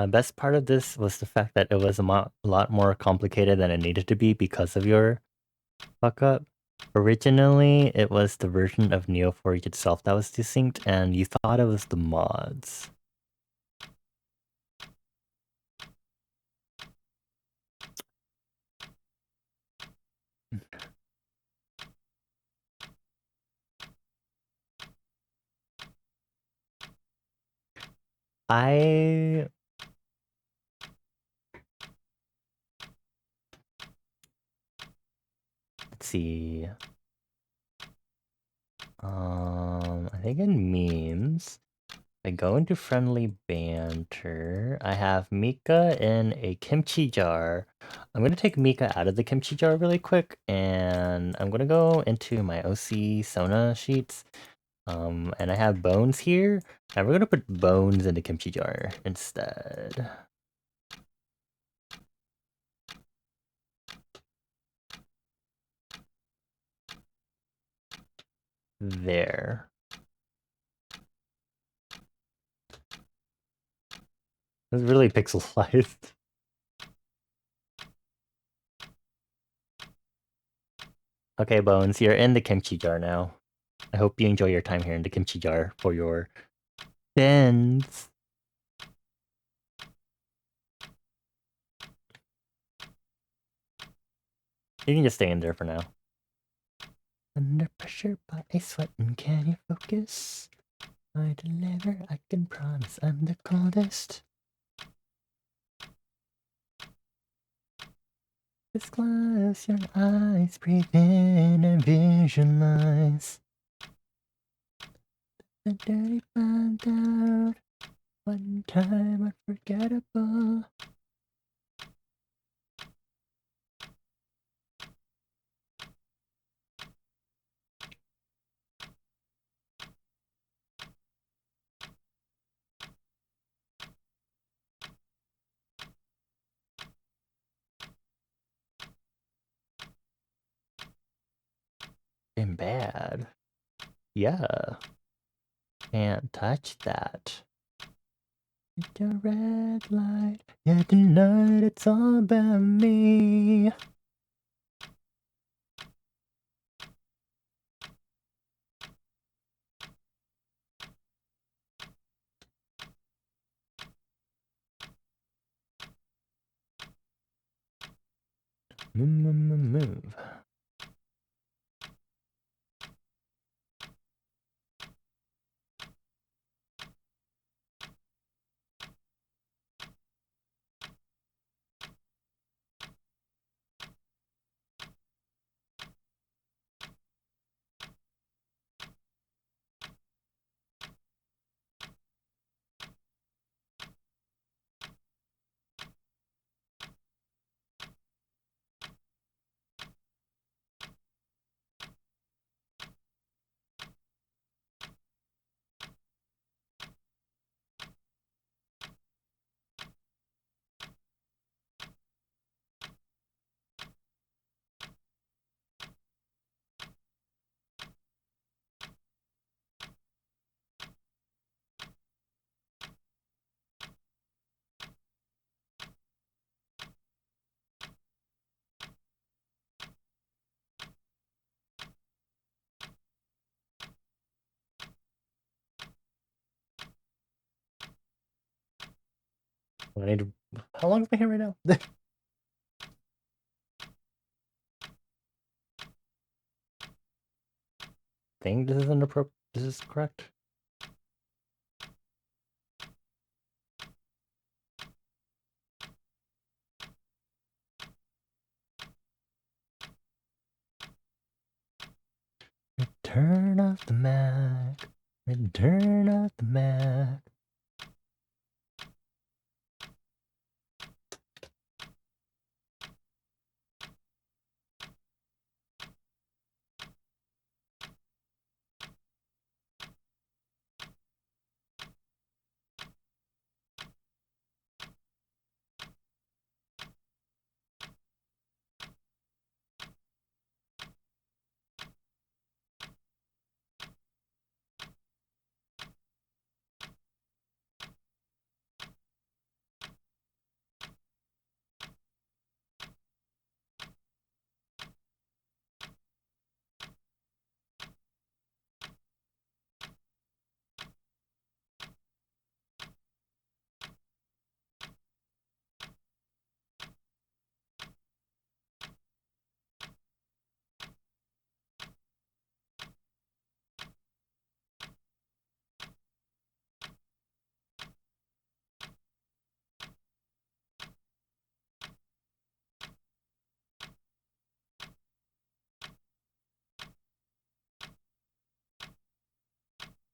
Best part of this was the fact that it was a lot more complicated than it needed to be because of your fuck up. Originally, it was the version of Neo4j itself that was desynced, and you thought it was the mods. Let's see. I think in memes, I go into friendly banter. I have Mika in a kimchi jar. I'm gonna take Mika out of the kimchi jar really quick, and I'm gonna go into my OC Sona sheets. And I have Bones here, and we're gonna put Bones in the kimchi jar instead. There. It's really pixelized. Okay, Bones, you're in the kimchi jar now. I hope you enjoy your time here in the kimchi jar for your bins. You can just stay in there for now. Under pressure, but I sweating, can you focus? I deliver, I can promise I'm the coldest. Just close your eyes, breathe in and visualize the dirty found out. One time unforgettable. Been bad. Yeah. Can't touch that. It's a red light. Yeah, tonight it's all about me. Move. I need to... How long is my hair right now? Think this is inappropriate. This is correct. Return of the Mac. Return of the Mac.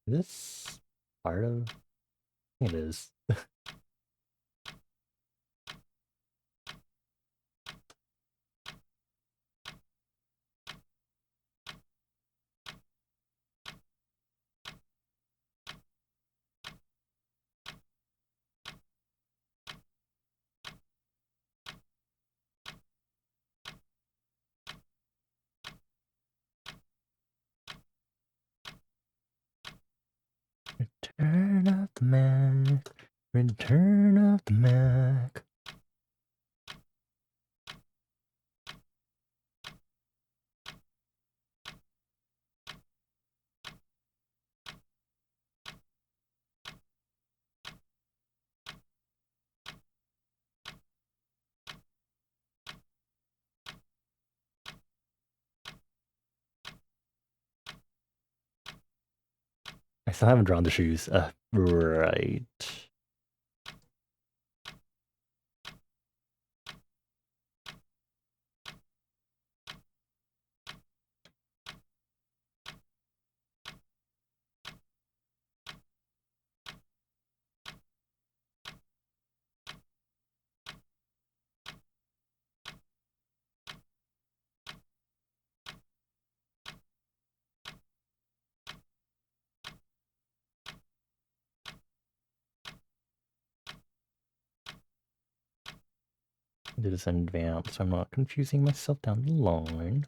Is this part of... I think it is. Return of the Mac. Return of the Mac. I still haven't drawn the shoes. Right. Do this in advance so I'm not confusing myself down the line.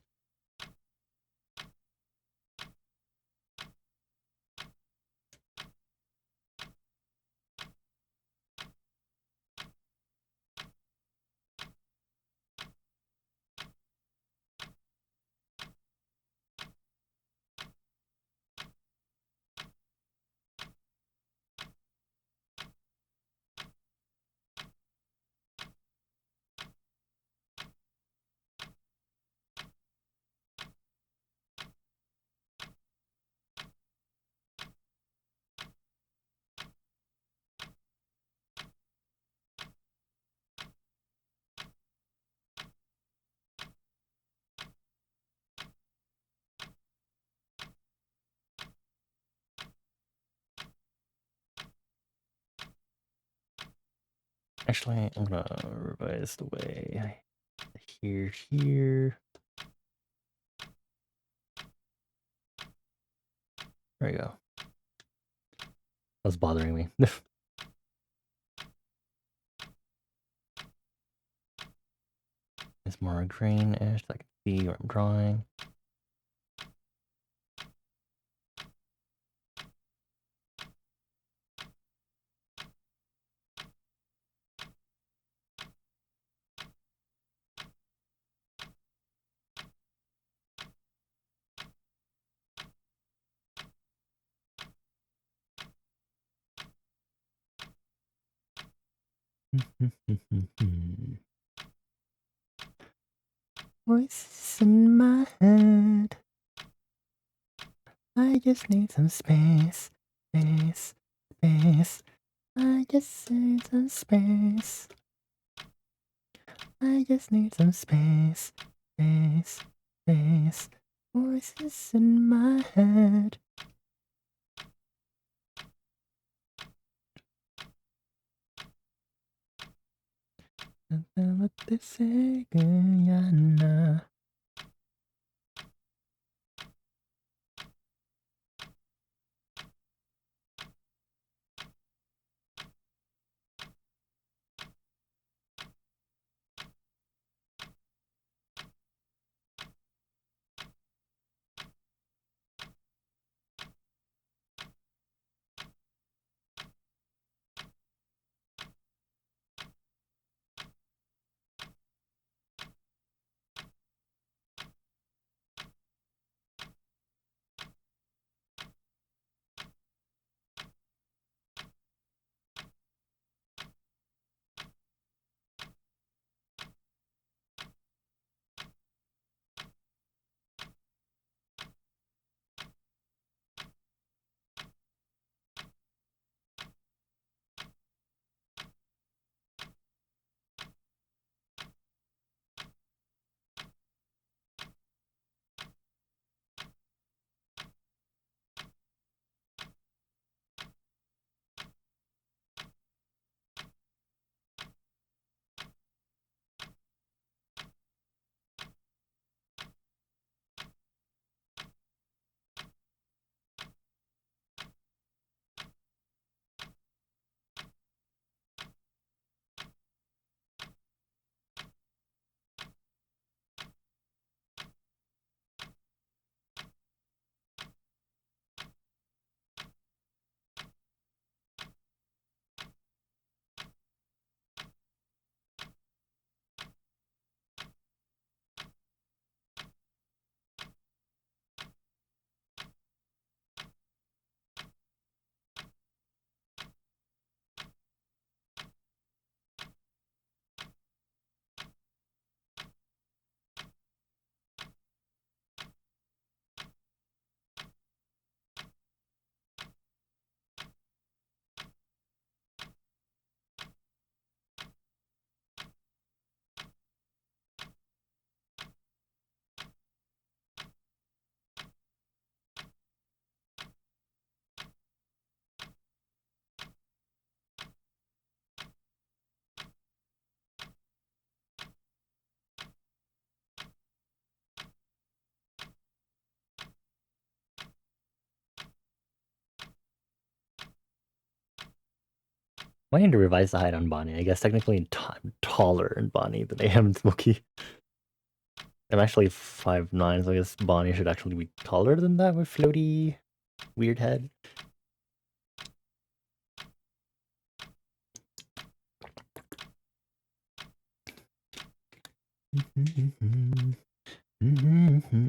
Actually, I'm gonna revise the way here. There you go. That's bothering me. It's more greenish so I can see what I'm drawing. Voices in my head. I just need some space, space, space. I just need some space. I just need some space, space, space. Voices in my head. What they say, Guyana. I need to revise the height on Bonnie. I guess technically I'm taller in Bonnie than I am in Smokey. I'm actually 5'9", so I guess Bonnie should actually be taller than that with floaty weird head.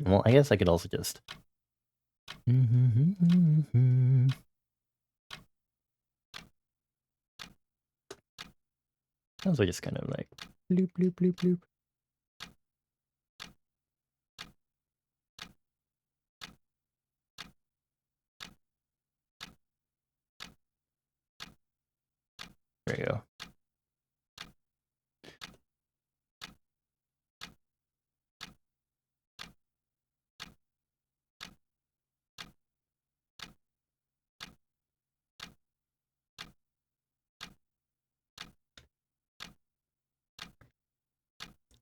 Well, I guess I could also just... Also just kind of like... bloop, bloop, bloop, bloop. There you go.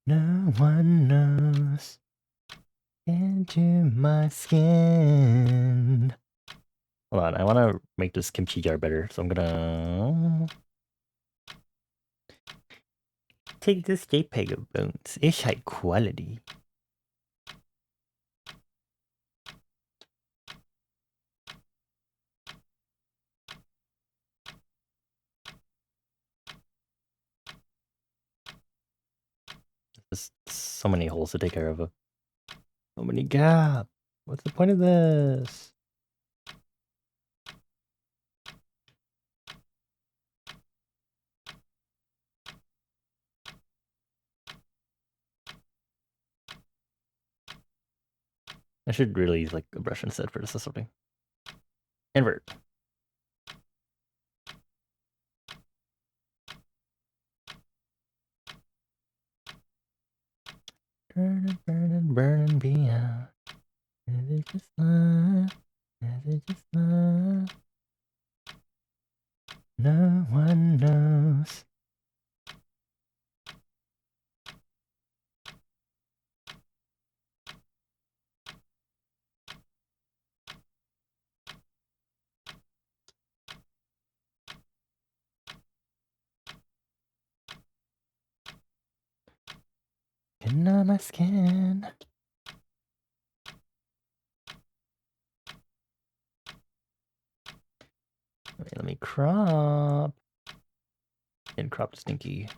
No one knows into my skin. Hold on, I want to make this kimchi jar better, so I'm gonna take this JPEG of bones. It's high quality. There's so many holes to take care of. So many gaps. What's the point of this? I should really use like a brush instead for this or something. Invert. Burn beyond. Is it just love? Is it just love? No one knows. Getting on my skin. Wait, let me crop. And crop stinky.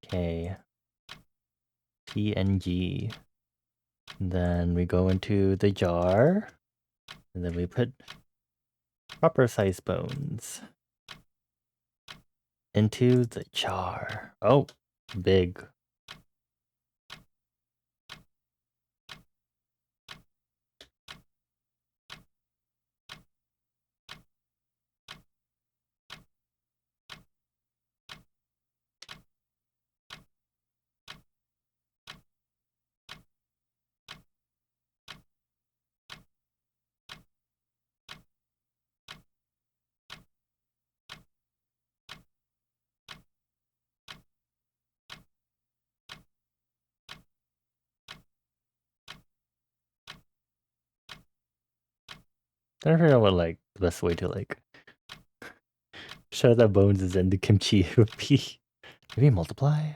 Okay. PNG. Then we go into the jar. And then we put proper size bones into the jar. Oh, big. I don't know what like the best way to like show that bones is in the kimchi would be. Maybe multiply? I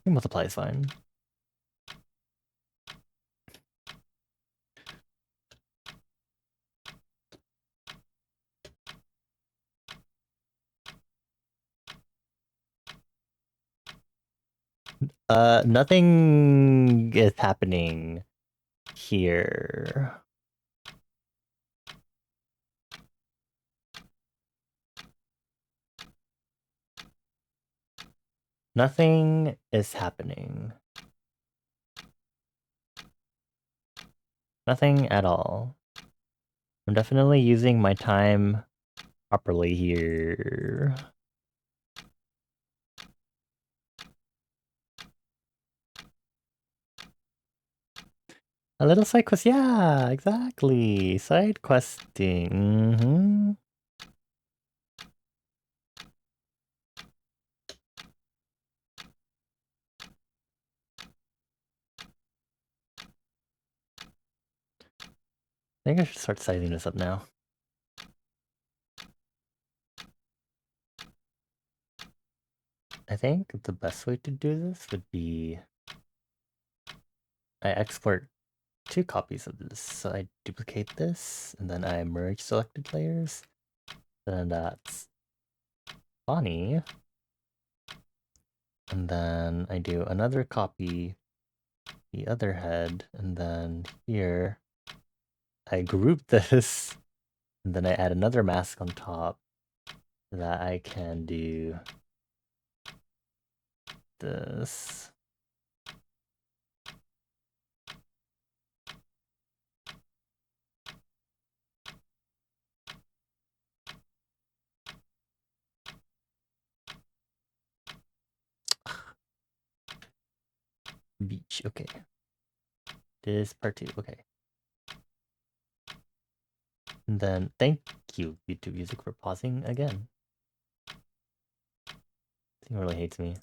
think multiply is fine. Nothing is happening here. Nothing is happening. Nothing at all. I'm definitely using my time properly here. A little side quest, yeah, exactly. Side questing. I think I should start sizing this up now. I think the best way to do this would be I export 2 copies of this. So I duplicate this, and then I merge selected layers. Then that's Bonnie. And then I do another copy, the other head, and then here I group this, and then I add another mask on top so that I can do this. Beach, okay. This part 2, okay. And then thank you, YouTube Music, for pausing again. This thing really hates me.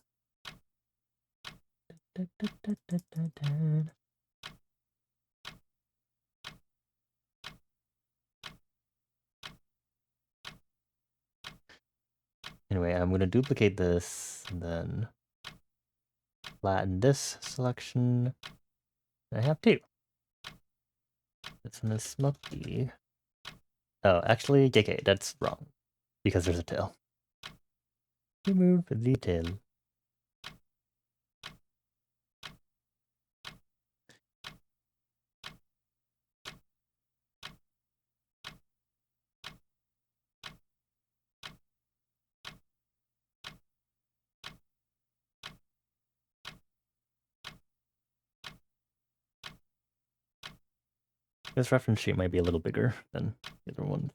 Anyway, I'm gonna duplicate this and then flatten this selection. I have 2. This one is smoky. Oh, actually, JK, that's wrong. Because there's a tail. Remove the tail. This reference sheet might be a little bigger than the other one.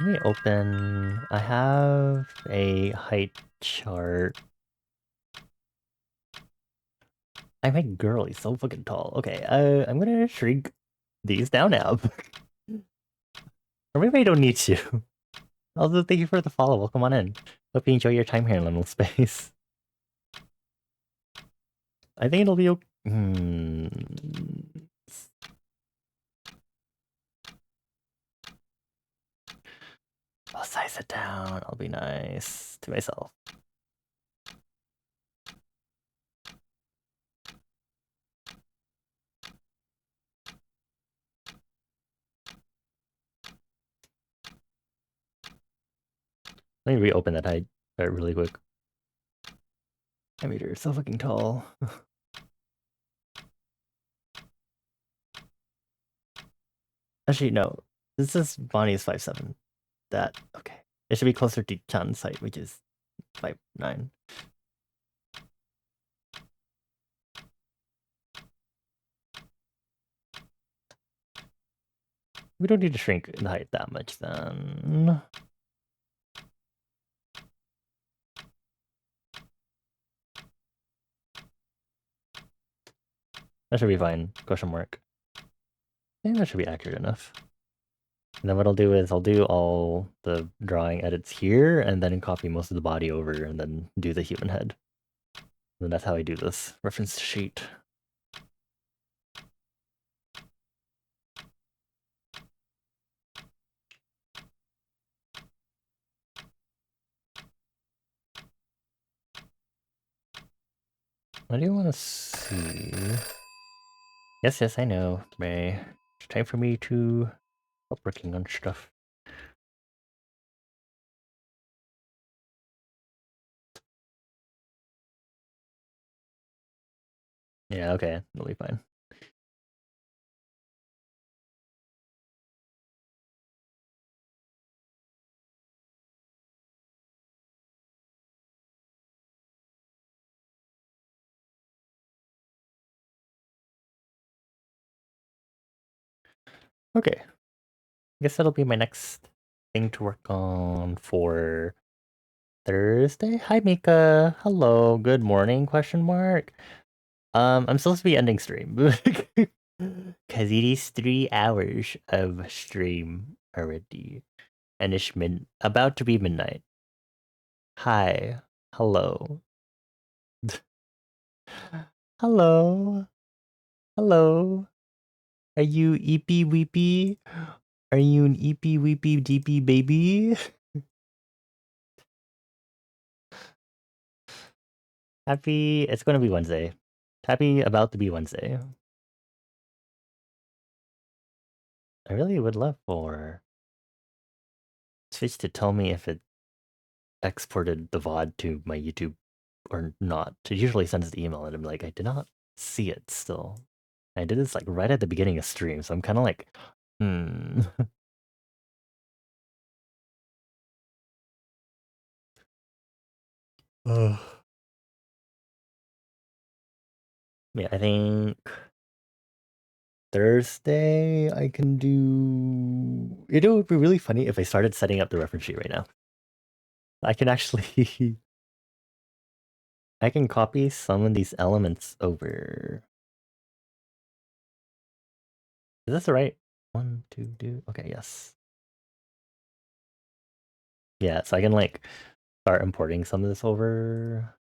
Let me open. I have a height chart. I make girly so fucking tall. Okay, I'm gonna shrink these down now. Or maybe I don't need to. Also, thank you for the follow. Welcome on in. Hope you enjoy your time here in Liminal Space. I think it'll be okay. I'll size it down. I'll be nice to myself. Let me reopen that height chart really quick. I made her so fucking tall. Actually, no. This is Bonnie's 5'7". That, okay. It should be closer to Chan's height, which is 5'9". We don't need to shrink the height that much then. That should be fine. Question mark. I think that should be accurate enough. And then what I'll do is I'll do all the drawing edits here and then copy most of the body over and then do the human head. And that's how I do this reference sheet. What do you want to see? Yes, I know, May. It's time for me to stop working on stuff. Yeah, okay, it'll be fine. Okay. I guess that'll be my next thing to work on for Thursday. Hi Mika. Hello. Good morning, question mark. I'm supposed to be ending stream. Cause it is 3 hours of stream already. And it's about to be midnight. Hi. Hello. Hello. Hello. Are you eepy weepy? Are you an eepy weepy deepy baby? Happy, it's gonna be Wednesday. Happy about to be Wednesday. I really would love for Switch to tell me if it exported the VOD to my YouTube or not. It usually sends the email and I'm like, I did not see it still. I did this like right at the beginning of stream, so I'm kind of like, Yeah, I think Thursday I can do. It would be really funny if I started setting up the reference sheet right now. I can actually I can copy some of these elements over. Is this the right one to do? Okay, yes. Yeah, so I can like start importing some of this over.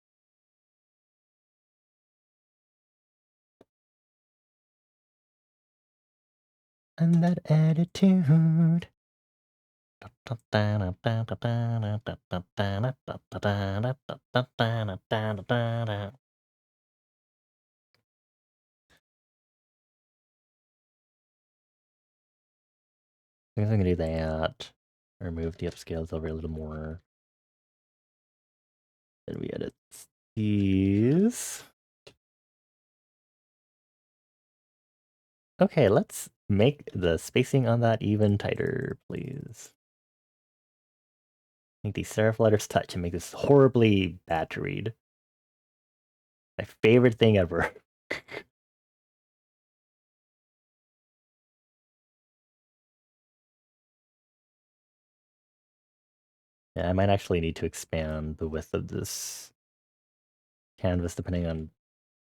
And that attitude. I guess I'm gonna do that. Remove the upscales over a little more. Then we edit these. Okay, let's make the spacing on that even tighter, please. Make these serif letters touch and make this horribly bad to read. My favorite thing ever. Yeah, I might actually need to expand the width of this canvas depending on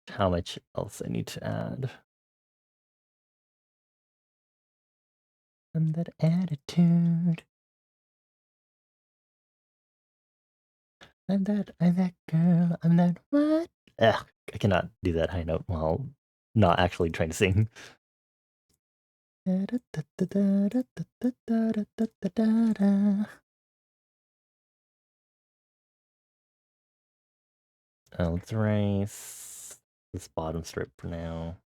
how much else I need to add. I'm that attitude. I'm that girl. I'm that what? Ugh, I cannot do that high note while not actually trying to sing. Let's erase this bottom strip for now.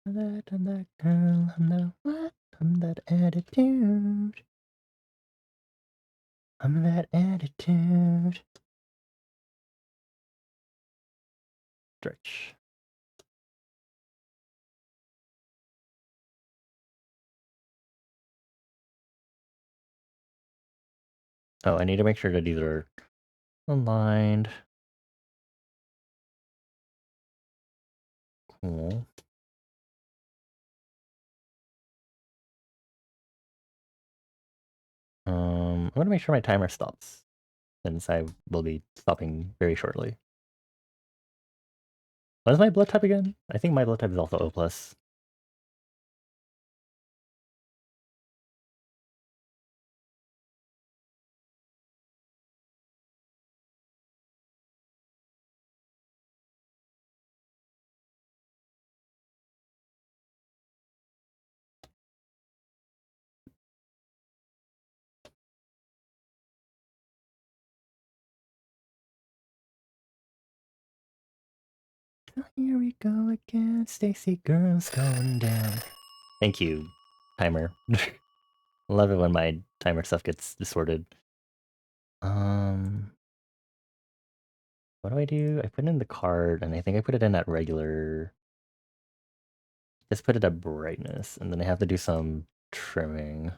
I'm that girl, I'm that what? I'm that attitude. I'm that attitude. Stretch. Oh, I need to make sure that these are aligned. Cool. I'm gonna make sure my timer stops, since I will be stopping very shortly. What is my blood type again? I think my blood type is also O+. Oh, here we go again, Stacy girl's going down. Thank you, timer. Love it when my timer stuff gets distorted. What do I do? I put in the card, and I think I put it in at regular. Just put it at brightness, and then I have to do some trimming.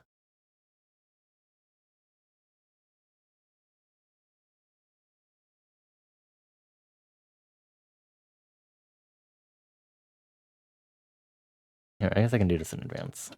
Yeah, I guess I can do this in advance.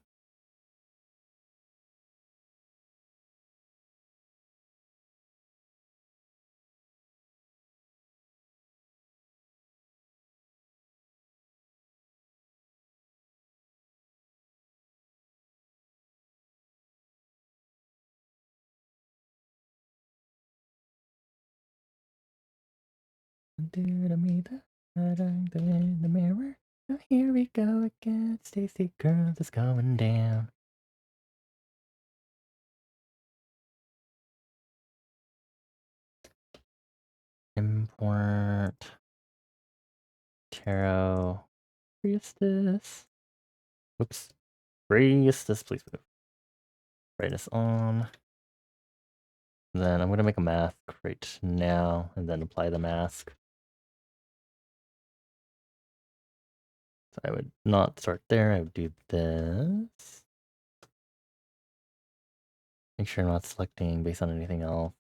Do to me the mirror. Oh, here we go again. Stacy girl is going down. Import tarot. Priestess. Whoops. Priestess, please move. Brightness on. Then I'm gonna make a mask right now and then apply the mask. So I would not start there, I would do this. Make sure I'm not selecting based on anything else.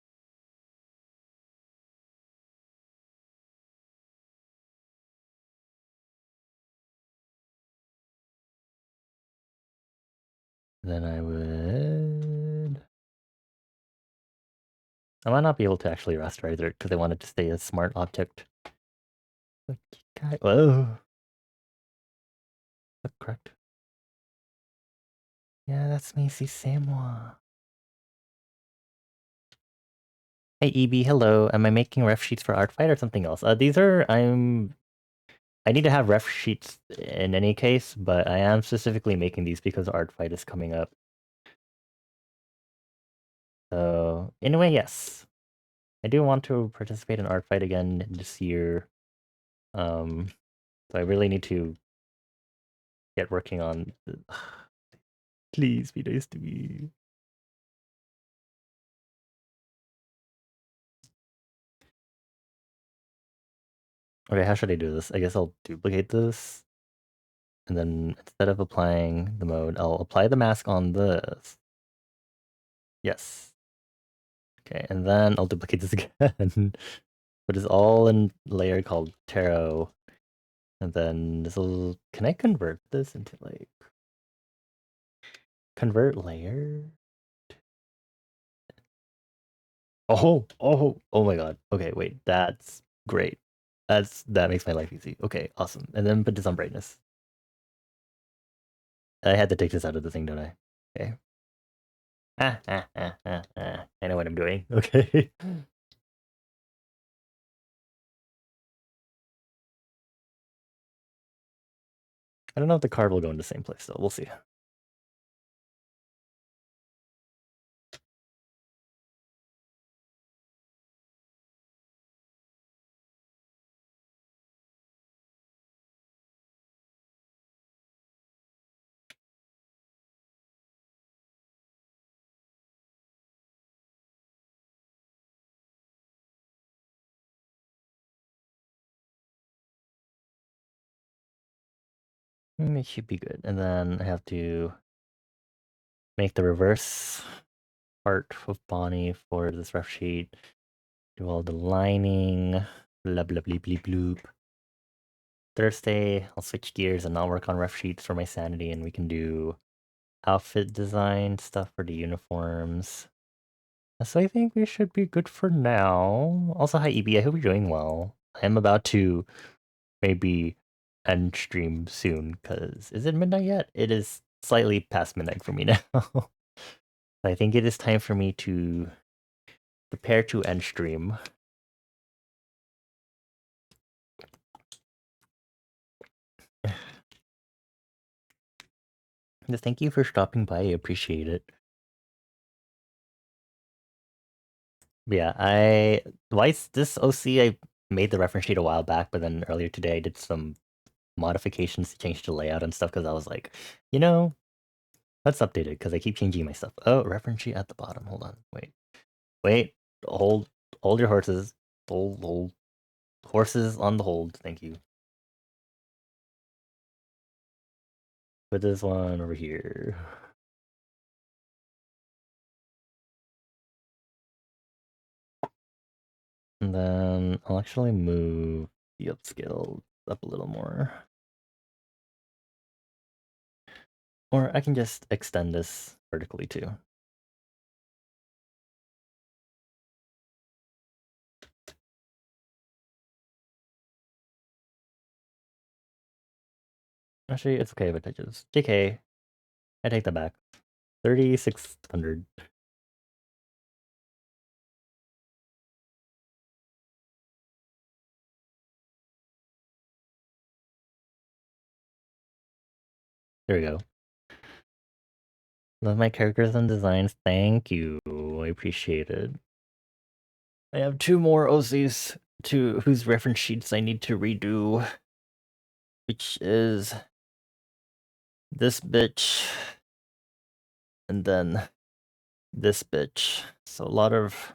Then I would... I might not be able to actually rasterize it because I want it to stay a smart object. Whoa. That's correct. Yeah, that's me, c'est moi. Hey EB, hello. Am I making ref sheets for Artfight or something else? I need to have ref sheets in any case, but I am specifically making these because Artfight is coming up. So anyway, yes. I do want to participate in Artfight again this year. So I really need to get working on Please be nice to me. Okay, how should I do this? I guess I'll duplicate this. And then instead of applying the mode, I'll apply the mask on this. Yes. Okay, and then I'll duplicate this again. But it's all in a layer called tarot. And then this will... Can I convert this into like... Convert layer? Oh my god. Okay, wait, that's great. That makes my life easy. Okay, awesome. And then put this on brightness. I had to take this out of the thing, don't I? Okay. I know what I'm doing. Okay. I don't know if the card will go in the same place, so we'll see. It should be good. And then I have to make the reverse part of Bonnie for this ref sheet. Do all the lining. Blah blah bleep bleep bloop. Thursday, I'll switch gears and I'll work on ref sheets for my sanity, and we can do outfit design stuff for the uniforms. So I think we should be good for now. Also, hi EB, I hope you're doing well. I am about to maybe end stream soon, because is it midnight yet? It is slightly past midnight for me now. I think it is time for me to prepare to end stream. Just thank you for stopping by, I appreciate it. Yeah, this OC, I made the reference sheet a while back, but then earlier today I did some modifications to change the layout and stuff because I was like, you know, let's update it because I keep changing my stuff. Oh, reference sheet at the bottom. Hold on. Wait. Hold your horses. Hold. Horses on the hold. Thank you. Put this one over here. And then I'll actually move the upscale up a little more. Or I can just extend this vertically too. Actually, it's okay if it touches. JK, I take that back. 3,600. There we go. Love my characters and designs. Thank you. I appreciate it. I have 2 more OCs whose reference sheets I need to redo, which is this bitch and then this bitch. So a lot of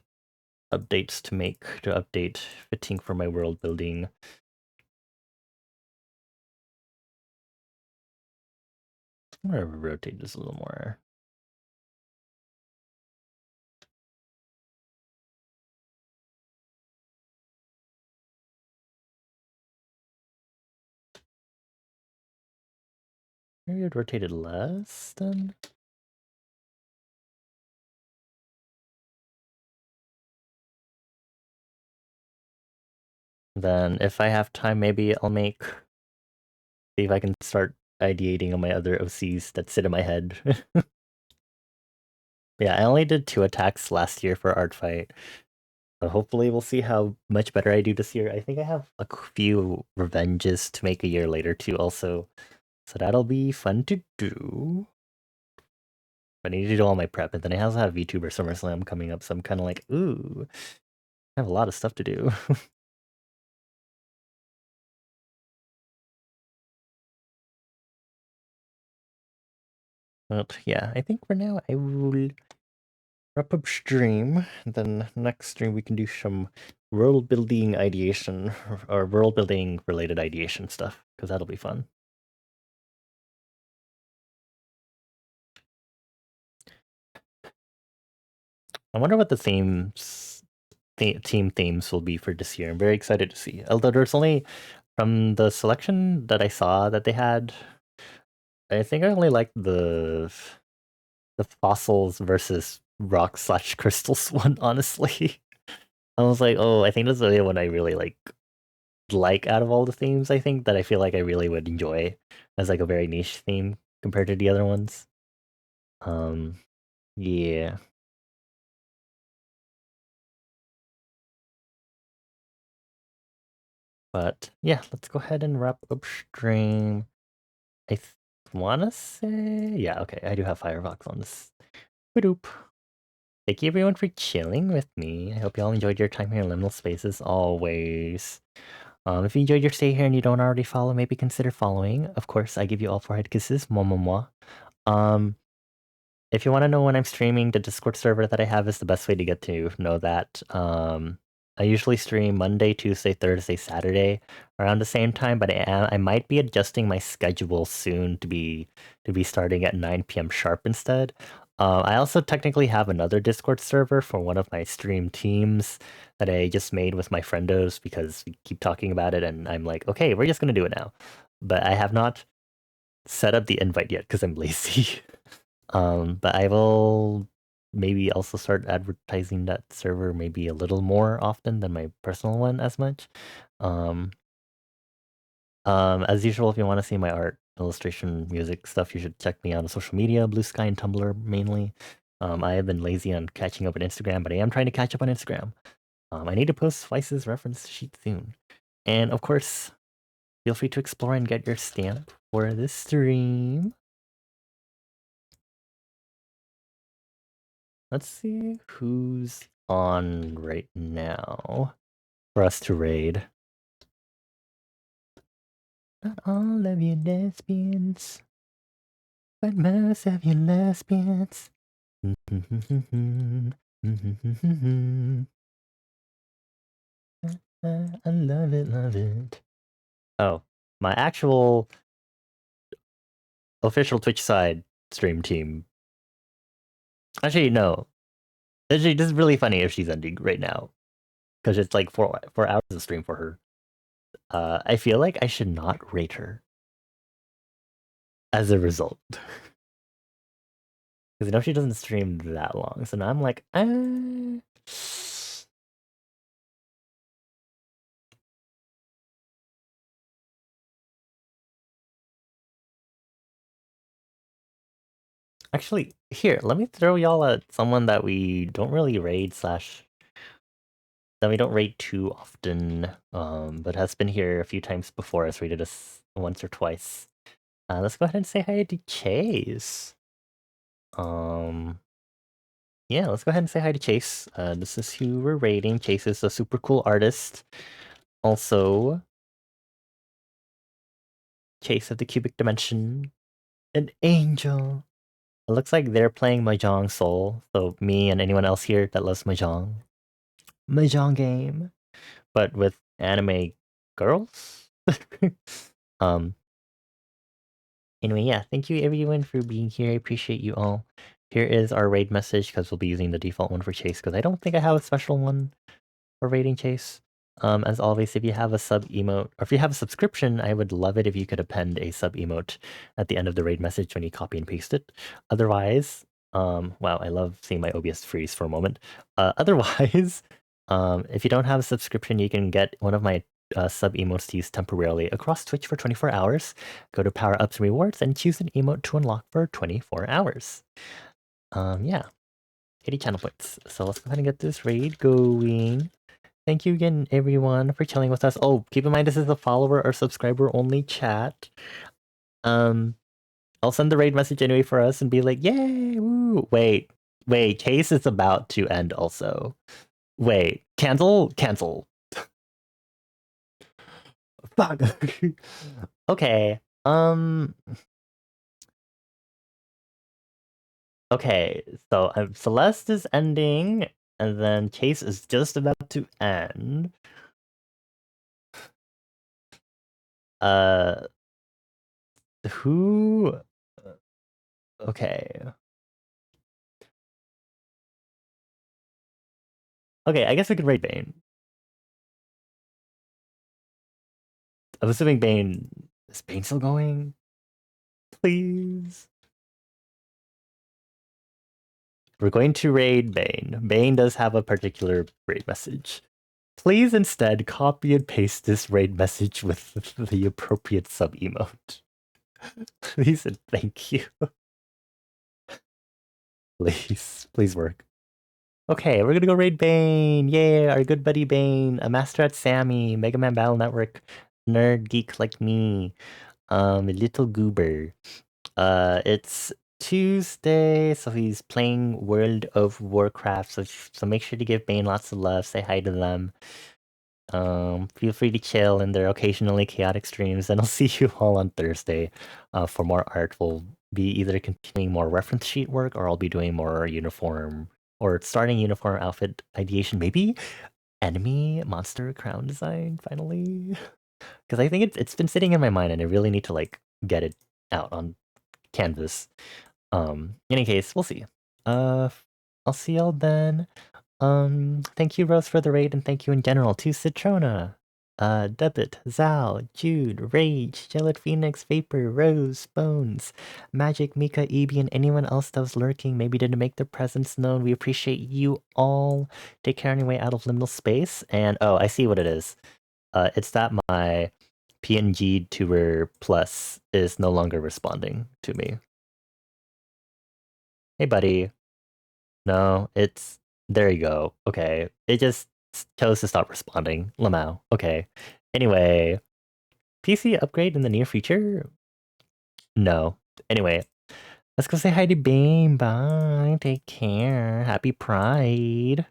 updates to make to update fitting for my world building. I'm gonna rotate this a little more. Maybe I'd rotate it less then. Then if I have time, maybe I'll see if I can start ideating on my other OCs that sit in my head. Yeah, I only did 2 attacks last year for Art Fight. Hopefully we'll see how much better I do this year. I think I have a few revenges to make a year later too also. So that'll be fun to do. I need to do all my prep, and then I also have VTuber SummerSlam coming up, so I'm kind of like, ooh, I have a lot of stuff to do. But yeah, I think for now I will wrap up stream. Then next stream we can do some world building ideation or world building related ideation stuff, because that'll be fun. I wonder what the team themes will be for this year. I'm very excited to see. Although there's only from the selection that I saw that they had, I think I only liked the fossils versus rock/crystals one, honestly. I was like, oh, I think that's the only one I really like out of all the themes, I think, that I feel like I really would enjoy as like a very niche theme compared to the other ones. Yeah. But yeah, let's go ahead and wrap up stream. I wanna say, yeah, okay, I do have Firefox on this. Badoop. Thank you everyone for chilling with me. I hope you all enjoyed your time here in Liminal Space as always. If you enjoyed your stay here and you don't already follow, maybe consider following. Of course, I give you all forehead kisses. Moi, moi, moi. If you want to know when I'm streaming, the Discord server that I have is the best way to get to know that. I usually stream Monday, Tuesday, Thursday, Saturday around the same time, but I might be adjusting my schedule soon to be starting at 9 p.m. sharp instead. I also technically have another Discord server for one of my stream teams that I just made with my friendos because we keep talking about it, and I'm like, okay, we're just gonna do it now. But I have not set up the invite yet because I'm lazy. But I will maybe also start advertising that server maybe a little more often than my personal one as much. As usual, if you want to see my art, illustration, music stuff, you should check me out on social media, Blue Sky and Tumblr mainly. I have been lazy on catching up on Instagram, but I am trying to catch up on Instagram. I need to post Slice's reference sheet soon. And of course, feel free to explore and get your stamp for this stream. Let's see who's on right now for us to raid. Not all of you lesbians, but most of you lesbians. I love it, love it. Oh, my actual official Twitch side stream team. Actually, no. Actually, this is really funny if she's ending right now. Because it's like 4 hours of stream for her. I feel like I should not rate her as a result. Because I know she doesn't stream that long. So now I'm like, Actually, here, let me throw y'all at someone that we don't really raid / that we don't raid too often, but has been here a few times before us, raided us once or twice. Let's go ahead and say hi to Chase. Yeah, let's go ahead and say hi to Chase. This is who we're raiding. Chase is a super cool artist. Also, Chase of the Cubic Dimension, an angel. It looks like they're playing Mahjong Soul, so me and anyone else here that loves Mahjong. Mahjong game, but with anime girls. um. Anyway, yeah, thank you everyone for being here. I appreciate you all. Here is our raid message because we'll be using the default one for Chase because I don't think I have a special one for raiding Chase. As always, if you have a sub emote or if you have a subscription, I would love it if you could append a sub emote at the end of the raid message when you copy and paste it. Otherwise, wow, I love seeing my OBS freeze for a moment. Otherwise, if you don't have a subscription, you can get one of my sub emotes to use temporarily across Twitch for 24 hours. Go to Power Ups and Rewards and choose an emote to unlock for 24 hours. Yeah. 80 channel points. So let's go ahead and get this raid going. Thank you again, everyone, for chilling with us. Oh, keep in mind this is a follower or subscriber only chat. I'll send the raid message anyway for us and be like, yay, woo. Wait, Case is about to end also. Wait, cancel. Fuck. Okay. Okay, so Celeste is ending, and then Chase is just about to end. Who? Okay. Okay, I guess we could rate Bane. I'm assuming Bane... Is Bane still going? Please? We're going to raid Bane. Bane does have a particular raid message. Please instead copy and paste this raid message with the appropriate sub-emote. Please and thank you. Please work. Okay, we're gonna go raid Bane. Yeah, our good buddy Bane, a master at Sammy, Mega Man Battle Network, nerd geek like me, little goober. It's Tuesday, so he's playing World of Warcraft. So make sure to give Bane lots of love. Say hi to them. Feel free to chill in their occasionally chaotic streams, and I'll see you all on Thursday for more art. We'll be either continuing more reference sheet work, or I'll be doing more uniform or starting uniform outfit ideation. Maybe enemy monster crown design finally, because I think it's been sitting in my mind, and I really need to like get it out on canvas. In any case, we'll see. I'll see y'all then. Thank you, Rose, for the raid, and thank you in general to Citrona, Debit, Zal, Jude, Rage, Gelid Phoenix, Vapor, Rose, Bones, Magic, Mika, Ebi, and anyone else that was lurking, maybe didn't make their presence known. We appreciate you all. Take care on your way out of liminal space. And oh, I see what it is. It's that my PNG Tour Plus is no longer responding to me. Hey, buddy. No, it's... There you go. Okay. It just chose to stop responding. Lamau. Okay. Anyway, PC upgrade in the near future? No. Anyway, let's go say hi to Beam. Bye. Take care. Happy Pride.